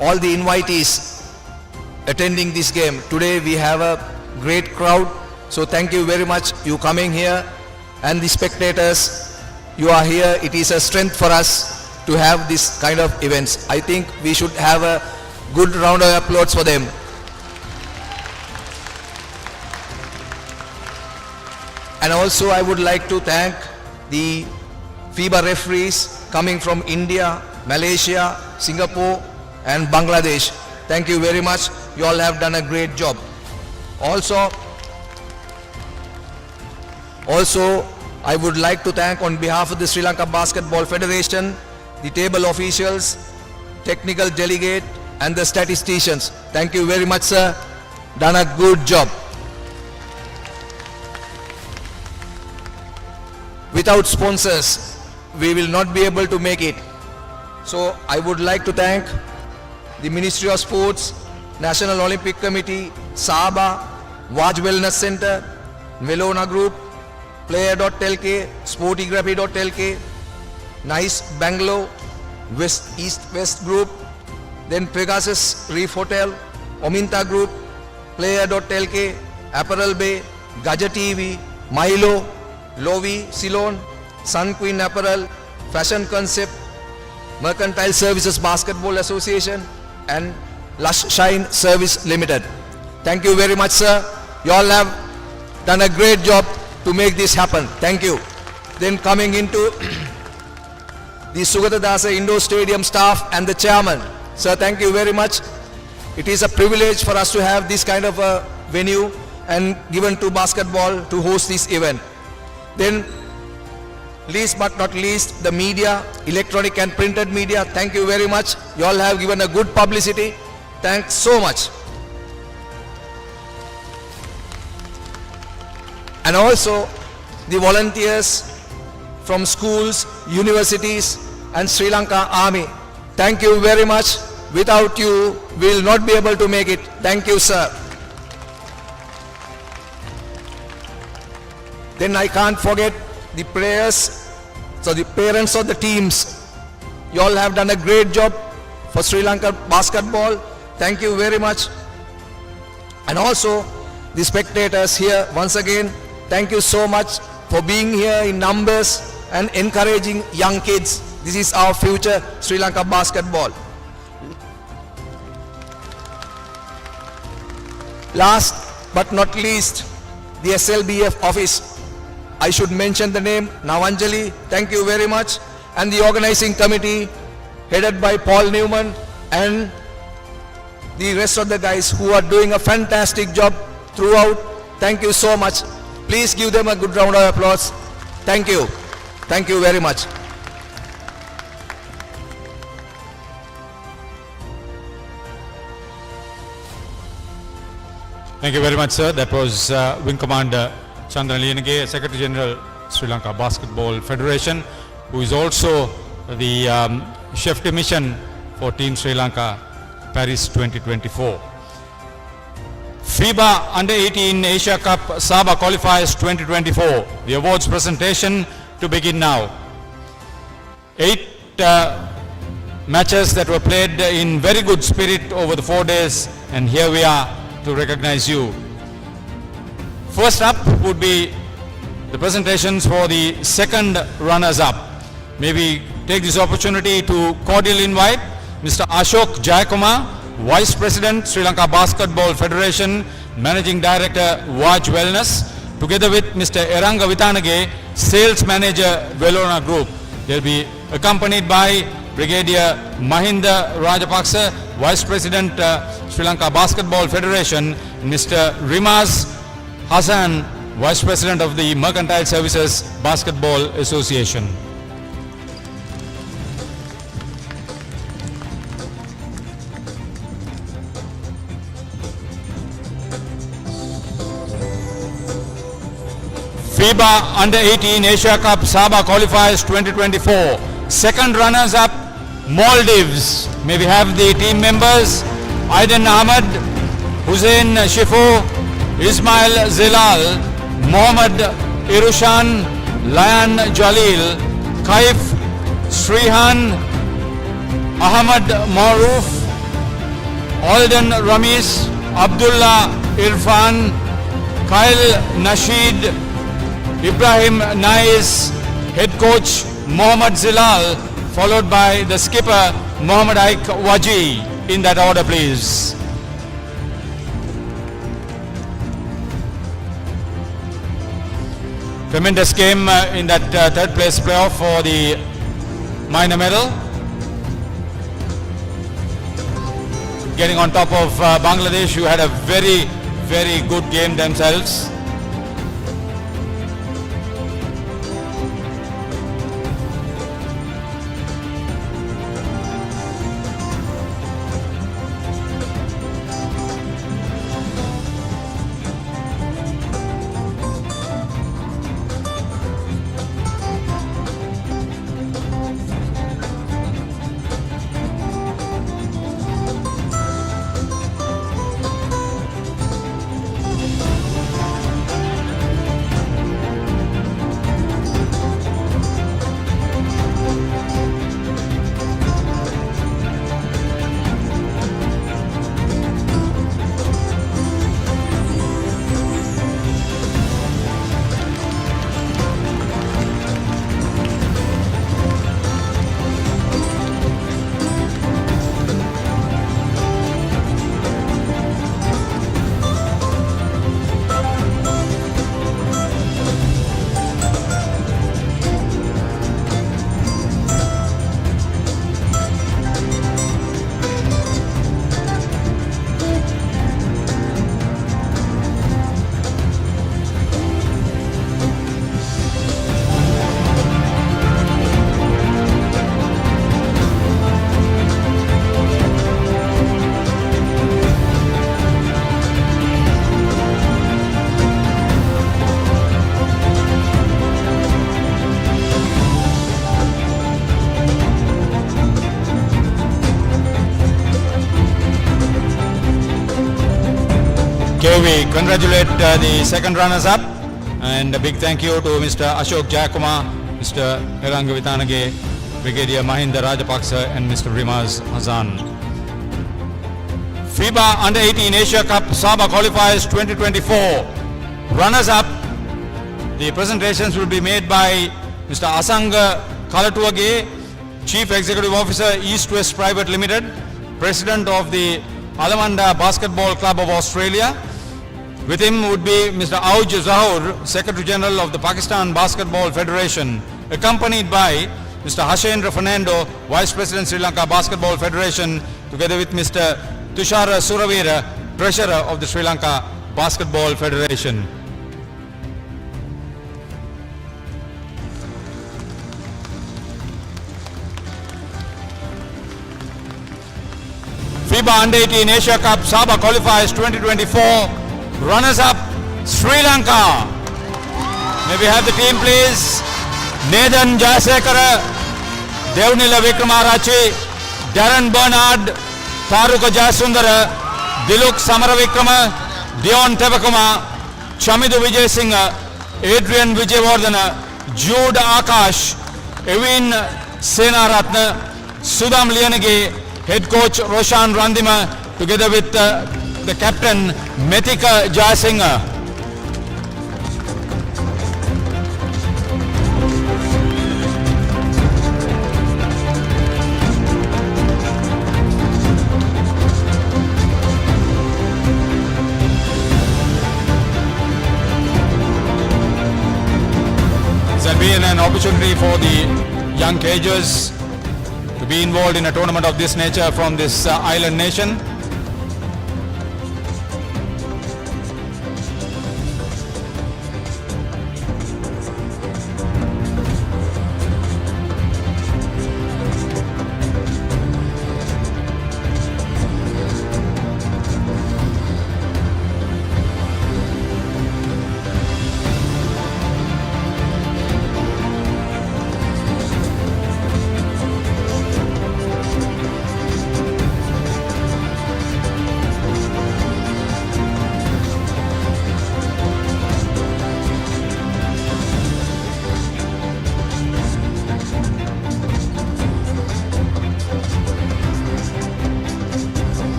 all the invitees attending this game. Today we have a great crowd, so thank you very much you coming here, and the spectators, you are here. It is a strength for us to have this kind of events. I think we should have a good round of applause for them. And also I would like to thank the FIBA referees coming from India, Malaysia, Singapore and Bangladesh. Thank you very much. You all have done a great job. Also, I would like to thank on behalf of the Sri Lanka Basketball Federation, the table officials, technical delegate and the statisticians. Thank you very much, sir. Done a good job. Without sponsors, we will not be able to make it. So I would like to thank the Ministry of Sports, National Olympic Committee, SABA, Vaj Wellness Center, Velona Group, Player.lk, Sportygraphy.lk, Nice Bangalore, East West Group, then Pegasus Reef Hotel, Ominta Group, Player.lk, Apparel Bay, Gaja TV, Milo, Lovi, Ceylon, Sun Queen Apparel, Fashion Concept, Mercantile Services Basketball Association and Lush Shine Service Limited. Thank you very much, sir. You all have done a great job to make this happen. Thank you. Then coming into the Sugathdasa Indoor Stadium staff and the chairman. Sir, thank you very much. It is a privilege for us to have this kind of a venue and given to basketball to host this event. Then least but not least, the media, electronic and printed media, thank you very much. You all have given a good publicity. Thanks so much. And also the volunteers from schools, universities and Sri Lanka Army. Thank you very much. Without you, we will not be able to make it. Thank you, sir. Then I can't forget the players, so the parents of the teams. You all have done a great job for Sri Lanka basketball. Thank you very much. And also the spectators here, once again, thank you so much for being here in numbers and encouraging young kids. This is our future, Sri Lanka basketball. Last but not least, the SLBF office. I should mention the name, Navanjali, thank you very much. And the organizing committee, headed by Paul Newman, and the rest of the guys who are doing a fantastic job throughout. Thank you so much. Please give them a good round of applause. Thank you. Thank you very much. Thank you very much, sir. That was Wing Commander Chandran Liyanage, Secretary General, Sri Lanka Basketball Federation, who is also the chef de mission for Team Sri Lanka Paris 2024. FIBA Under-18 Asia Cup SABA Qualifiers 2024. The awards presentation to begin now. 8 matches that were played in very good spirit over the 4 days, and here we are to recognize you. First up would be the presentations for the second runners-up. May we take this opportunity to cordially invite Mr. Ashok Jayakumar, Vice President, Sri Lanka Basketball Federation, Managing Director, Waj Wellness, together with Mr. Eranga Vitanage, Sales Manager, Velona Group. They'll be accompanied by Brigadier Mahinda Rajapaksa, Vice President, Sri Lanka Basketball Federation, Mr. Rimaz Hassan, Vice President of the Mercantile Services Basketball Association. FIBA Under-18 Asia Cup SABA Qualifiers 2024. Second runners-up, Maldives. May we have the team members: Aiden Ahmad, Hussein Shifo, Ismail Zilal, Mohammad Irushan, Layan Jalil, Kaif Srihan, Ahmad Maruf, Alden Ramis, Abdullah Irfan, Kyle Nasheed, Ibrahim Nais, head coach Mohammad Zilal, followed by the skipper Mohammad Aik Waji. In that order, please. Tremendous game in that third place playoff for the minor medal. Getting on top of Bangladesh, who had a very, very good game themselves. Okay, we congratulate the second runners-up, and a big thank you to Mr. Ashok Jayakumar, Mr. Heranga Vitanage, Brigadier Mahinda Rajapaksa, and Mr. Rimaz Hazan. FIBA Under-18 Asia Cup SABA Qualifiers 2024. Runners-up, the presentations will be made by Mr. Asanga Kalatuage, Chief Executive Officer, East West Private Limited, President of the Alamanda Basketball Club of Australia. With him would be Mr. Auj Zahur, Secretary General of the Pakistan Basketball Federation, accompanied by Mr. Hashendra Fernando, Vice President, Sri Lanka Basketball Federation, together with Mr. Tushara Suravira, Treasurer of the Sri Lanka Basketball Federation. FIBA Under-18 Asia Cup SABA Qualifiers 2024. Runners-up, Sri Lanka. May we have the team, please? Nathan Jayasekara, Devnila Vikramarachi, Darren Bernard, Taruka Jayasundara, Diluk Samaravikrama, Dion Tevakuma, Chamidu Vijay Singha, Adrian Vijayvardhana, Jude Akash, Evin Senaratna, Sudham Lianagi, Head Coach Roshan Randima, together with the captain Metika Jayasingha. This has been an opportunity for the young cagers to be involved in a tournament of this nature from this island nation.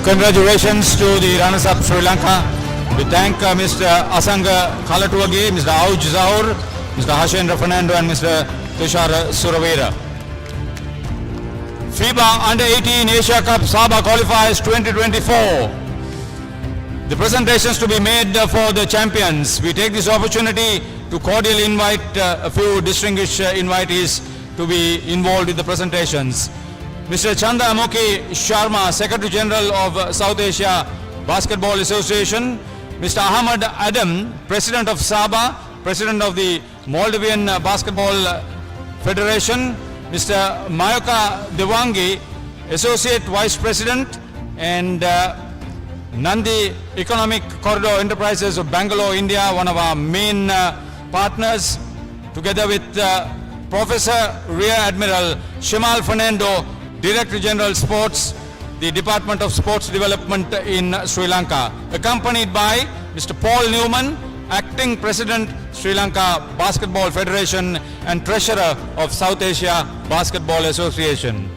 Congratulations to the runners-up Sri Lanka. We thank Mr. Asanga Kalatuage, Mr. Auj Zahur, Mr. Hashendra Fernando, and Mr. Tushara Suravira. FIBA Under-18 Asia Cup SABA Qualifiers 2024. The presentations to be made for the champions. We take this opportunity to cordially invite a few distinguished invitees to be involved in the presentations. Mr. Chandramukhi Sharma, Secretary General of South Asia Basketball Association. Mr. Ahmad Adam, President of SABA, President of the Maldivian Basketball Federation. Mr. Mayuka Devangi, Associate Vice President, and Nandi Economic Corridor Enterprises of Bangalore, India, one of our main partners, together with Professor Rear Admiral Shimal Fernando, Director General Sports, the Department of Sports Development in Sri Lanka, accompanied by Mr. Paul Newman, Acting President, Sri Lanka Basketball Federation and Treasurer of South Asia Basketball Association.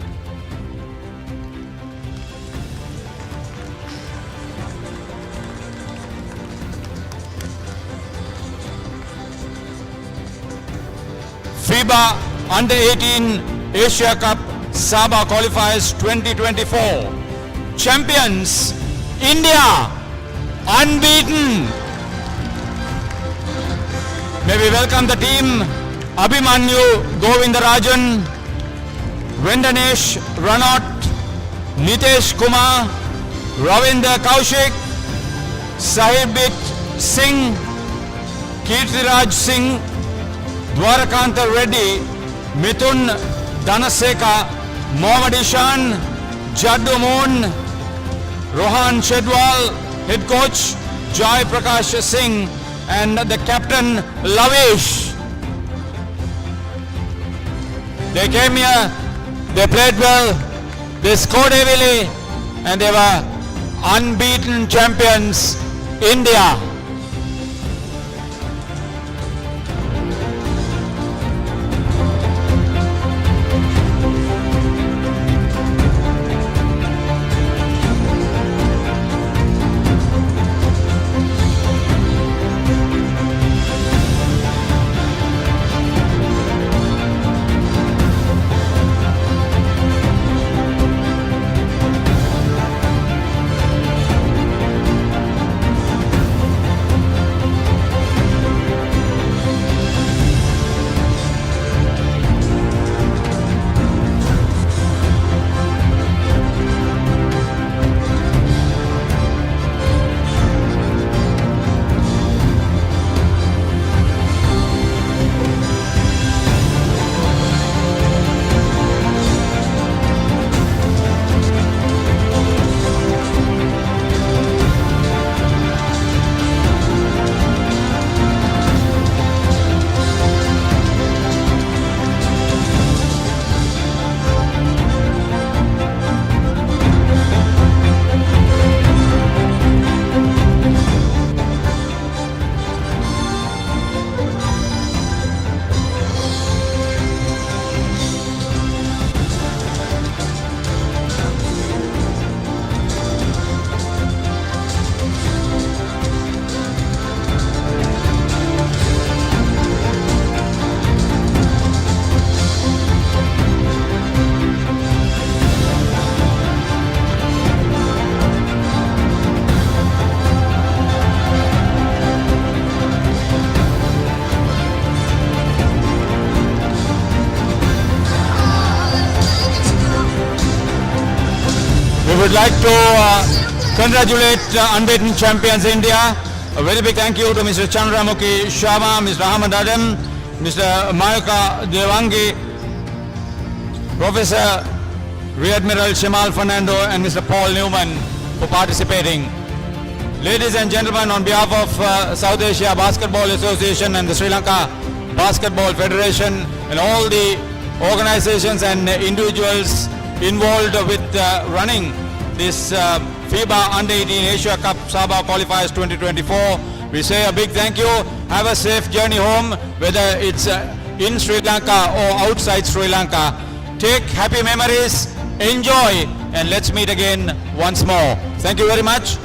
FIBA Under-18 Asia Cup SABA Qualifiers 2024. Champions, India, unbeaten. May we welcome the team, Abhimanyu Govindarajan, Vendanesh Ranot, Nitesh Kumar, Ravinder Kaushik, Sahibit Singh, Kirtiraj Singh, Dwarakanta Reddy, Mithun Dhanaseka, Mohammad Ishan, Jaddu Moon, Rohan Shedwal, head coach Joy Prakash Singh, and the captain Lavish. They came here, they played well, they scored heavily, and they were unbeaten champions, India. would like to congratulate unbeaten champions India. A very big thank you to Mr. Chandramukhi Sharma, Mr. Ahmad Adam, Mr. Mayuka Devangi, Professor Rear Admiral Shimal Fernando and Mr. Paul Newman for participating. Ladies and gentlemen, on behalf of South Asia Basketball Association and the Sri Lanka Basketball Federation and all the organizations and individuals involved with running this FIBA Under-18 Asia Cup SABA Qualifiers 2024, we say a big thank you. Have a safe journey home, whether it's in Sri Lanka or outside Sri Lanka. Take happy memories, enjoy, and let's meet again once more. Thank you very much.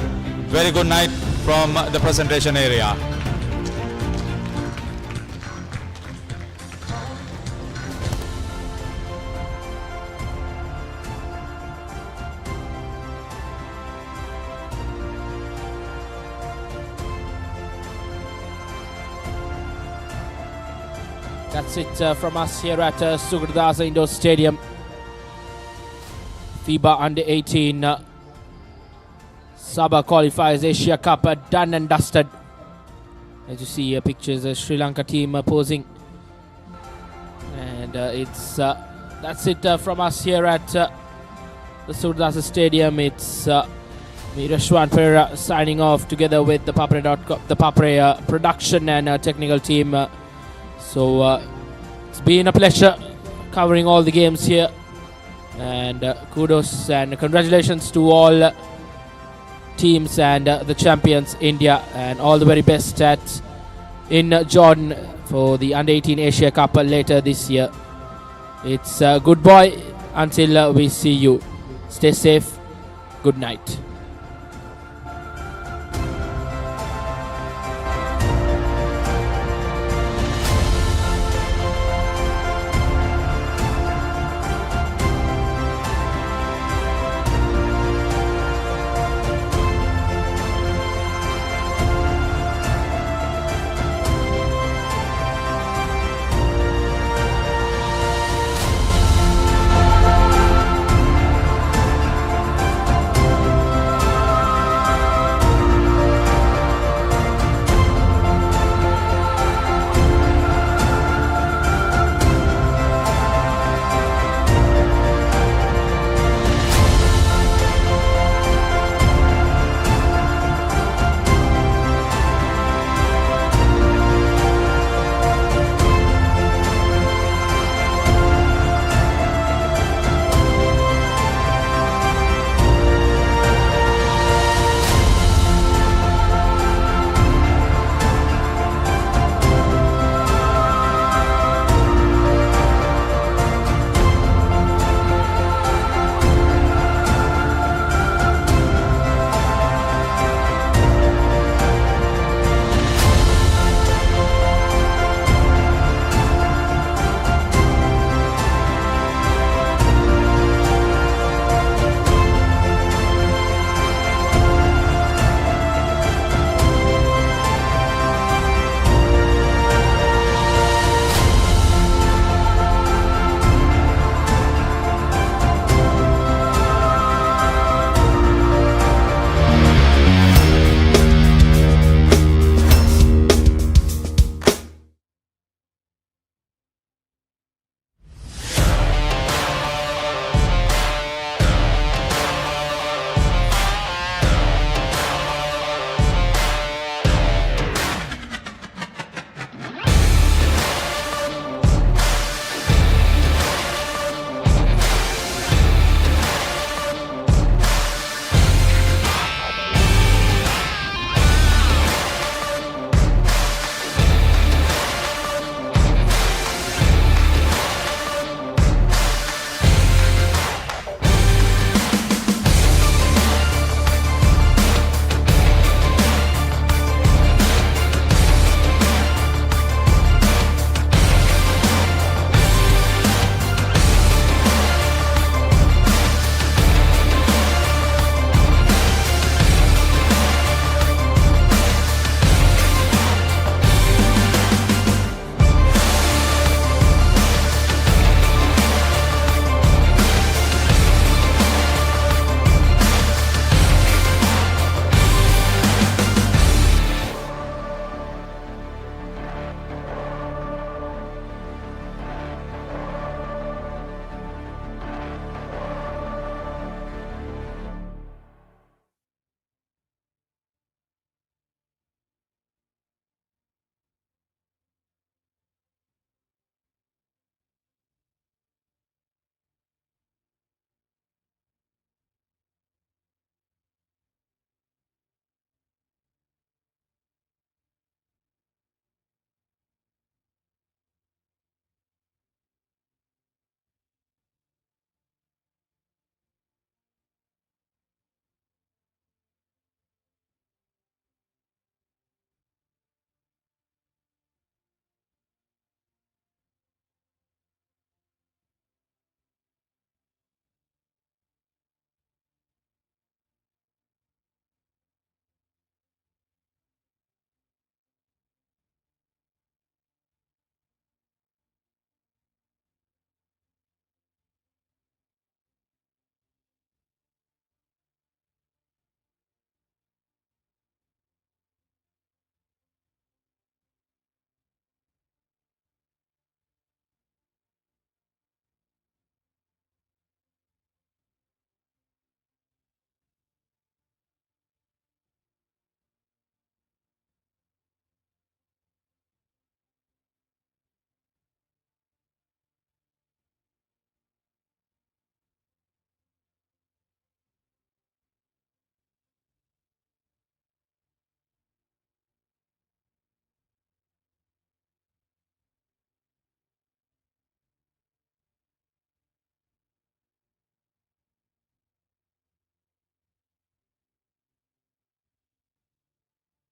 Very good night from the presentation area. That's it from us here at Sugathdasa Indoor Stadium. FIBA Under-18 SABA Qualifiers Asia Cup done and dusted. As you see pictures of Sri Lanka team posing. And that's it from us here at the Sugathdasa Stadium. It's me, Rashwan Pereira, signing off together with the Papare production and technical team. So it's been a pleasure covering all the games here, and kudos and congratulations to all teams and the champions India, and all the very best in Jordan for the Under-18 Asia Cup later this year. It's goodbye until we see you. Stay safe. Good night.